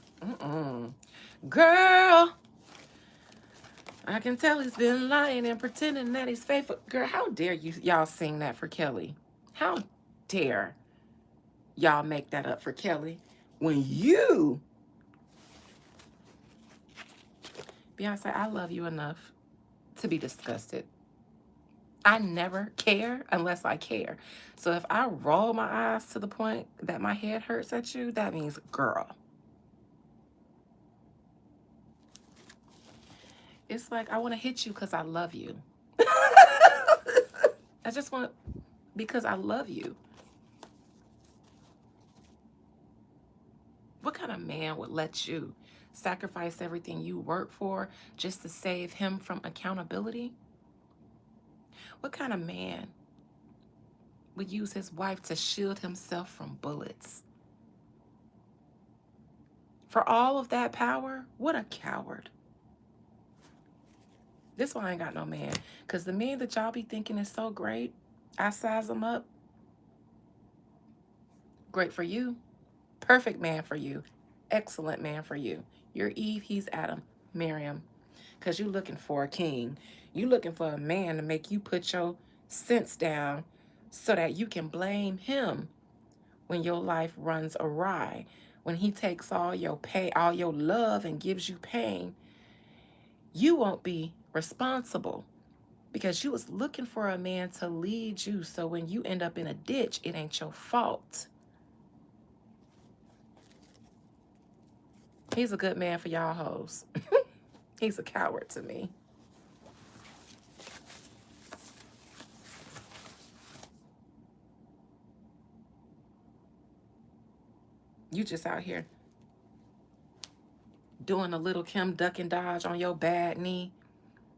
I can tell he's been lying and pretending that he's faithful. Girl, how dare y'all sing that for Kelly? How dare y'all make that up for Kelly when you, Beyonce, I love you enough to be disgusted. I never care unless I care. So if I roll my eyes to the point that my head hurts at you, that means, girl. It's like I want to hit you because I love you. I just want, because I love you. What kind of man would let you sacrifice everything you work for just to save him from accountability? What kind of man would use his wife to shield himself from bullets? For all of that power, what a coward. This one ain't got no man. Because the men that y'all be thinking is so great, I size them up. Great for you. Perfect man for you. Excellent man for you. You're Eve, he's Adam. Marry him. Because you're looking for a king. You're looking for a man to make you put your sense down so that you can blame him when your life runs awry. When he takes all your pain, all your love and gives you pain, you won't be responsible because you was looking for a man to lead you. So when you end up in a ditch, it ain't your fault. He's a good man for y'all hoes. He's a coward to me. You just out here doing a little Kim duck and dodge on your bad knee.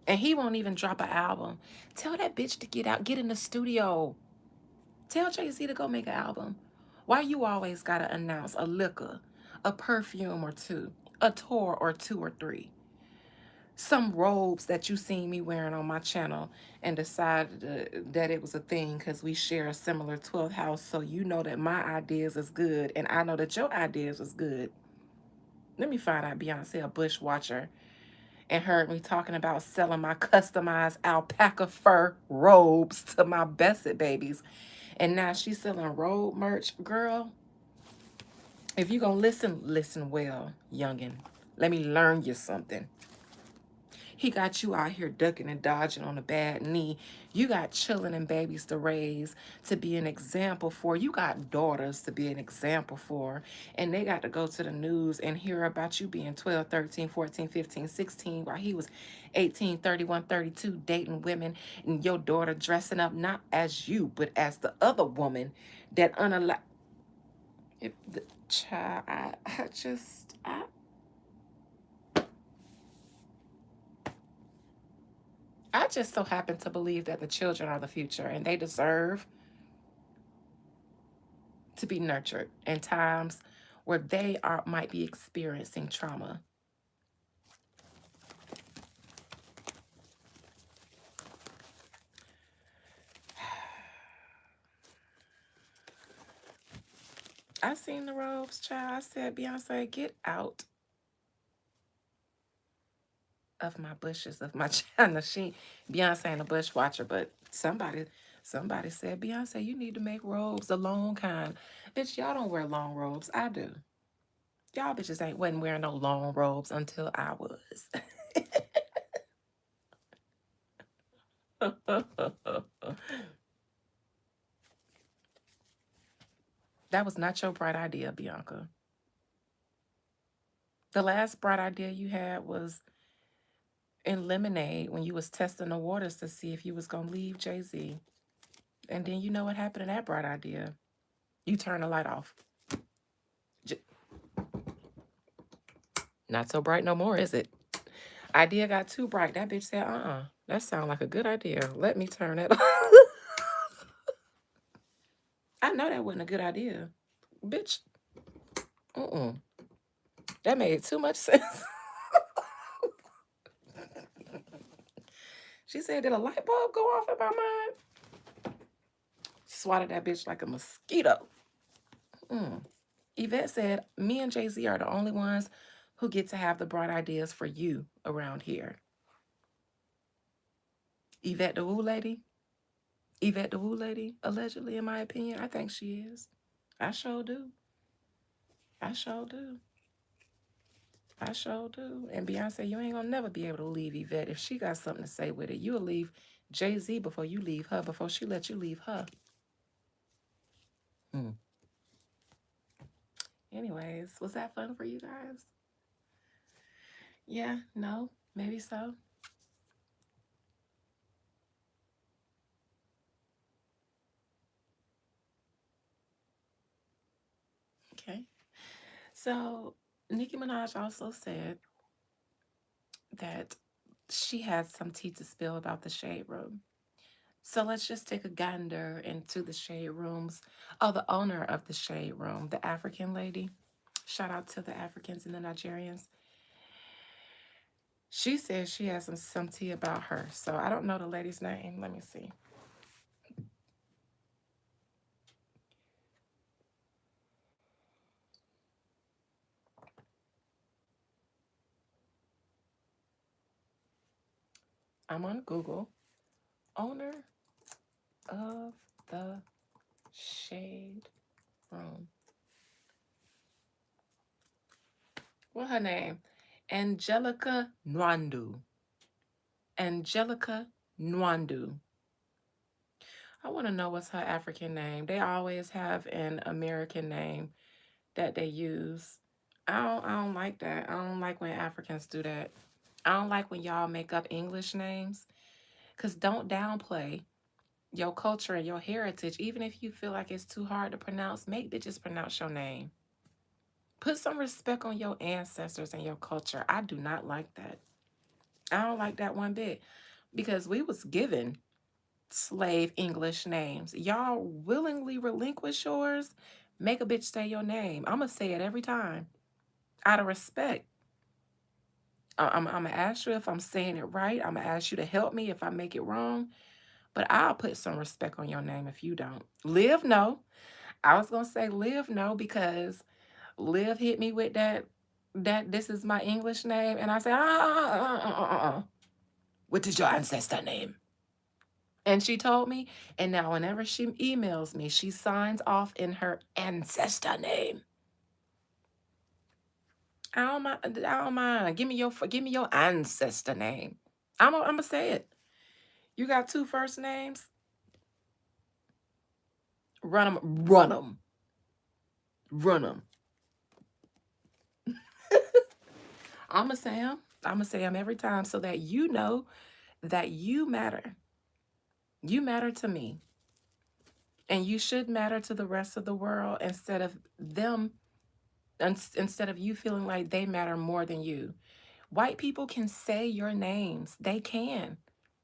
And he won't even drop an album. Tell that bitch to get out, get in the studio. Tell Jay-Z to go make an album. Why you always gotta announce a liquor, a perfume or two, a tour or two or three? Some robes that you seen me wearing on my channel and decided that it was a thing because we share a similar 12th house, so you know that my ideas is good and I know that your ideas is good. Let me find out Beyonce a bush watcher and heard me talking about selling my customized alpaca fur robes to my Besset babies. And now she's selling robe merch. Girl, if you gonna listen, listen well, youngin'. Let me learn you something. He got you out here ducking and dodging on a bad knee. You got children and babies to raise, to be an example for. You got daughters to be an example for. And they got to go to the news and hear about you being 12, 13, 14, 15, 16, while he was 18, 31, 32, dating women, and your daughter dressing up not as you, but as the other woman that unalive. The child, I just so happen to believe that the children are the future and they deserve to be nurtured in times where they might be experiencing trauma. I seen the robes, child. I said, Beyonce, get out of my bushes of my channel. Beyonce ain't a bush watcher, but somebody said, Beyonce, you need to make robes the long kind. Bitch, y'all don't wear long robes. I do. Y'all bitches wasn't wearing no long robes until I was. That was not your bright idea, Bianca. The last bright idea you had was in Lemonade when you was testing the waters to see if you was going to leave Jay-Z. And then you know what happened to that bright idea. You turn the light off. Not so bright no more, is it? Idea got too bright. That bitch said, that sounds like a good idea. Let me turn it off. I know that wasn't a good idea. Bitch. That made too much sense. She said, did a light bulb go off in my mind? Swatted that bitch like a mosquito. Yvette said, me and Jay-Z are the only ones who get to have the bright ideas for you around here. Yvette the woo lady? Yvette the Woo lady, allegedly, in my opinion. I think she is. I sure do. I sure do. I sure do. And Beyonce, you ain't gonna never be able to leave Yvette. If she got something to say with it, you'll leave Jay-Z before you leave her, before she let you leave her. Hmm. Anyways, was that fun for you guys? Yeah, no, maybe so. Okay. So Nicki Minaj also said that she had some tea to spill about the shade room. So let's just take a gander into the shade rooms. Oh, the owner of the shade room, the African lady. Shout out to the Africans and the Nigerians. She says she has some tea about her. So I don't know the lady's name. Let me see. I'm on Google. Owner of the shade room. What her name? Angelica Nwandu. Angelica Nwandu. I want to know what's her African name. They always have an American name that they use. I don't like that. I don't like when Africans do that. I don't like when y'all make up English names. Cause don't downplay your culture and your heritage. Even if you feel like it's too hard to pronounce, make bitches pronounce your name. Put some respect on your ancestors and your culture. I do not like that. I don't like that one bit. Because we was given slave English names. Y'all willingly relinquish yours. Make a bitch say your name. I'ma say it every time. Out of respect. I'm gonna ask you if I'm saying it right. I'm gonna ask you to help me if I make it wrong. But I'll put some respect on your name if you don't. Live no. I was gonna say live no because Liv hit me with that this is my English name, and I said what is your ancestor name? And she told me, and now whenever she emails me, she signs off in her ancestor name. I don't mind. I don't mind. Give me your ancestor name. I'm gonna say it. You got two first names. Run them. Run them. Run them. I'm gonna say them. I'm gonna say them every time so that you know that you matter. You matter to me, and you should matter to the rest of the world instead of them. Instead of you feeling like they matter more than you. White people can say your names. They can.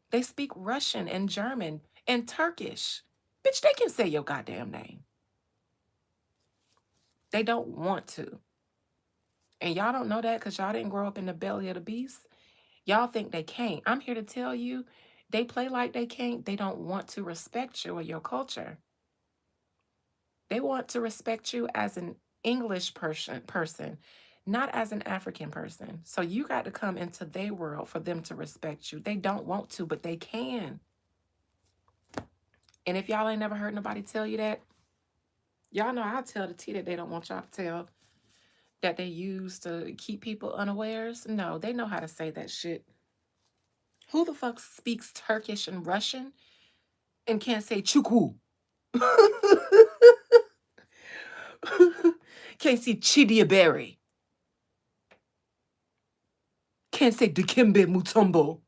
They speak Russian and German and Turkish. Bitch, they can say your goddamn name. They don't want to. And y'all don't know that because y'all didn't grow up in the belly of the beast. Y'all think they can't. I'm here to tell you, they play like they can't. They don't want to respect you or your culture. They want to respect you as an English person, not as an African person. So you got to come into their world for them to respect you. They don't want to, but they can. And if y'all ain't never heard nobody tell you that, y'all know I'll tell the tea that they don't want y'all to tell, that they use to keep people unawares. No, they know how to say that shit. Who the fuck speaks Turkish and Russian and can't say chukwu? Can't say chidiaberry. Can't say dikembe mutombo.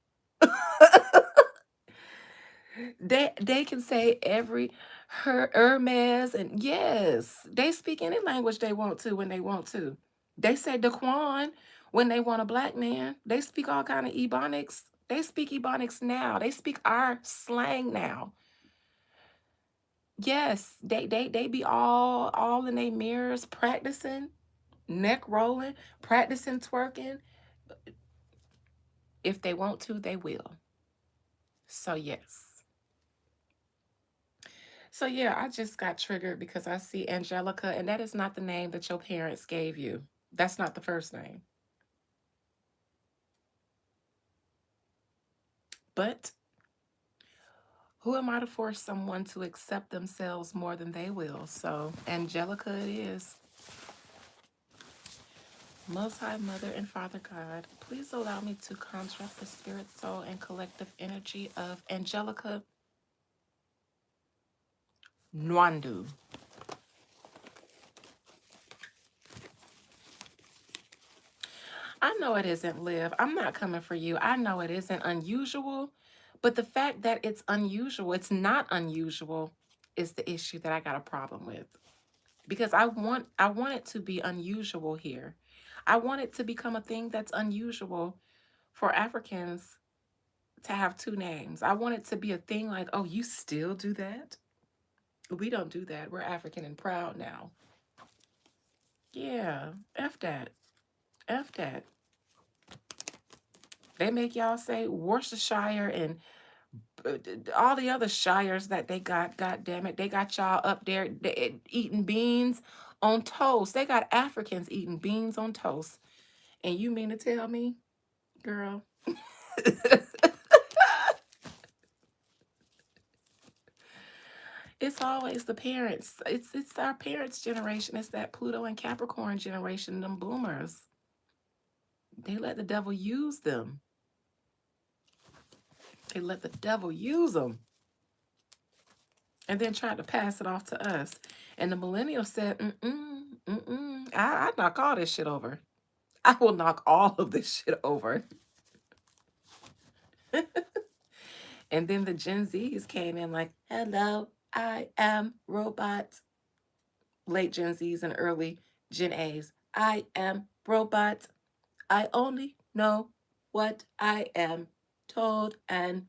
They can say every Hermes, and yes, they speak any language they want to when they want to. They say Daquan when they want a black man. They speak all kind of Ebonics. They speak Ebonics now. They speak our slang now. Yes, they be all in their mirrors practicing, neck rolling, practicing twerking. If they want to, they will. So yes. So yeah, I just got triggered because I see Angelica, and that is not the name that your parents gave you. That's not the first name. But Who am I to force someone to accept themselves more than they will? So, Angelica it is. Most High Mother and Father God, please allow me to construct the spirit, soul, and collective energy of Angelica Nwandu. I know it isn't, Liv. I'm not coming for you. I know it isn't unusual, but the fact that it's unusual, it's not unusual, is the issue that I got a problem with. Because I want it to be unusual here. I want it to become a thing that's unusual for Africans to have two names. I want it to be a thing like, oh, you still do that? We don't do that. We're African and proud now. Yeah, F that. F that. They make y'all say Worcestershire and all the other shires that they got. God damn it. They got y'all up there eating beans on toast. They got Africans eating beans on toast. And you mean to tell me, girl? It's always the parents. It's our parents' generation. It's that Pluto and Capricorn generation, them boomers. They let the devil use them. They let the devil use them. And then tried to pass it off to us. And the millennials said, I knock all this shit over. I will knock all of this shit over. And then the Gen Zs came in like, hello, I am robot. Late Gen Zs and early Gen As. I am robot. I only know what I am told and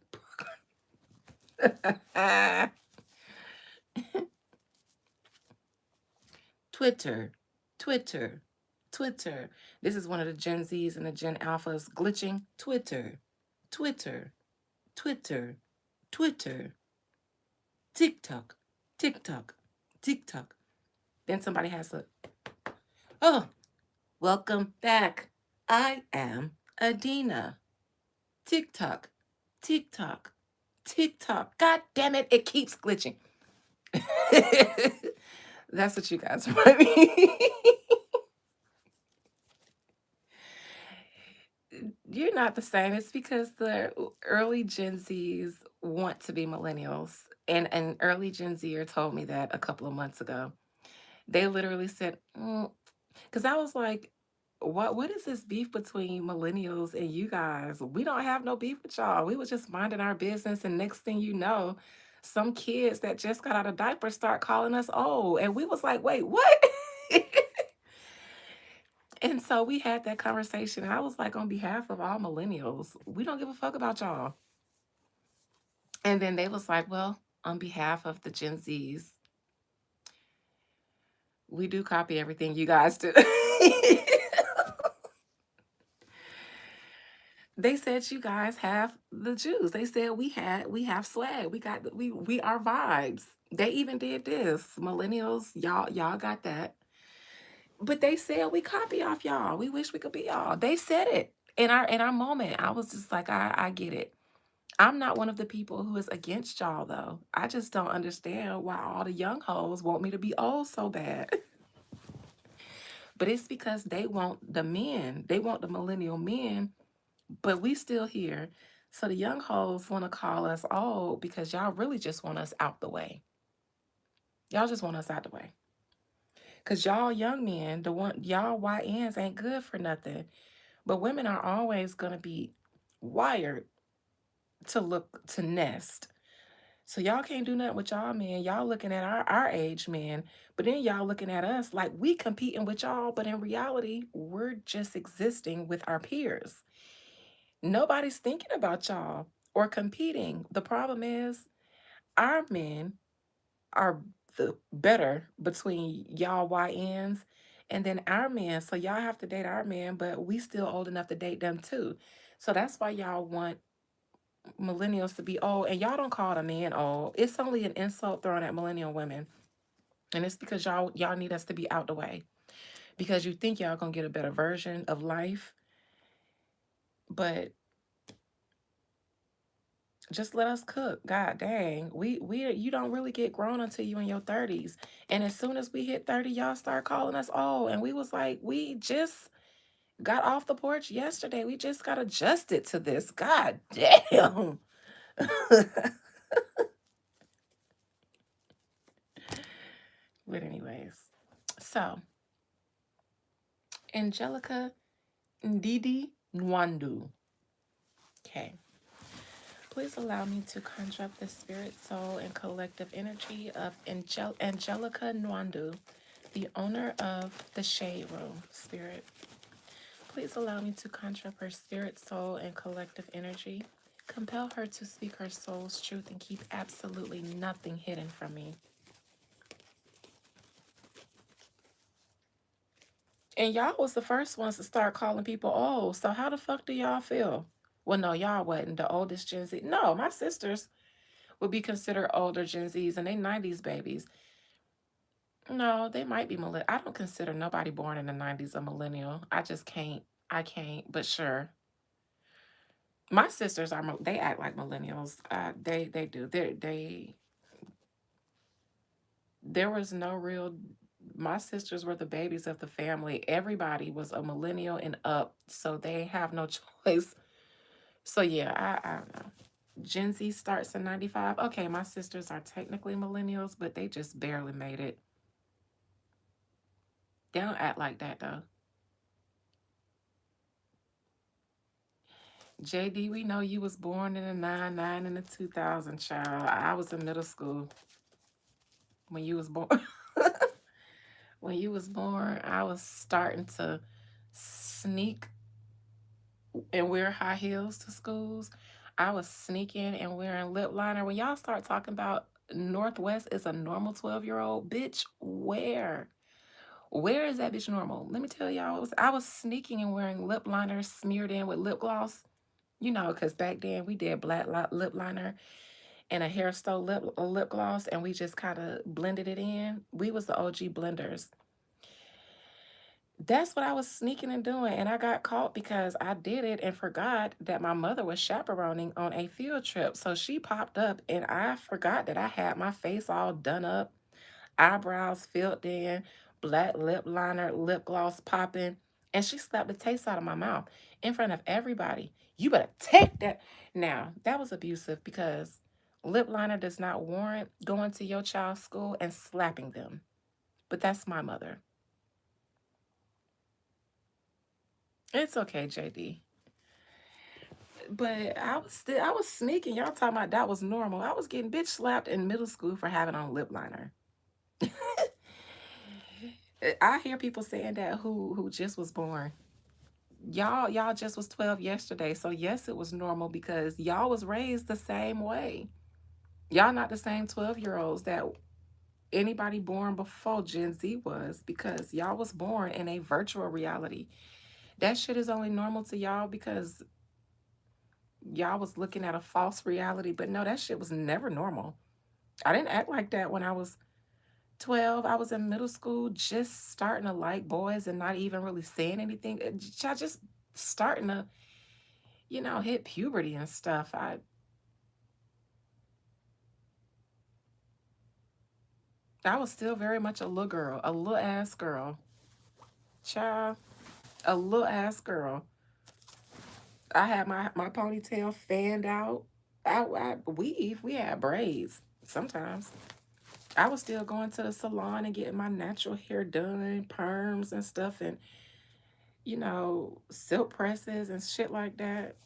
Twitter, Twitter, Twitter. This is one of the Gen Zs and the Gen Alphas glitching. Twitter, Twitter, Twitter, Twitter, TikTok, TikTok, TikTok. Then somebody has a, oh, welcome back. I am Adina. TikTok, TikTok, TikTok. God damn it, it keeps glitching. That's what you guys remind me. You're not the same. It's because the early Gen Zs want to be millennials. And an early Gen Zer told me that a couple of months ago. They literally said, because I was like, what is this beef between millennials and you guys? We don't have no beef with y'all. We was just minding our business, and next thing you know, some kids that just got out of diapers start calling us old. And we was like, wait, what? And so we had that conversation, and I was like, on behalf of all millennials, we don't give a fuck about y'all. And then they was like, well, on behalf of the Gen Zs, we do copy everything you guys do. They said you guys have the Jews. They said we have swag. We are vibes. They even did this. Millennials, y'all got that. But they said we copy off y'all. We wish we could be y'all. They said it in our moment. I was just like, I get it. I'm not one of the people who is against y'all though. I just don't understand why all the young hoes want me to be old so bad. But it's because they want the men. They want the millennial men, but we still here. So the young hoes want to call us old because y'all really just want us out the way. Y'all just want us out the way. Cause y'all young men, the one y'all YNs ain't good for nothing. But women are always gonna be wired to look to nest. So y'all can't do nothing with y'all men. Y'all looking at our age men, but then y'all looking at us like we competing with y'all, but in reality, we're just existing with our peers. Nobody's thinking about y'all or competing. The problem is our men are the better between y'all YNs and then our men. So y'all have to date our men, but we still old enough to date them too. So that's why y'all want millennials to be old, and y'all don't call the men old. It's only an insult thrown at millennial women, and it's because y'all need us to be out the way because you think y'all gonna get a better version of life, but Just let us cook. God dang. We you don't really get grown until you in your 30s. And as soon as we hit 30, y'all start calling us old. And we was like, we just got off the porch yesterday. We just got adjusted to this. God damn. But anyways, so Angelica Ndidi Nwandu. Okay. Please allow me to conjure up the spirit, soul, and collective energy of Angelica Nwandu, the owner of the Shade Room Spirit. Please allow me to conjure up her spirit, soul, and collective energy. Compel her to speak her soul's truth and keep absolutely nothing hidden from me. And y'all was the first ones to start calling people old. So how the fuck do y'all feel? Well, no, y'all wasn't the oldest Gen Z. No, my sisters would be considered older Gen Zs and they 90s babies. No, they might be millennial. I don't consider nobody born in the 90s a millennial. I just can't. I can't, but sure. My sisters are, they act like millennials. They do. There was no real, my sisters were the babies of the family. Everybody was a millennial and up, so they have no choice. So yeah, I don't know. Gen Z starts in 95. Okay, my sisters are technically millennials, but they just barely made it. They don't act like that though. JD, we know you was born in the 99 and the 2000, child. I was in middle school when you was born. When you was born, I was starting to sneak and wear high heels to schools. I was sneaking and wearing lip liner. When y'all start talking about Northwest is a normal 12-year-old, bitch, where? Where is that bitch normal? Let me tell y'all, I was sneaking and wearing lip liner smeared in with lip gloss. You know, because back then we did black lip liner and a hairstyle lip gloss, and we just kind of blended it in. We was the OG blenders. That's what I was sneaking and doing, and I got caught because I did it and forgot that my mother was chaperoning on a field trip. So she popped up, and I forgot that I had my face all done up, eyebrows filled in, black lip liner, lip gloss popping, and she slapped the taste out of my mouth in front of everybody. You better take that. Now, that was abusive because lip liner does not warrant going to your child's school and slapping them. But that's my mother. It's okay, JD. But I was sneaking. Y'all talking about that was normal. I was getting bitch slapped in middle school for having on lip liner. I hear people saying that who just was born. Y'all just was 12 yesterday. So yes, it was normal because y'all was raised the same way. Y'all not the same 12-year-olds that anybody born before Gen Z was because y'all was born in a virtual reality. That shit is only normal to y'all because y'all was looking at a false reality, but no, that shit was never normal. I didn't act like that when I was 12. I was in middle school, just starting to like boys and not even really saying anything. I just starting to, hit puberty and stuff. I was still very much a little girl, a little ass girl. Child, a little ass girl. I had my ponytail fanned out. I weave. We had braids sometimes. I was still going to the salon and getting my natural hair done, perms and stuff, and silk presses and shit like that.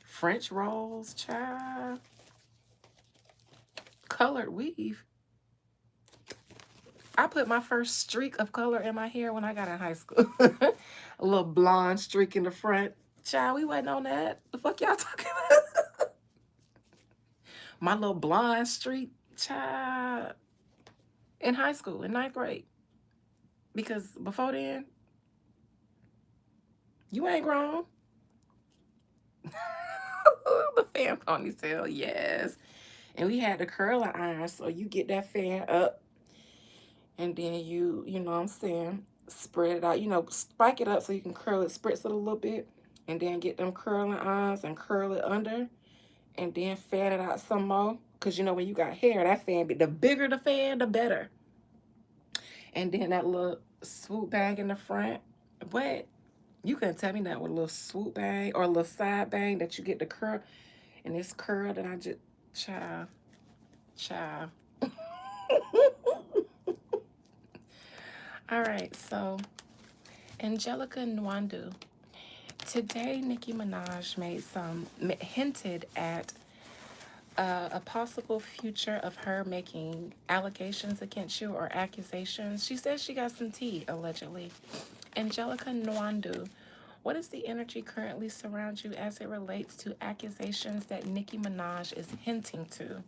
French rolls, child. Colored weave. I put my first streak of color in my hair when I got in high school. A little blonde streak in the front. Child, we wasn't on that. The fuck y'all talking about? My little blonde streak, child, in high school, in ninth grade. Because before then, you ain't grown. The fan ponytail, yes. And we had the curling iron, so you get that fan up, and then you know what I'm saying, spread it out, spike it up so you can curl it, spritz it a little bit, And then get them curling irons and curl it under. And then fan it out some more. Because you know when you got hair, that fan, the bigger the fan, the better. And then that little swoop bang in the front. What? You couldn't tell me that with a little swoop bang or a little side bang that you get the curl. And this curl that I just, child, child. All right, so Angelica Nwandu. Today, Nicki Minaj hinted at a possible future of her making allegations against you or accusations. She says she got some tea, allegedly. Angelica Nwandu, what is the energy currently surround you as it relates to accusations that Nicki Minaj is hinting to?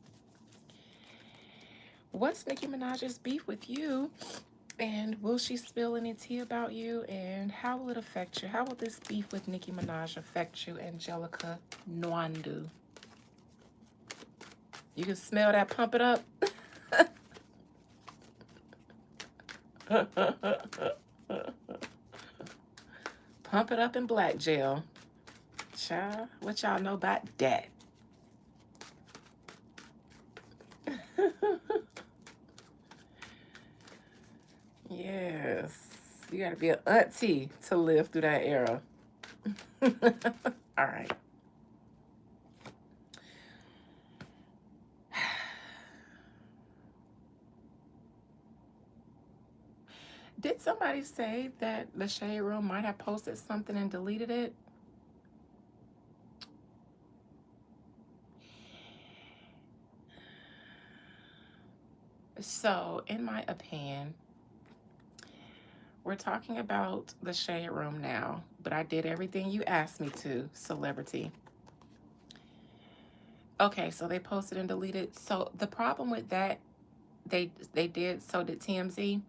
What's Nicki Minaj's beef with you? And will she spill any tea about you? And how will it affect you? How will this beef with Nicki Minaj affect you, Angelica Nwandu? You can smell that pump it up. Pump it up in black jail. Child, what y'all know about that? Yes. You gotta be an auntie to live through that era. All right. Did somebody say that the Shade Room might have posted something and deleted it? So, in my opinion, we're talking about the Shade Room now, but I did everything you asked me to, celebrity. Okay, so they posted and deleted. So the problem with that, they did, so did TMZ.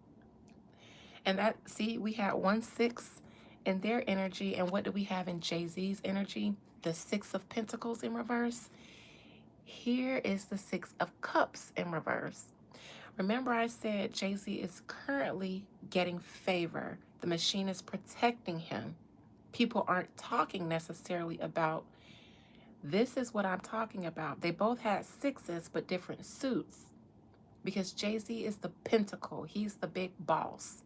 And that, see, we had 1-6 in their energy. And what do we have in Jay-Z's energy? The 6 of Pentacles in reverse. Here is the 6 of Cups in reverse. Remember I said Jay-Z is currently getting favor. The machine is protecting him. People aren't talking necessarily about, this is what I'm talking about. They both had 6s, but different suits. Because Jay-Z is the pentacle. He's the big boss.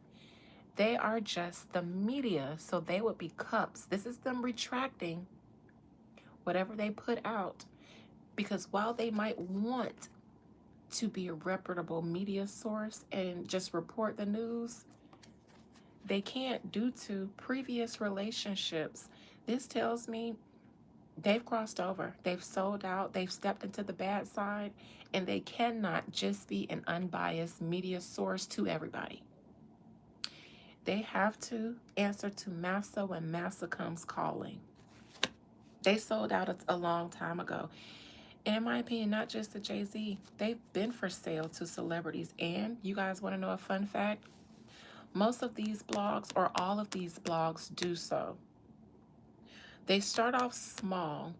They are just the media, so they would be cups. This is them retracting whatever they put out. Because while they might want to be a reputable media source and just report the news, they can't due to previous relationships. This tells me they've crossed over. They've sold out. They've stepped into the bad side. And they cannot just be an unbiased media source to everybody. They have to answer to Massa when Massa comes calling. They sold out a long time ago. And in my opinion, not just to Jay-Z, they've been for sale to celebrities. And you guys want to know a fun fact? Most of these blogs, or all of these blogs, do so. They start off small.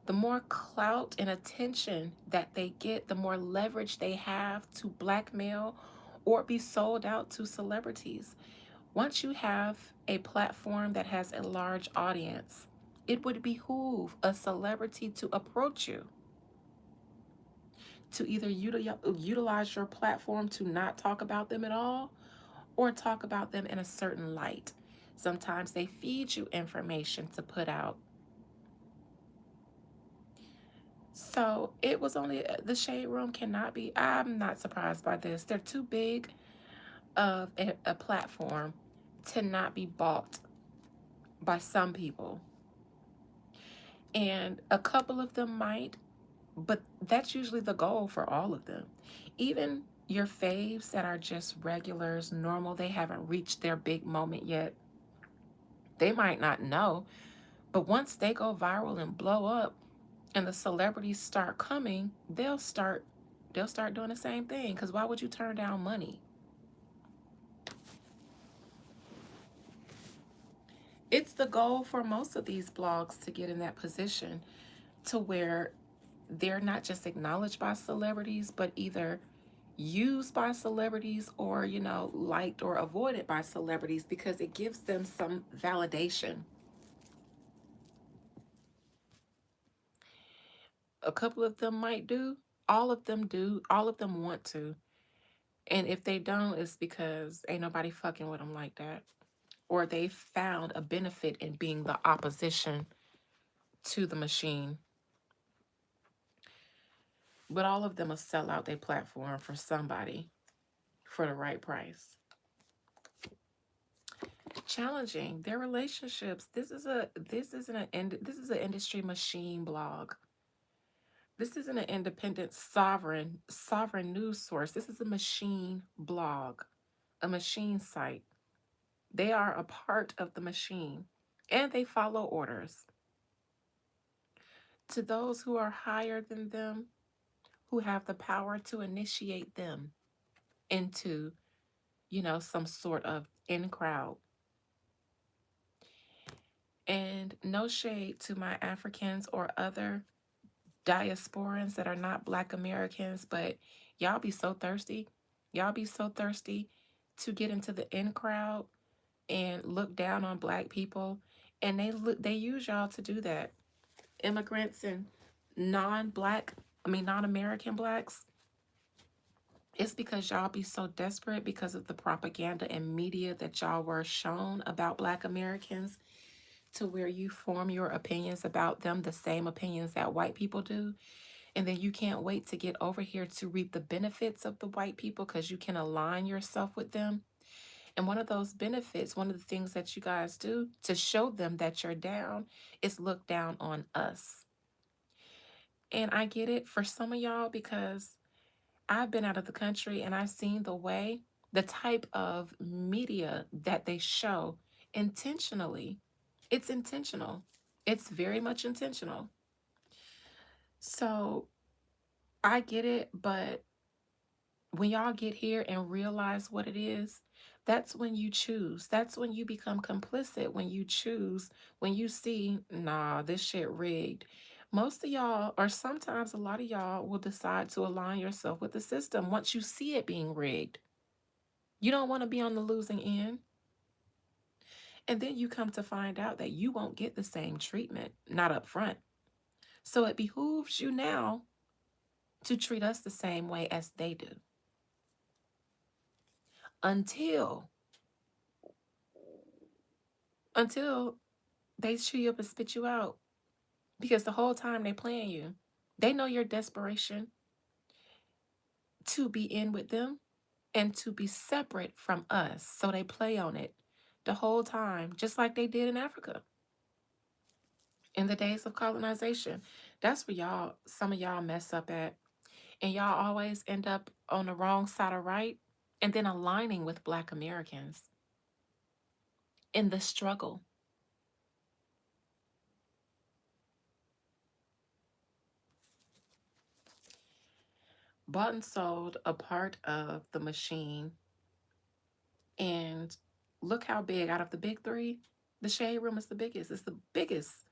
The more clout and attention that they get, the more leverage they have to blackmail or be sold out to celebrities. Once you have a platform that has a large audience, it would behoove a celebrity to approach you, to either utilize your platform to not talk about them at all or talk about them in a certain light. Sometimes they feed you information to put out. So it was only, the Shade Room cannot be, I'm not surprised by this. They're too big of a platform to not be bought by some people. And a couple of them might, but that's usually the goal for all of them. Even your faves that are just regulars, normal, they haven't reached their big moment yet. They might not know, but once they go viral and blow up and the celebrities start coming, they'll start doing the same thing. Because why would you turn down money? It's the goal for most of these blogs to get in that position to where they're not just acknowledged by celebrities, but either used by celebrities or, you know, liked or avoided by celebrities, because it gives them some validation. A couple of them might do. All of them do. All of them want to. And if they don't, it's because ain't nobody fucking with them like that. Or they found a benefit in being the opposition to the machine. But all of them will sell out their platform for somebody for the right price. Challenging their relationships. This is an industry machine blog. This isn't an independent sovereign news source. This is a machine blog, a machine site. They are a part of the machine and they follow orders. To those who are higher than them, who have the power to initiate them into, some sort of in crowd. And no shade to my Africans or other diasporans that are not Black Americans, but y'all be so thirsty. Y'all be so thirsty to get into the in crowd and look down on Black people, and they use y'all to do that. Immigrants and non-American Blacks. It's because y'all be so desperate because of the propaganda and media that y'all were shown about Black Americans, to where you form your opinions about them, the same opinions that white people do. And then you can't wait to get over here to reap the benefits of the white people because you can align yourself with them. And one of those benefits, one of the things that you guys do to show them that you're down, is look down on us. And I get it for some of y'all because I've been out of the country and I've seen the type of media that they show intentionally. It's intentional. It's very much intentional. So I get it, but when y'all get here and realize what it is, that's when you choose. That's when you become complicit, when you choose, when you see, nah, this shit rigged. Most of y'all, or sometimes a lot of y'all, will decide to align yourself with the system once you see it being rigged. You don't want to be on the losing end. And then you come to find out that you won't get the same treatment, not up front. So it behooves you now to treat us the same way as they do. Until until they chew you up and spit you out. Because the whole time they playing you. They know your desperation to be in with them and to be separate from us. So they play on it the whole time, just like they did in Africa in the days of colonization. That's where some of y'all mess up at. And y'all always end up on the wrong side of right and then aligning with Black Americans in the struggle. Bought and sold, a part of the machine. And look how big, out of the big three, the Shade Room is the biggest. It's the biggest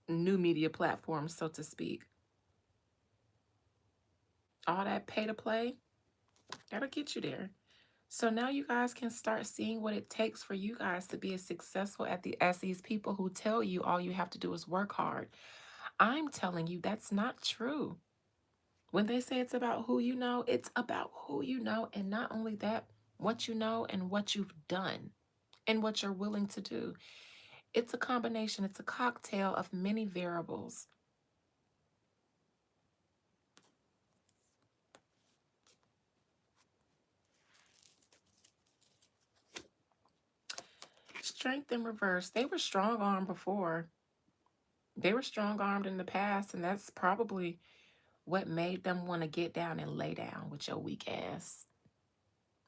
new media platform, so to speak. All that pay to play, that'll get you there. So now you guys can start seeing what it takes for you guys to be as successful as these people who tell you all you have to do is work hard. I'm telling you that's not true. When they say it's about who you know, it's about who you know, and not only that, what you know and what you've done and what you're willing to do. It's a combination, it's a cocktail of many variables. Strength in reverse. They were strong armed before. They were strong armed in the past, and that's probably what made them want to get down and lay down with your weak ass.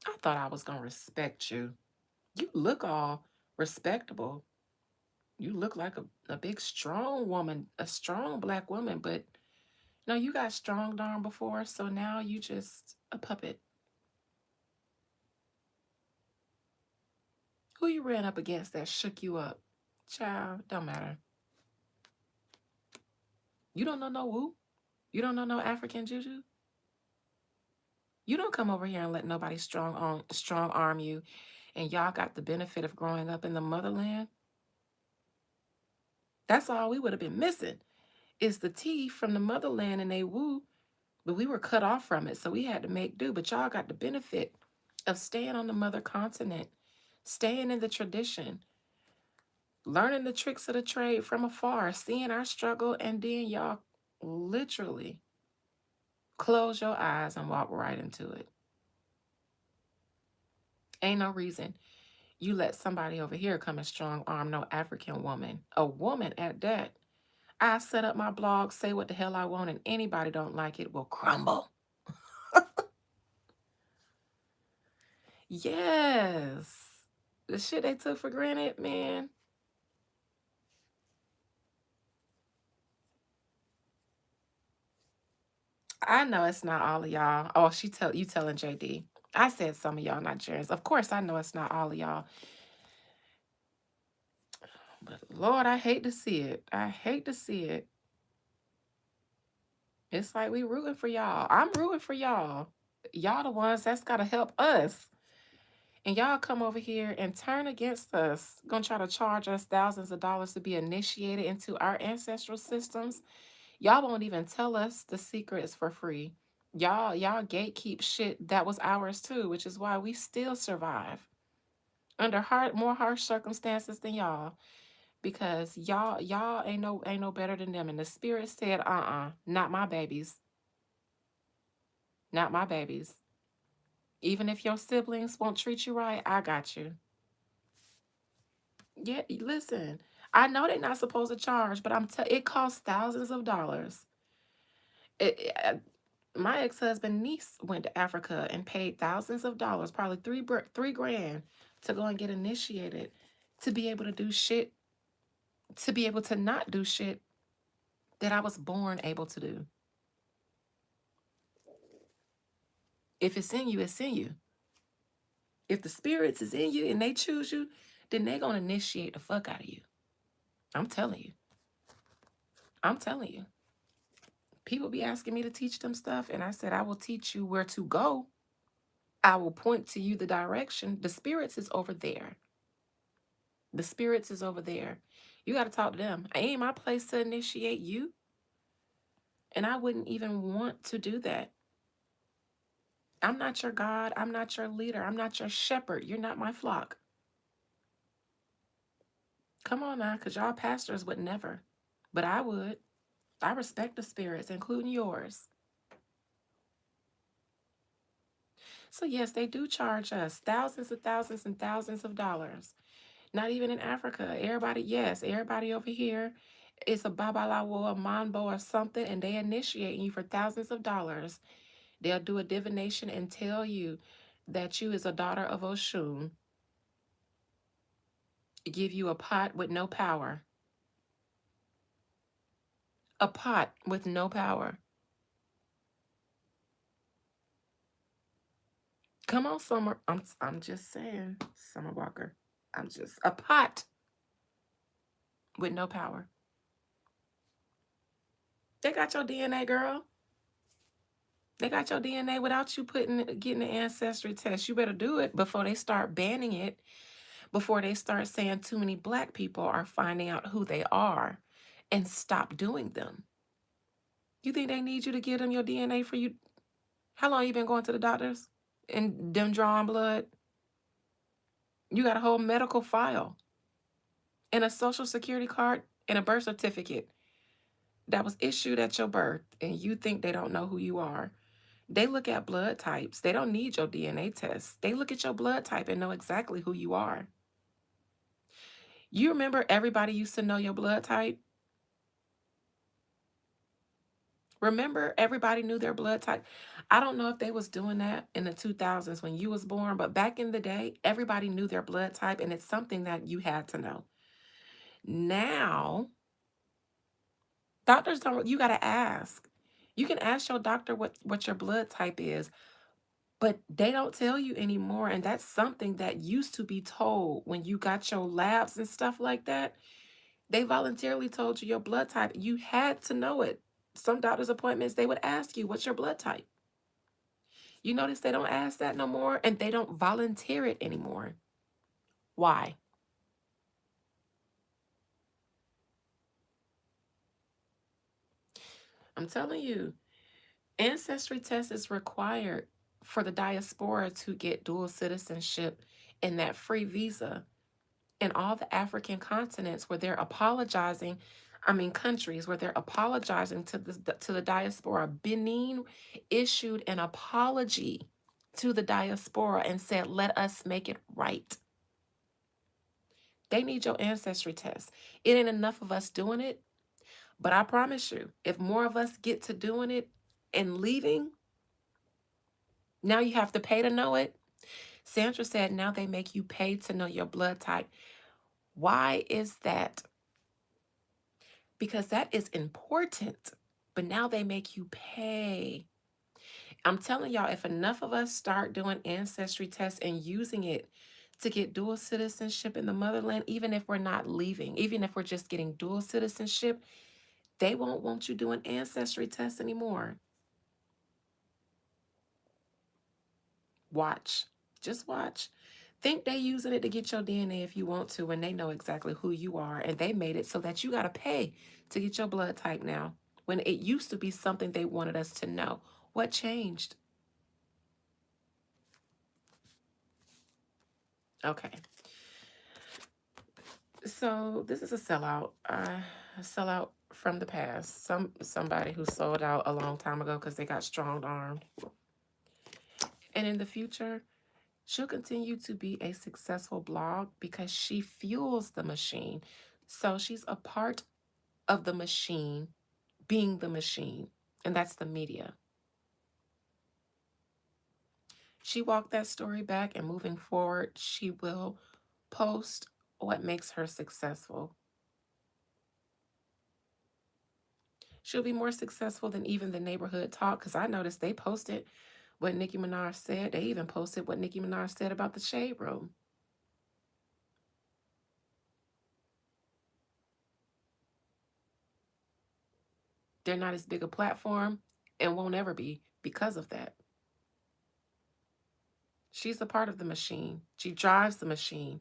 I thought I was going to respect you. You look all respectable. You look like a big, strong woman, a strong Black woman, but no, you got strong armed before, so now you just a puppet. Who you ran up against that shook you up? Child, don't matter. You don't know no woo. You don't know no African juju. You don't come over here and let nobody strong arm you, and y'all got the benefit of growing up in the motherland. That's all we would have been missing. is the tea from the motherland and they woo, but we were cut off from it. So we had to make do. But y'all got the benefit of staying on the mother continent, staying in the tradition, learning the tricks of the trade from afar, seeing our struggle, and then y'all literally close your eyes and walk right into it. Ain't no reason you let somebody over here come and strong arm no African woman, a woman at that. I set up my blog, say what the hell I want, and anybody don't like it will crumble. Yes. The shit they took for granted, man. I know it's not all of y'all. Oh, she tell you telling JD. I said some of y'all Nigerians. Of course, I know it's not all of y'all. But Lord, I hate to see it. I hate to see it. It's like we rooting for y'all. I'm rooting for y'all. Y'all the ones that's gotta help us. And y'all come over here and turn against us. Gonna try to charge us thousands of dollars to be initiated into our ancestral systems. Y'all won't even tell us the secrets for free. Y'all gatekeep shit that was ours too, which is why we still survive under more harsh circumstances than y'all. Because y'all ain't no better than them. And the spirit said, not my babies. Not my babies. Even if your siblings won't treat you right, I got you. Yeah, listen. I know they're not supposed to charge, but it costs thousands of dollars. My ex-husband niece went to Africa and paid thousands of dollars, probably 3 grand, to go and get initiated, to be able to do shit, to be able to not do shit that I was born able to do. If it's in you, it's in you. If the spirits is in you and they choose you, then they gonna initiate the fuck out of you. I'm telling you. I'm telling you. People be asking me to teach them stuff, and I said I will teach you where to go. I will point to you the direction. The spirits is over there. The spirits is over there. You got to talk to them. It ain't my place to initiate you. And I wouldn't even want to do that. I'm not your God. I'm not your leader. I'm not your shepherd. You're not my flock. Come on now, because y'all pastors would never. But I would. I respect the spirits, including yours. So, yes, they do charge us thousands and thousands of dollars. Not even in Africa. Everybody, yes, everybody over here is a babalawo, a mambo, or something, and they initiate you for thousands of dollars. They'll do a divination and tell you that you is a daughter of Oshun, give you a pot with no power. A pot with no power. Come on, Summer. I'm just saying, Summer Walker. I'm just a pot with no power. They got your DNA, girl. They got your DNA without you getting the ancestry test. You better do it before they start banning it, before they start saying too many black people are finding out who they are, and stop doing them. You think they need you to give them your DNA for you? How long you been going to the doctors and them drawing blood? You got a whole medical file and a social security card and a birth certificate that was issued at your birth, and you think they don't know who you are. They look at blood types. They don't need your DNA test. They look at your blood type and know exactly who you are. You remember everybody used to know your blood type? Remember everybody knew their blood type? I don't know if they was doing that in the 2000s when you was born, but back in the day, everybody knew their blood type, and it's something that you had to know. Now, doctors don't, you got to ask. You can ask your doctor what your blood type is, but they don't tell you anymore. And that's something that used to be told when you got your labs and stuff like that. They voluntarily told you your blood type. You had to know it. Some doctor's appointments, they would ask you, what's your blood type? You notice they don't ask that no more, and they don't volunteer it anymore. Why? I'm telling you, ancestry test is required for the diaspora to get dual citizenship and that free visa in all the African continents where they're apologizing. I mean, countries where they're apologizing to the diaspora. Benin issued an apology to the diaspora and said, "Let us make it right." They need your ancestry test. It ain't enough of us doing it, but I promise you, if more of us get to doing it and leaving, now you have to pay to know it. Sandra said, now they make you pay to know your blood type. Why is that? Because that is important, but now they make you pay. I'm telling y'all, if enough of us start doing ancestry tests and using it to get dual citizenship in the motherland, even if we're not leaving, even if we're just getting dual citizenship, they won't want you doing ancestry tests anymore. Watch. Just watch. Think they using it to get your DNA if you want to, and they know exactly who you are, and they made it so that you got to pay to get your blood type now, when it used to be something they wanted us to know. What changed? Okay. So this is a sellout. A sellout from the past. Somebody who sold out a long time ago because they got strong armed. And in the future, she'll continue to be a successful blog because she fuels the machine. So she's a part of the machine being the machine, and that's the media. She walked that story back, and moving forward, she will post what makes her successful. She'll be more successful than even the neighborhood talk, because I noticed they posted what Nicki Minaj said. They even posted what Nicki Minaj said about the Shade Room. They're not as big a platform and won't ever be because of that. She's a part of the machine. She drives the machine.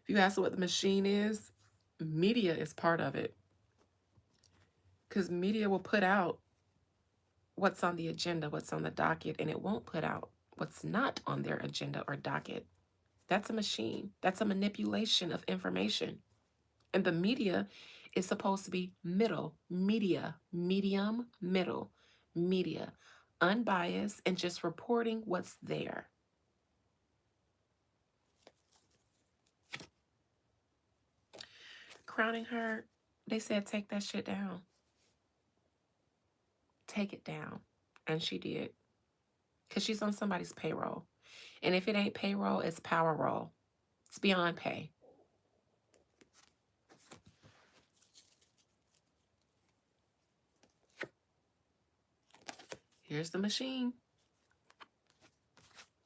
If you ask her what the machine is, media is part of it. Because media will put out what's on the agenda, what's on the docket, and it won't put out what's not on their agenda or docket. That's a machine. That's a manipulation of information. And the media is supposed to be middle, media, medium, middle, media, unbiased, and just reporting what's there. Crowning her, they said, take that shit down. Take it down. And she did. Because she's on somebody's payroll. And if it ain't payroll, it's power roll. It's beyond pay. Here's the machine.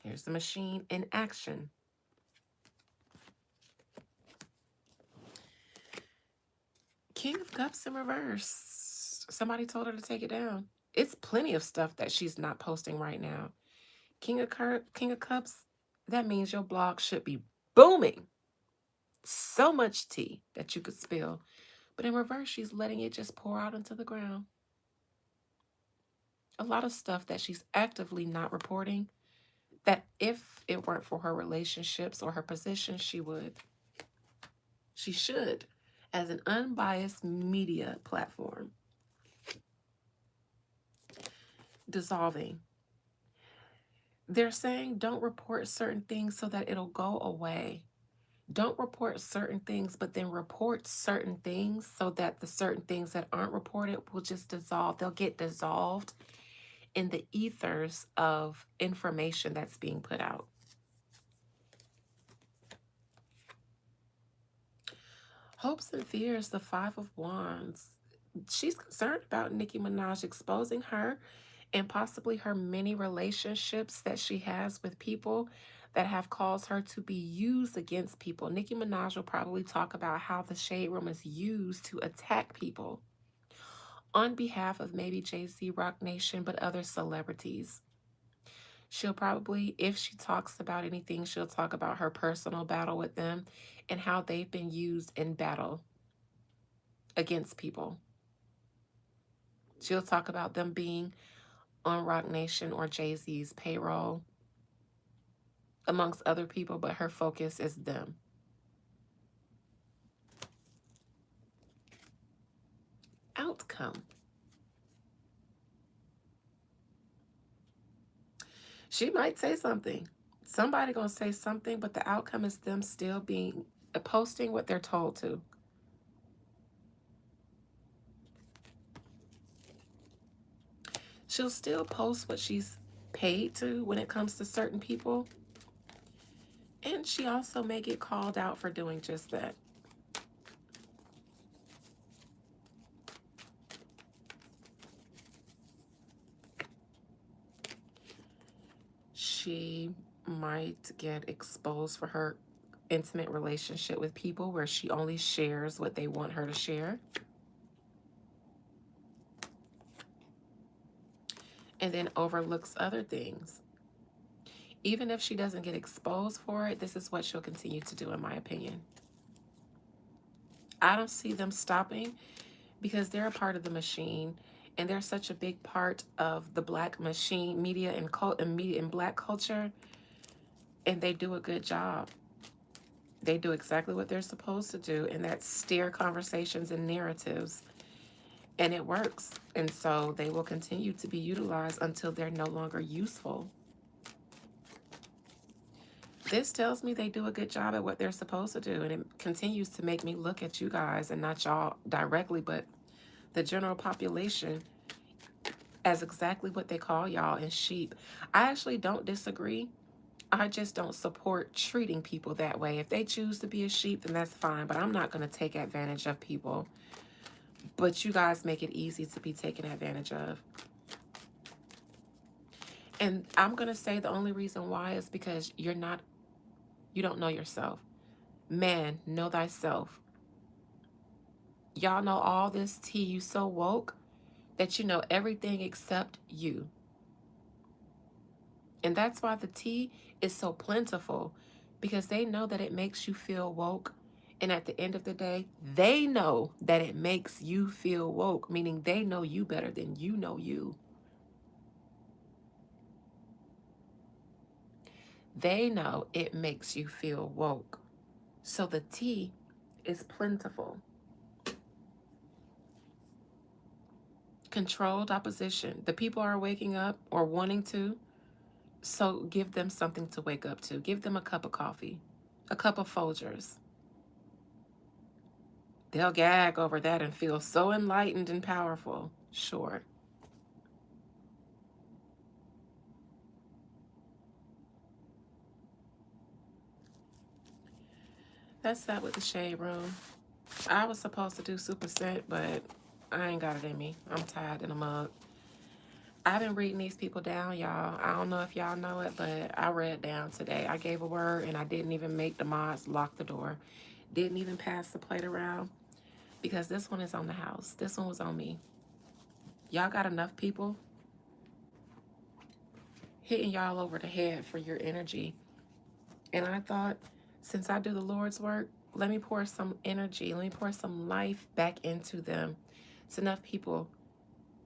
Here's the machine in action. King of Cups in reverse. Somebody told her to take it down. It's plenty of stuff that she's not posting right now. King of Cups, that means your blog should be booming. So much tea that you could spill. But in reverse, she's letting it just pour out into the ground. A lot of stuff that she's actively not reporting, that if it weren't for her relationships or her position, she would. She should, as an unbiased media platform. Dissolving. They're saying don't report certain things so that it'll go away. Don't report certain things, but then report certain things so that the certain things that aren't reported will just dissolve. They'll get dissolved in the ethers of information that's being put out. Hopes and fears, the Five of Wands. She's concerned about Nicki Minaj exposing her and possibly her many relationships that she has with people that have caused her to be used against people. Nicki Minaj will probably talk about how the Shade Room is used to attack people on behalf of maybe Jay-Z, Rock Nation, but other celebrities. She'll probably, if she talks about anything, she'll talk about her personal battle with them and how they've been used in battle against people. She'll talk about them being on Rock Nation or Jay-Z's payroll, amongst other people, but her focus is them. Outcome. She might say something. Somebody gonna say something, but the outcome is them still being posting what they're told to. She'll still post what she's paid to when it comes to certain people. And she also may get called out for doing just that. She might get exposed for her intimate relationship with people where she only shares what they want her to share. And then overlooks other things. Even if she doesn't get exposed for it, this is what she'll continue to do, in my opinion. I don't see them stopping because they're a part of the machine, and they're such a big part of the Black machine, media and Black culture, and they do a good job. They do exactly what they're supposed to do, and that's steer conversations and narratives, and it works. And so they will continue to be utilized until they're no longer useful. This tells me they do a good job at what they're supposed to do, and it continues to make me look at you guys, and not y'all directly, but the general population, as exactly what they call y'all, in sheep. I actually don't disagree. I just don't support treating people that way. If they choose to be a sheep, then that's fine, but I'm not going to take advantage of people. But you guys make it easy to be taken advantage of. And I'm going to say the only reason why is because you don't know yourself. Man, know thyself. Y'all know all this tea. You so woke that you know everything except you. And that's why the tea is so plentiful, because they know that it makes you feel woke. And at the end of the day, they know that it makes you feel woke, meaning they know you better than you know you. They know it makes you feel woke. So the tea is plentiful. Controlled opposition. The people are waking up or wanting to, so give them something to wake up to. Give them a cup of coffee, a cup of Folgers. They'll gag over that and feel so enlightened and powerful. Sure. That's that with the shade room. I was supposed to do Super Scent, but I ain't got it in me. I'm tired in a mug. I've been reading these people down, y'all. I don't know if y'all know it, but I read down today. I gave a word and I didn't even make the mods lock the door. Didn't even pass the plate around, because this one is on the house. This one was on me. Y'all got enough people hitting y'all over the head for your energy. And I thought, since I do the Lord's work, let me pour some energy, let me pour some life back into them. It's enough people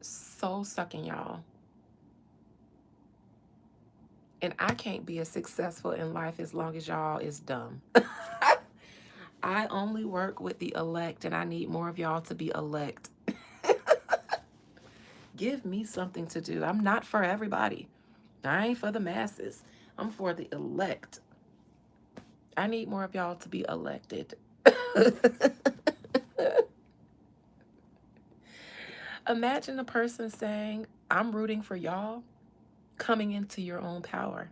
soul sucking y'all. And I can't be as successful in life as long as y'all is dumb. I only work with the elect, and I need more of y'all to be elect. Give me something to do. I'm not for everybody. I ain't for the masses. I'm for the elect. I need more of y'all to be elected. Imagine a person saying, I'm rooting for y'all, coming into your own power.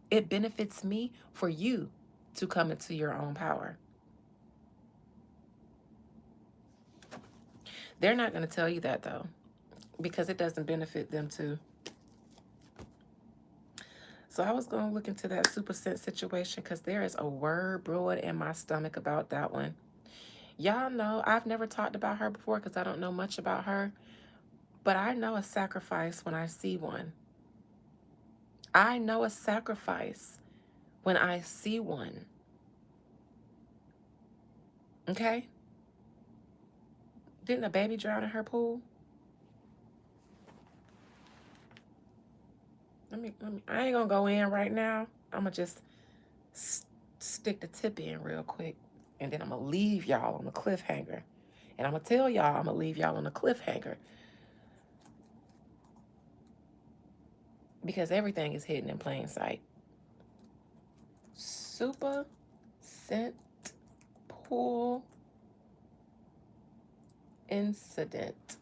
It benefits me for you to come into your own power. They're not going to tell you that, though, because it doesn't benefit them too. So I was going to look into that Super Scent situation, because there is a word brewing in my stomach about that one. Y'all know I've never talked about her before because I don't know much about her, but I know a sacrifice when I see one. I know a sacrifice when I see one. Okay? Didn't a baby drown in her pool? I ain't gonna go in right now. I'm gonna just stick the tip in real quick, and then I'm gonna leave y'all on the cliffhanger. And I'm gonna tell y'all I'm gonna leave y'all on the cliffhanger because everything is hidden in plain sight. Supa scent pool incident.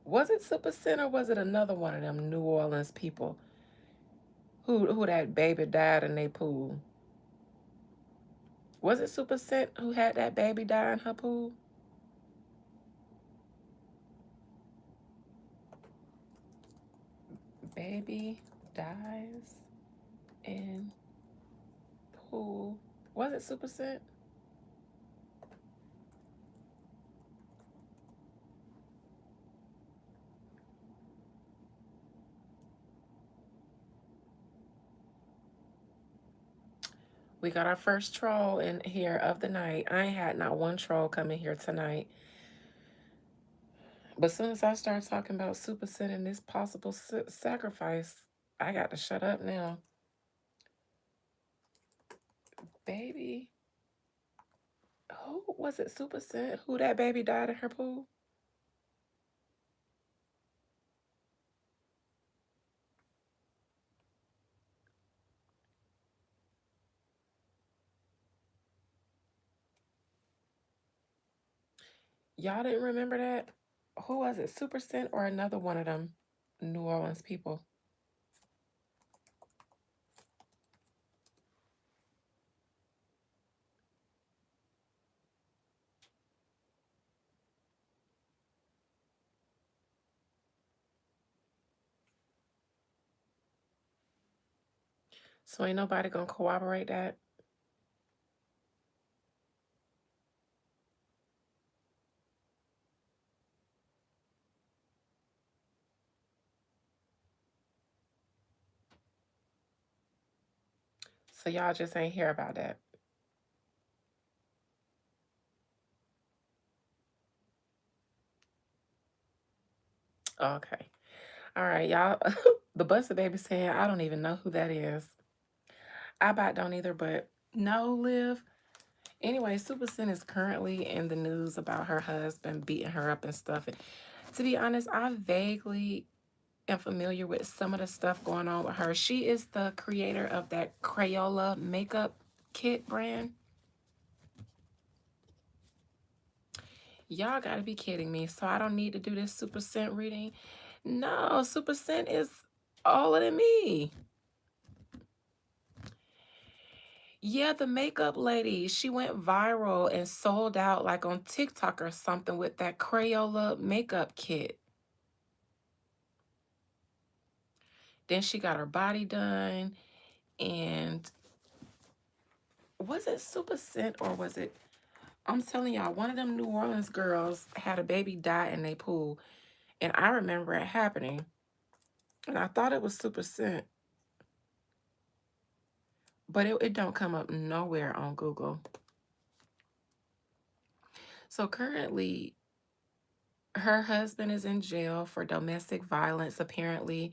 Was it Super Scent or was it another one of them New Orleans people who that baby died in their pool? Was it Super Scent who had that baby die in her pool? Baby dies in pool. Was it Super Scent? We got our first troll in here of the night. I ain't had not one troll come in here tonight. But as soon as I start talking about Super Scent and this possible sacrifice, I got to shut up now. Baby, who was it? Super Scent? Who that baby died in her pool? Y'all didn't remember that? Who was it? Super Scent or another one of them New Orleans people? So ain't nobody gonna corroborate that? So y'all just ain't hear about that. Okay. All right, y'all. The Busted Baby saying, I don't even know who that is. I about don't either, but no, Liv. Anyway, Super Sin is currently in the news about her husband beating her up and stuff. And to be honest, I vaguely am familiar with some of the stuff going on with her. She is the creator of that Crayola makeup kit brand. Y'all gotta be kidding me. So I don't need to do this Super Scent reading. No, Super Scent is older than me. Yeah, the makeup lady, she went viral and sold out like on TikTok or something with that Crayola makeup kit. Then she got her body done. And was it Super Scent or was it? I'm telling y'all, one of them New Orleans girls had a baby die in their pool. And I remember it happening. And I thought it was Super Scent. But it don't come up nowhere on Google. So currently, her husband is in jail for domestic violence. Apparently,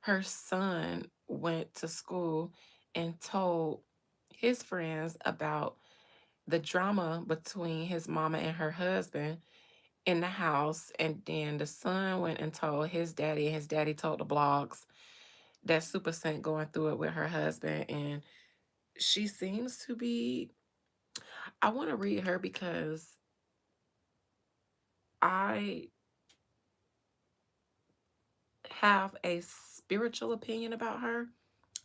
her son went to school and told his friends about the drama between his mama and her husband in the house. And then the son went and told his daddy, and his daddy told the blogs that Super Scent going through it with her husband. And she seems to be, I want to read her because I have a spiritual opinion about her.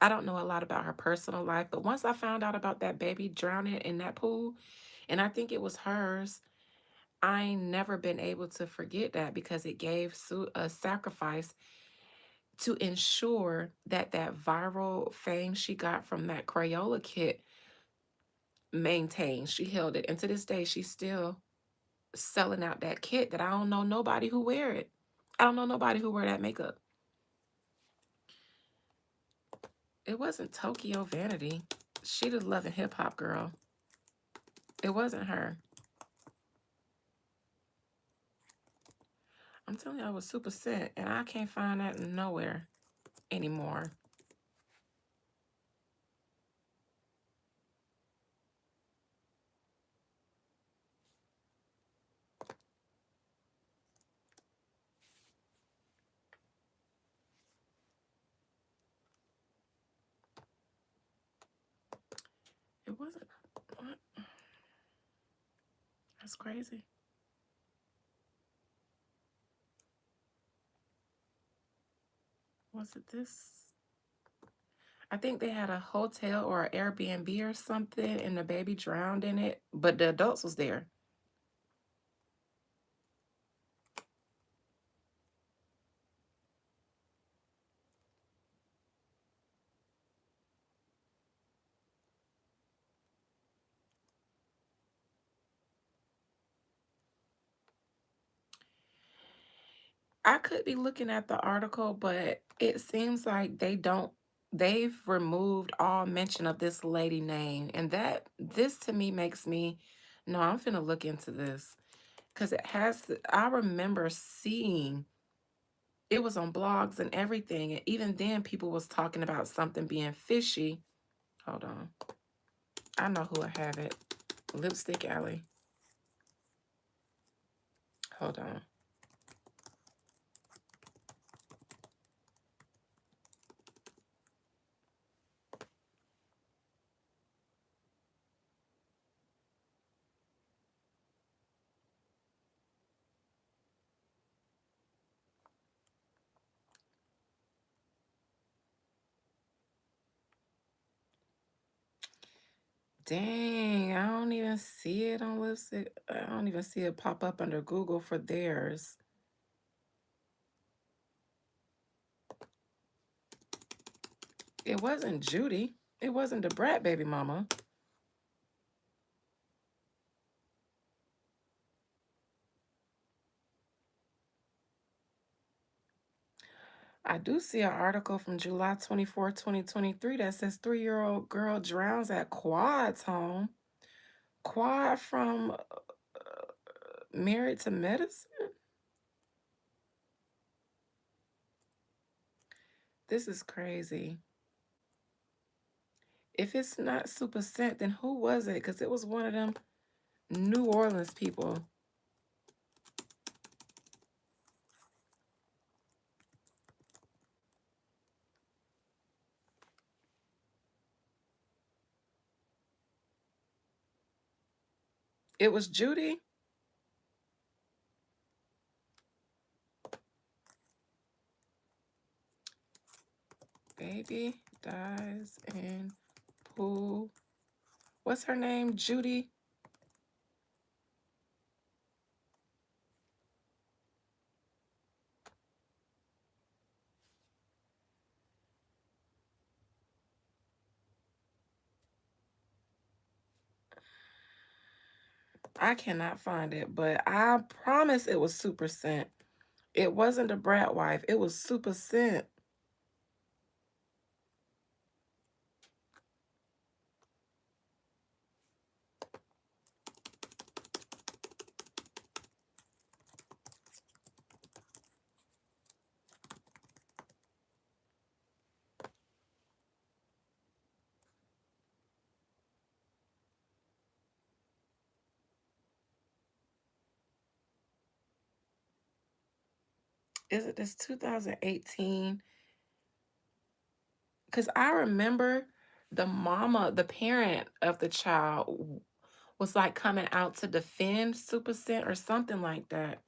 I don't know a lot about her personal life, but once I found out about that baby drowning in that pool, and I think it was hers, I ain't never been able to forget that because it gave Sue a sacrifice to ensure that that viral fame she got from that Crayola kit maintained. She held it, and to this day, she's still selling out that kit. That I don't know nobody who wear it. I don't know nobody who wear that makeup. It wasn't Tokyo Vanity. She the Love and Hip Hop girl. It wasn't her. I'm telling you, I was super scent, and I can't find that nowhere anymore. It wasn't. What? That's crazy. Was it this? I think they had a hotel or an Airbnb or something, and the baby drowned in it, but the adults was there. I could be looking at the article, but it seems like they've removed all mention of this lady name. And this to me makes me, no, I'm finna look into this. Because I remember seeing, it was on blogs and everything. And even then, people was talking about something being fishy. Hold on. I know who I have it. Lipstick Alley. Hold on. Dang, I don't even see it on lipstick. I don't even see it pop up under Google for theirs. It wasn't Judy. It wasn't the Brat baby mama. I do see an article from July 24, 2023 that says 3-year-old girl drowns at Quad's home. Quad from Married to Medicine? This is crazy. If it's not Super Scent, then who was it? Because it was one of them New Orleans people. It was Judy. Baby dies in pool. What's her name? Judy? I cannot find it, but I promise it was Super Scent. It wasn't a brat wife. It was Super Scent. Is it this 2018? Because I remember the parent of the child was like coming out to defend Super Scent or something like that.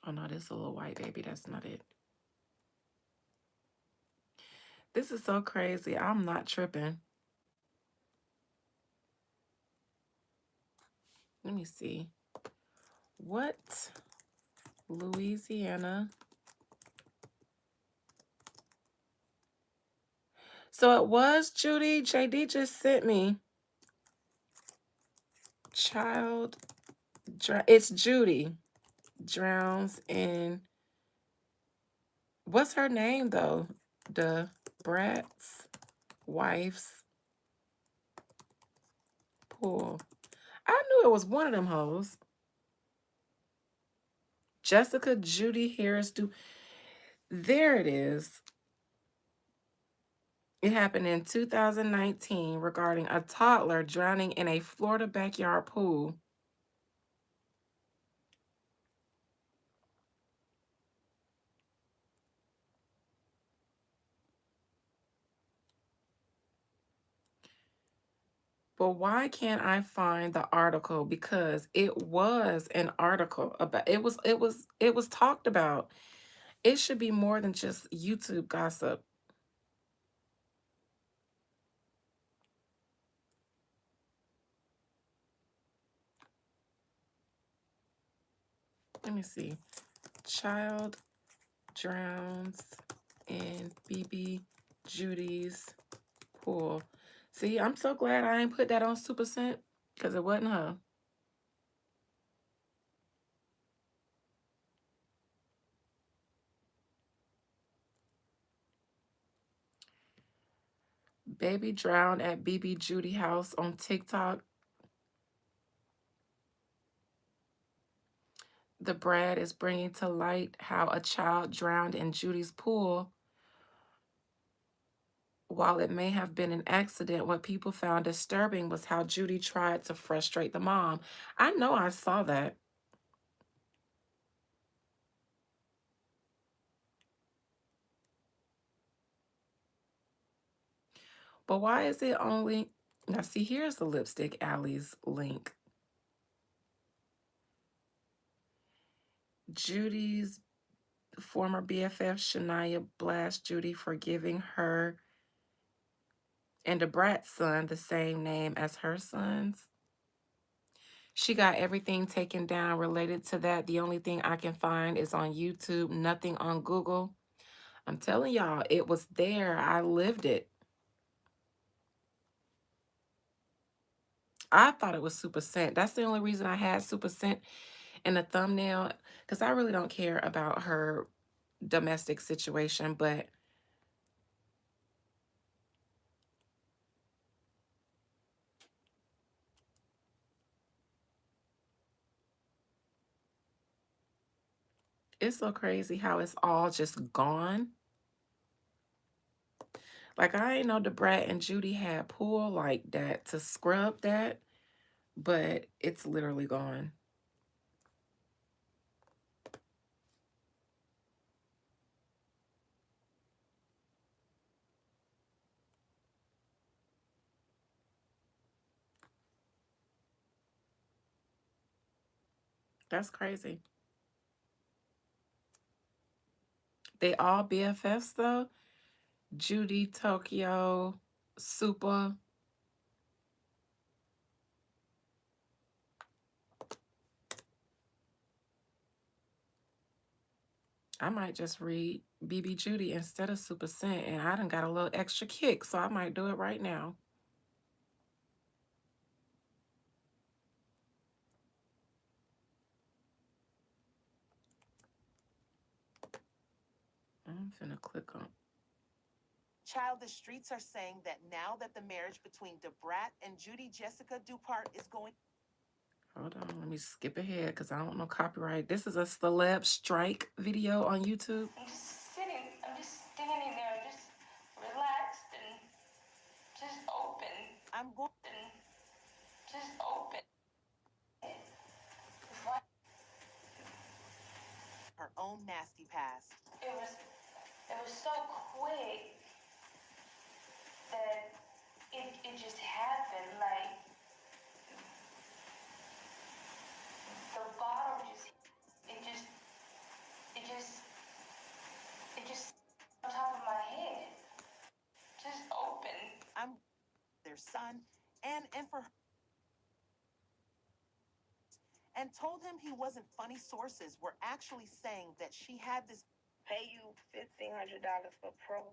Oh no, this is a little white baby. That's not it. This is so crazy. I'm not tripping. Let me see. What Louisiana? So it was Judy. JD just sent me. Child, it's Judy. Drowns in. What's her name though? The Brat's wife's pool. I knew it was one of them hoes. Jessica Judy Harris do. There it is. It happened in 2019 regarding a toddler drowning in a Florida backyard pool. But why can't I find the article? Because it was an article about it was talked about. It should be more than just YouTube gossip. Let me see. Child drowns in BB Judy's pool. See, I'm so glad I ain't put that on Super Scent because it wasn't her. Baby drowned at BB Judy house on TikTok. The Brad is bringing to light how a child drowned in Judy's pool. While it may have been an accident, what people found disturbing was how Judy tried to frustrate the mom. I know I saw that. But why is it only... Now, see, here's the Lipstick Alley's link. Judy's former BFF, Shania, blasts Judy for giving her and the Brat's son the same name as her son's. She got everything taken down related to that. The only thing I can find is on YouTube, nothing on Google. I'm telling y'all, it was there. I lived it. I thought it was Super Scent. That's the only reason I had Super Scent in the thumbnail, because I really don't care about her domestic situation, but it's so crazy how it's all just gone. Like, I ain't know Debrat and Judy had pool like that to scrub that, but it's literally gone. That's crazy. They all BFFs though. Judy, Tokyo, Supa. I might just read BB Judy instead of Super Scent, and I done got a little extra kick, so I might do it right now. I'm finna click on. Child, the streets are saying that now that the marriage between Debrat and Judy Jessica Dupart is going. Hold on, let me skip ahead because I don't know copyright. This is a celeb strike video on YouTube. I'm just standing there, just relaxed and just open. I'm going and just open. It's like her own nasty past. It was so quick that it just happened. Like the bottom it just it just it just on top of my head. Just open. I'm their son and for and told him he wasn't funny. Sources were actually saying that she had this pay you $1,500 for pro.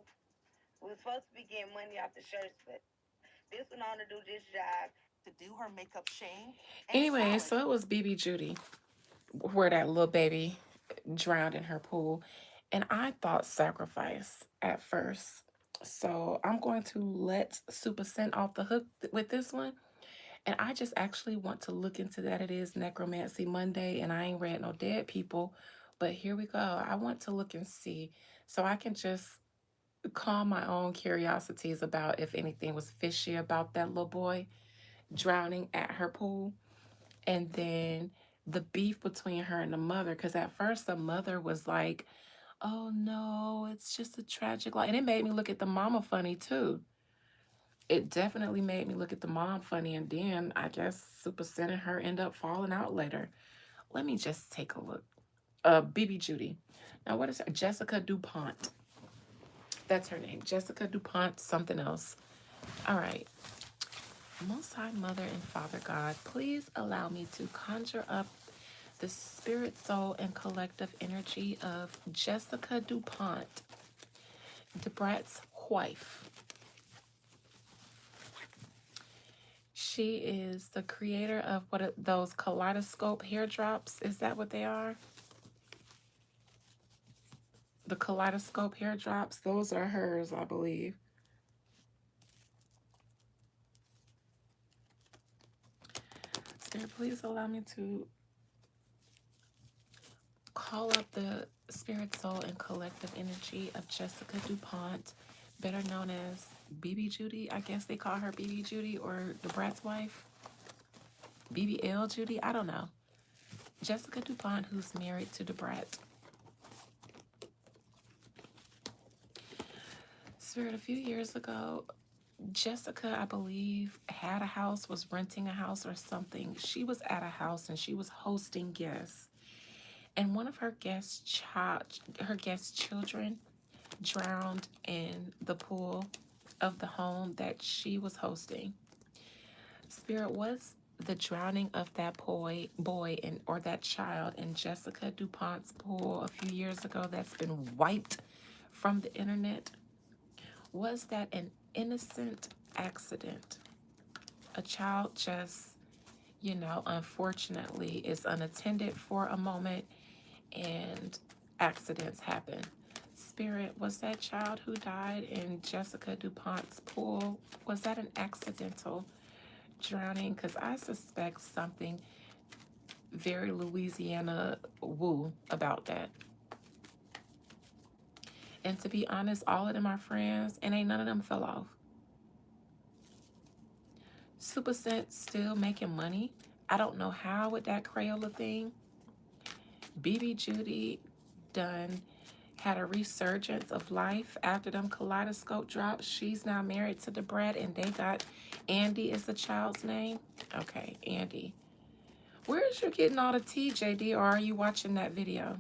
We were supposed to be getting money off the shirts, but this went on to do this job to do her makeup shame. Anyway, so it was BB Judy where that little baby drowned in her pool. And I thought sacrifice at first. So I'm going to let Super Scent off the hook with this one. And I just actually want to look into that. It is Necromancy Monday, and I ain't read no dead people. But here we go. I want to look and see so I can just calm my own curiosities about if anything was fishy about that little boy drowning at her pool. And then the beef between her and the mother. Because at first, the mother was like, oh no, it's just a tragic life. And it made me look at the mama funny too. It definitely made me look at the mom funny, and then I guess Super Sin and her end up falling out later. Let me just take a look. BB Judy. Now, what is her? Jessica DuPont. That's her name. Jessica DuPont, something else. All right. Most High Mother and Father God, please allow me to conjure up the spirit, soul, and collective energy of Jessica DuPont, Debrat's wife. She is the creator of those kaleidoscope hair drops. Is that what they are? The kaleidoscope hair drops. Those are hers, I believe. Spirit, please allow me to call up the spirit, soul, and collective energy of Jessica DuPont, better known as BB Judy. I guess they call her BB Judy, or the Brat's wife. BBL Judy. I don't know. Jessica DuPont, who's married to the Brat. Spirit, a few years ago, Jessica, I believe, had a house, was renting a house or something. She was at a house and she was hosting guests. And one of her guest children drowned in the pool of the home that she was hosting. Spirit, was the drowning of that boy and or that child in Jessica DuPont's pool a few years ago that's been wiped from the internet, was that an innocent accident? A child just, unfortunately is unattended for a moment and accidents happen. Spirit, was that child who died in Jessica DuPont's pool, was that an accidental drowning? Because I suspect something very Louisiana woo about that. And to be honest, all of them are friends, and ain't none of them fell off. Super Scent still making money. I don't know how with that Crayola thing. BB Judy done had a resurgence of life after them kaleidoscope drops. She's now married to the Brat, and they got Andy is the child's name. Okay, Andy. Where is you getting all the tea, JD, or are you watching that video?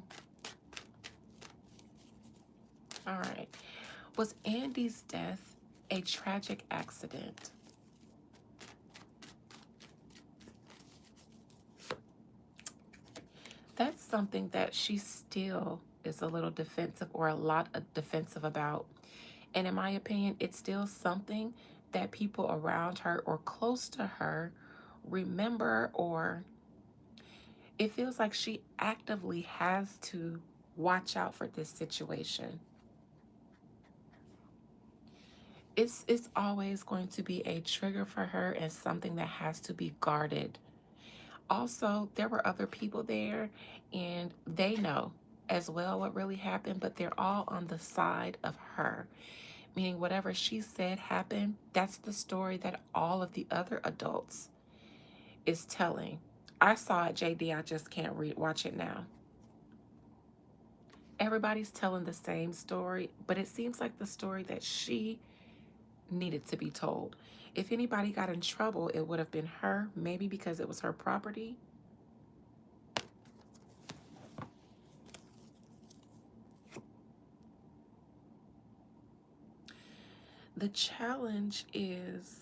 All right. Was Andy's death a tragic accident? That's something that she still is a little defensive, or a lot of defensive about. And in my opinion, it's still something that people around her or close to her remember, or it feels like she actively has to watch out for this situation. It's always going to be a trigger for her and something that has to be guarded. Also, there were other people there and they know as well what really happened, but they're all on the side of her. Meaning whatever she said happened, that's the story that all of the other adults is telling. I saw it, JD, I just can't watch it now. Everybody's telling the same story, but it seems like the story that she needed to be told. If anybody got in trouble, it would have been her, maybe because it was her property. The challenge is,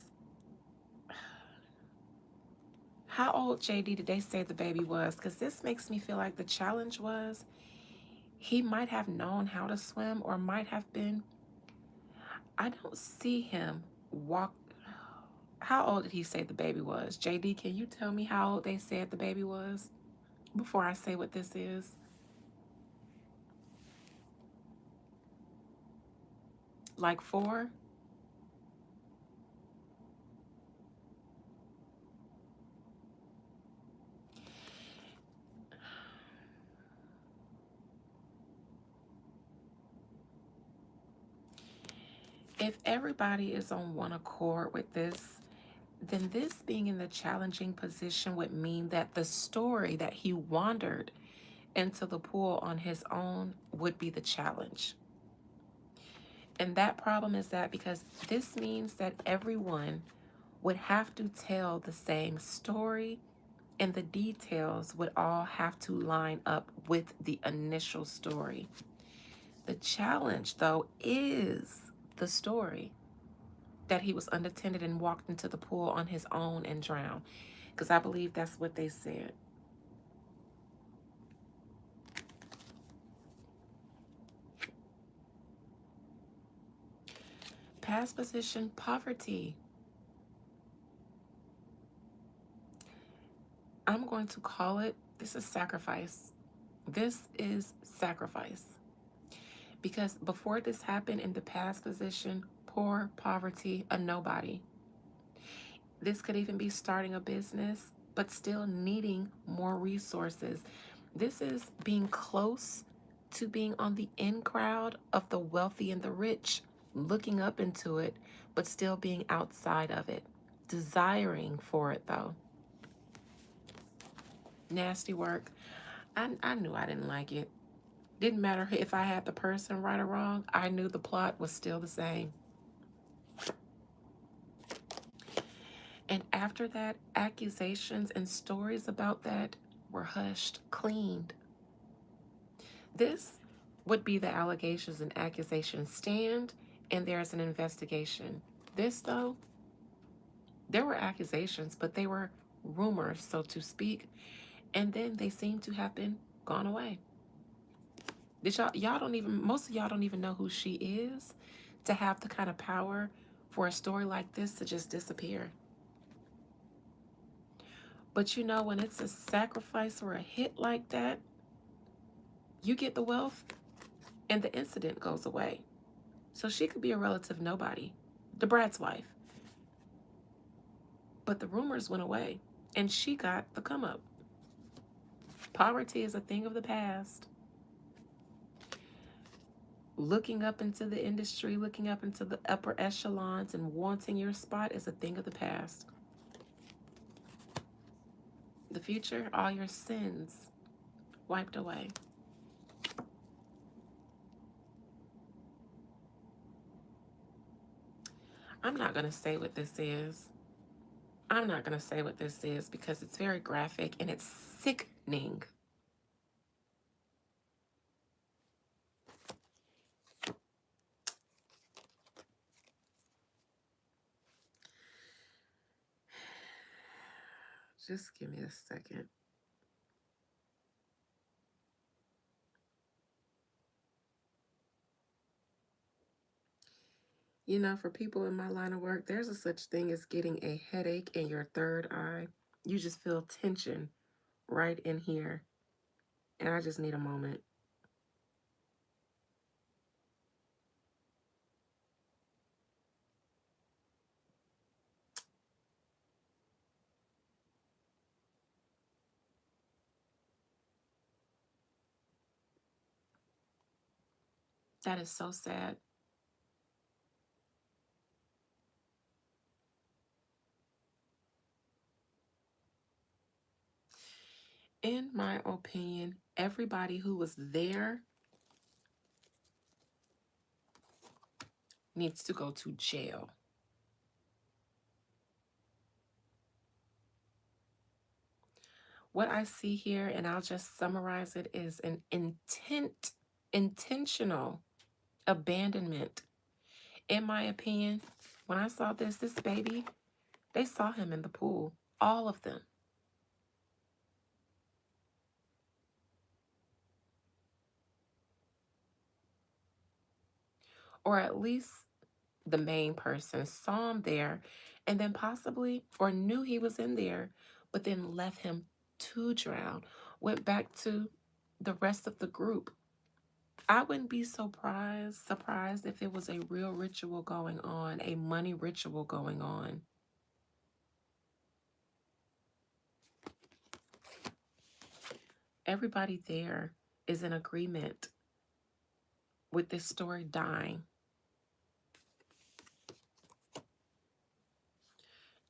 how old, JD, did they say the baby was? Because this makes me feel like the challenge was he might have known how to swim, or might have been. I don't see him walk. How old did he say the baby was? JD, can you tell me how old they said the baby was before I say what this is? Like 4? If everybody is on one accord with this, then this being in the challenging position would mean that the story that he wandered into the pool on his own would be the challenge. And that problem is that because this means that everyone would have to tell the same story and the details would all have to line up with the initial story. The challenge, though, is the story that he was unattended and walked into the pool on his own and drowned. Because I believe that's what they said. Past position, poverty. I'm going to call it, this is sacrifice. This is sacrifice. Because before this happened in the past position, poor, poverty, a nobody. This could even be starting a business, but still needing more resources. This is being close to being on the in crowd of the wealthy and the rich, looking up into it, but still being outside of it, desiring for it though. Nasty work. I knew I didn't like it. Didn't matter if I had the person right or wrong, I knew the plot was still the same. And after that, accusations and stories about that were hushed, cleaned. This would be the allegations and accusations stand, and there's an investigation. This, though, there were accusations, but they were rumors, so to speak, and then they seem to have been gone away. Did y'all don't even, most of y'all don't even know who she is to have the kind of power for a story like this to just disappear. But you know, when it's a sacrifice or a hit like that, you get the wealth and the incident goes away. So she could be a relative nobody, the brat's wife. But the rumors went away and she got the come up. Poverty is a thing of the past. Looking up into the industry, looking up into the upper echelons and wanting your spot is a thing of the past. The future, all your sins wiped away. I'm not going to say what this is. I'm not going to say what this is because it's very graphic and it's sickening. Just give me a second. You know, for people in my line of work, there's a such thing as getting a headache in your third eye. You just feel tension right in here. And I just need a moment. That is so sad. In my opinion, everybody who was there needs to go to jail. What I see here, and I'll just summarize it, is an intentional abandonment. In my opinion, when I saw this baby, they saw him in the pool, all of them. Or at least the main person saw him there and then possibly or knew he was in there, but then left him to drown, went back to the rest of the group. I wouldn't be surprised if it was a real ritual going on, a money ritual going on. Everybody there is in agreement with this story dying.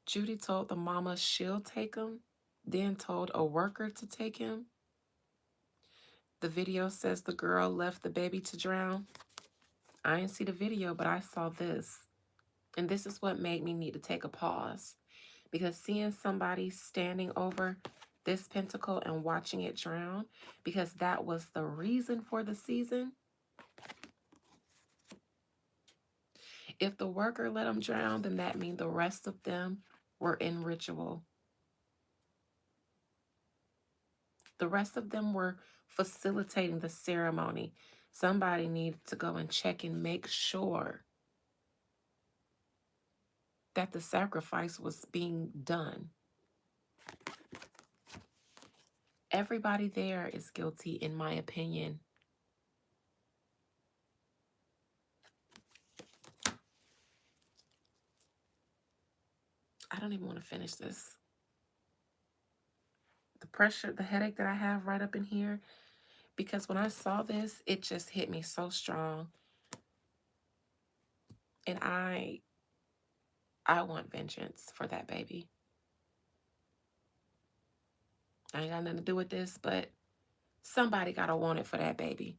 Judy told the mama she'll take him, then told a worker to take him. The video says the girl left the baby to drown. I didn't see the video, but I saw this. And this is what made me need to take a pause. Because seeing somebody standing over this pentacle and watching it drown, because that was the reason for the season. If the worker let them drown, then that means the rest of them were in ritual. The rest of them were facilitating the ceremony. Somebody needed to go and check and make sure that the sacrifice was being done. Everybody there is guilty, in my opinion. I don't even want to finish this. The pressure, the headache that I have right up in here, because when I saw this, it just hit me so strong. And I want vengeance for that baby. I ain't got nothing to do with this, but somebody got to want it for that baby.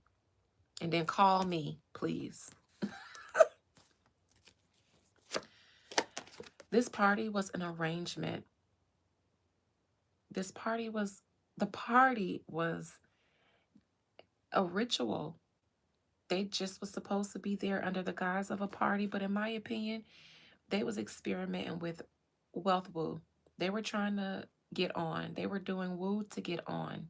And then call me, please. This party was an arrangement. The party was a ritual. They just was supposed to be there under the guise of a party, but in my opinion, they was experimenting with wealth woo. They were trying to get on. They were doing woo to get on.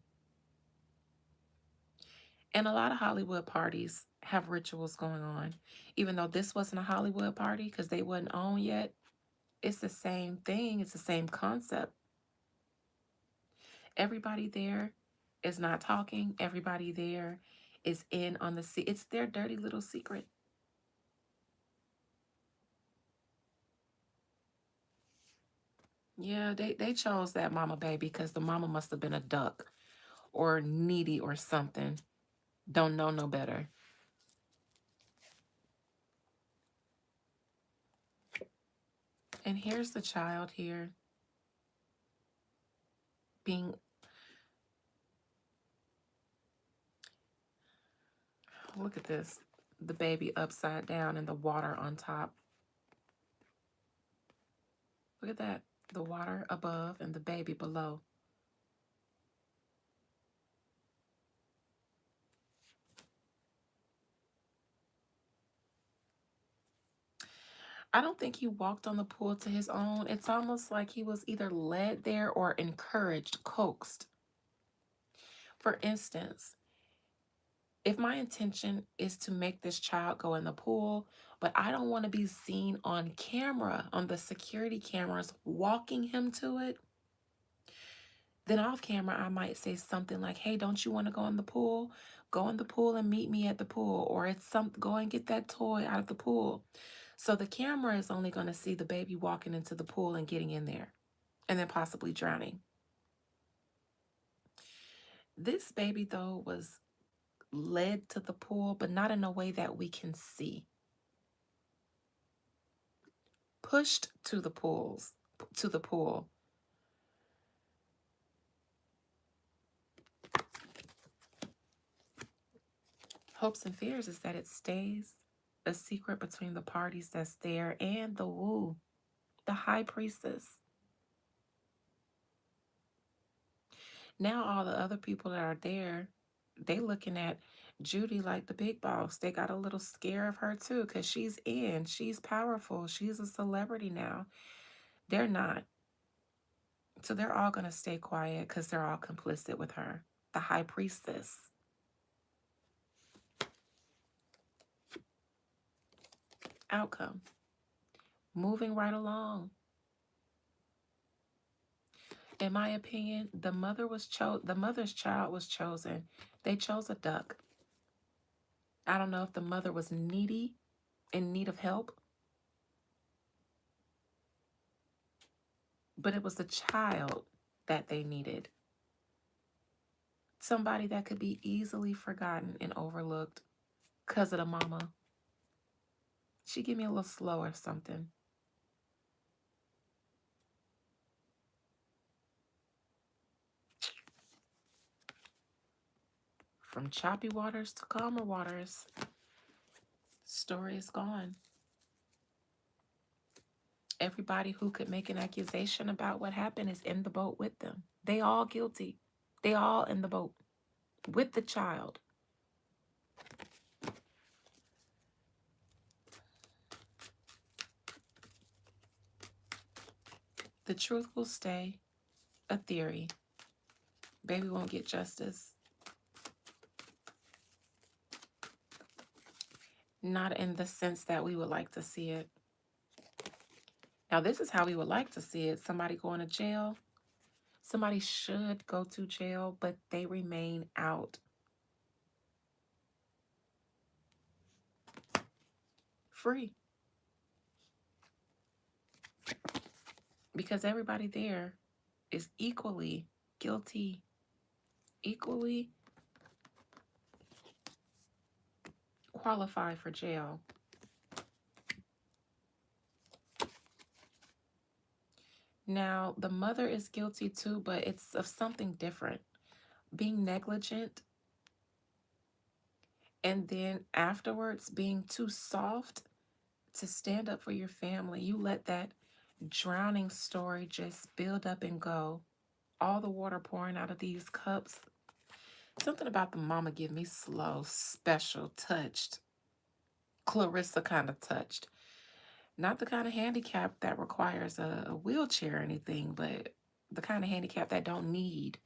And a lot of Hollywood parties have rituals going on. Even though this wasn't a Hollywood party because they wasn't on yet, it's the same thing. It's the same concept. Everybody there is not talking. Everybody there is in on the sea. It's their dirty little secret. Yeah, they chose that mama baby because the mama must have been a duck or needy or something. Don't know no better. And here's the child here being, look at this, the baby upside down and the water on top. Look at that, the water above and the baby below. I don't think he walked on the pool to his own. It's almost like he was either led there or encouraged, coaxed. For instance, if my intention is to make this child go in the pool, but I don't want to be seen on camera, on the security cameras, walking him to it, then off camera, I might say something like, hey, don't you want to go in the pool? Go in the pool and meet me at the pool. Or go and get that toy out of the pool. So the camera is only going to see the baby walking into the pool and getting in there and then possibly drowning. This baby, though, was led to the pool, but not in a way that we can see. Pushed to the pool. Hopes and fears is that it stays a secret between the parties that's there and the woo, the high priestess. Now all the other people that are there, they looking at Judy like the big boss. They got a little scare of her too because she's powerful. She's a celebrity now. They're not. So they're all going to stay quiet because they're all complicit with her, the high priestess. Outcome. Moving right along. In my opinion, the mother's child was chosen. They chose a duck. I don't know if the mother was needy, in need of help, but it was the child that they needed. Somebody that could be easily forgotten and overlooked because of the mama. She give me a little slow or something. From choppy waters to calmer waters, story is gone. Everybody who could make an accusation about what happened is in the boat with them. They all guilty. They all in the boat with the child. The truth will stay a theory. Baby won't get justice. Not in the sense that we would like to see it. Now, this is how we would like to see it. Somebody going to jail. Somebody should go to jail, but they remain out. Free. Because everybody there is equally guilty, equally qualified for jail. Now, the mother is guilty too, but it's of something different. Being negligent and then afterwards being too soft to stand up for your family. You let that drowning story just build up and go. All the water pouring out of these cups. Something about the mama give me slow, special, touched. Clarissa kind of touched. Not the kind of handicap that requires a wheelchair or anything, but the kind of handicap that don't need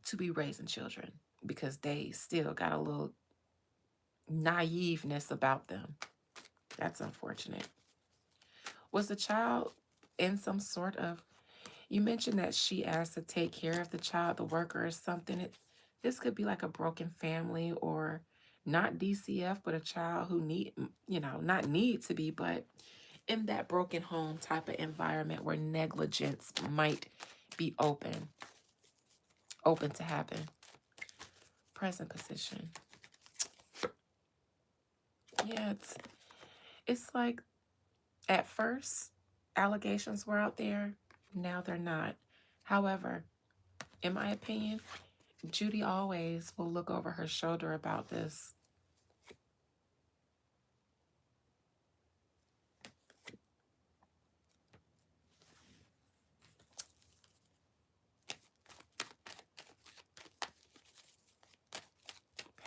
to be raising children because they still got a little naiveness about them. That's unfortunate. Was the child in some sort of, you mentioned that she asked to take care of the child, the worker or something. This could be like a broken family or not DCF, but a child who not need to be, but in that broken home type of environment where negligence might be open to happen. Present position. Yeah, it's like at first allegations were out there, now they're not. However, in my opinion, Judy always will look over her shoulder about this.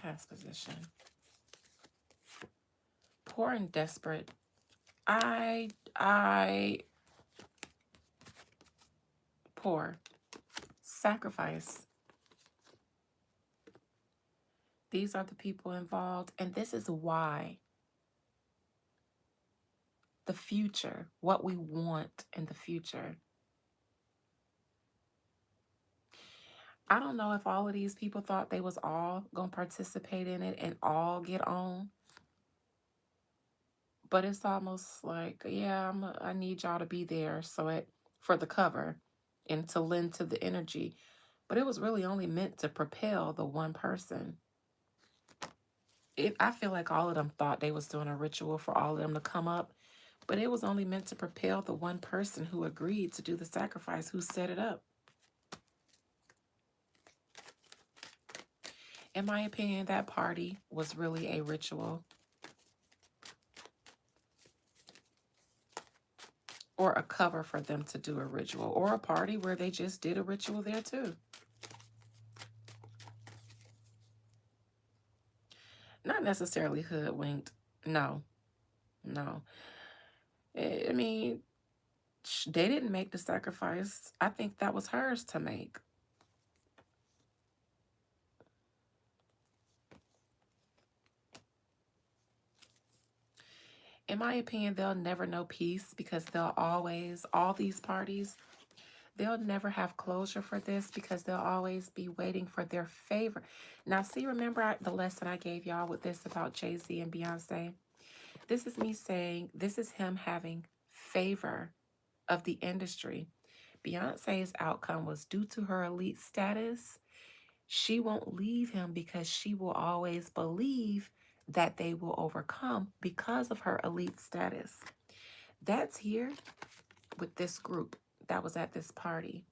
Past position. Poor and desperate. I poor. Sacrifice. These are the people involved, and this is why the future, what we want in the future. I don't know if all of these people thought they was all going to participate in it and all get on. But it's almost like, yeah, I need y'all to be there for the cover and to lend to the energy. But it was really only meant to propel the one person. I feel like all of them thought they was doing a ritual for all of them to come up, but it was only meant to propel the one person who agreed to do the sacrifice, who set it up. In my opinion, that party was really a ritual. Or a cover for them to do a ritual. Or a party where they just did a ritual there too. Not necessarily hoodwinked. No. I mean, they didn't make the sacrifice. I think that was hers to make. In my opinion, they'll never know peace because all these parties, they'll never have closure for this because they'll always be waiting for their favor. Now, see, remember the lesson I gave y'all with this about Jay-Z and Beyonce? This is me saying, this is him having favor of the industry. Beyonce's outcome was due to her elite status. She won't leave him because she will always believe that they will overcome because of her elite status. That's here with this group that was at this party.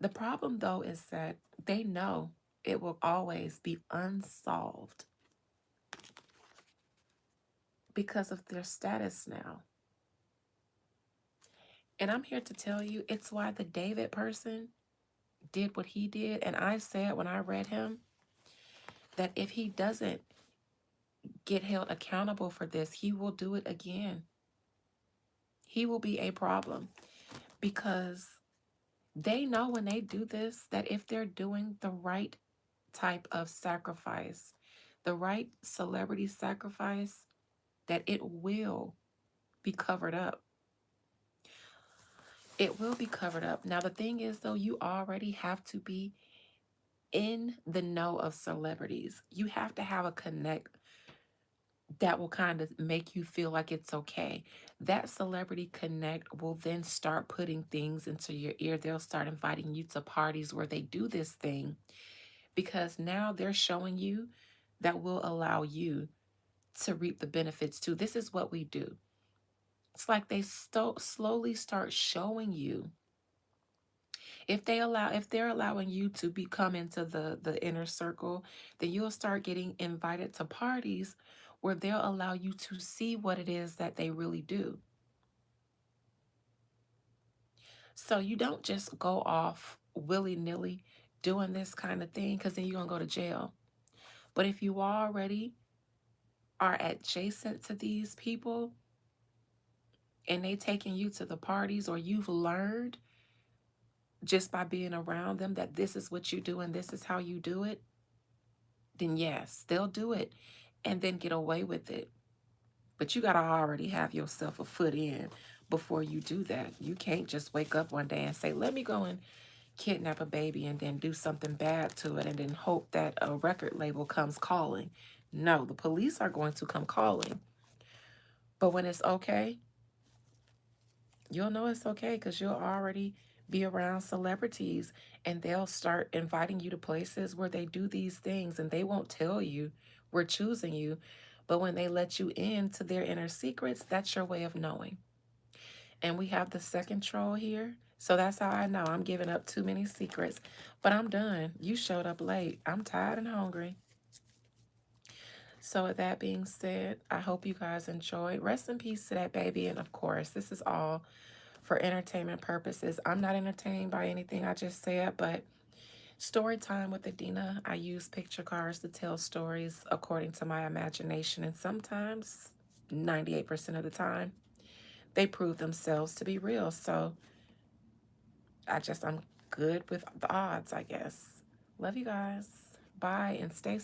The problem, though, is that they know it will always be unsolved because of their status now. And I'm here to tell you it's why the David person did what he did. And I said when I read him that if he doesn't get held accountable for this, he will do it again. He will be a problem because they know when they do this that if they're doing the right type of sacrifice, the right celebrity sacrifice, that it will be covered up. It will be covered up. Now, the thing is, though, you already have to be in the know of celebrities. You have to have a connect that will kind of make you feel like it's okay. That celebrity connect will then start putting things into your ear. They'll start inviting you to parties where they do this thing because now they're showing you that will allow you to reap the benefits too. This is what we do. It's like they slowly start showing you if they're allowing you to become into the inner circle, then you'll start getting invited to parties where they'll allow you to see what it is that they really do. So you don't just go off willy-nilly doing this kind of thing because then you're going to go to jail. But if you already are adjacent to these people and they taking you to the parties, or you've learned just by being around them that this is what you do and this is how you do it, then yes, they'll do it and then get away with it. But you got to already have yourself a foot in before you do that. You can't just wake up one day and say, let me go and kidnap a baby and then do something bad to it and then hope that a record label comes calling. No, the police are going to come calling. But when it's okay, you'll know it's okay because you'll already be around celebrities and they'll start inviting you to places where they do these things and they won't tell you we're choosing you. But when they let you into their inner secrets, that's your way of knowing. And we have the second troll here. So that's how I know I'm giving up too many secrets. But I'm done. You showed up late. I'm tired and hungry. So with that being said, I hope you guys enjoyed. Rest in peace to that baby. And of course, this is all for entertainment purposes. I'm not entertained by anything I just said, but story time with Adina. I use picture cards to tell stories according to my imagination, and sometimes, 98% of the time, they prove themselves to be real. So I'm good with the odds, I guess. Love you guys. Bye and stay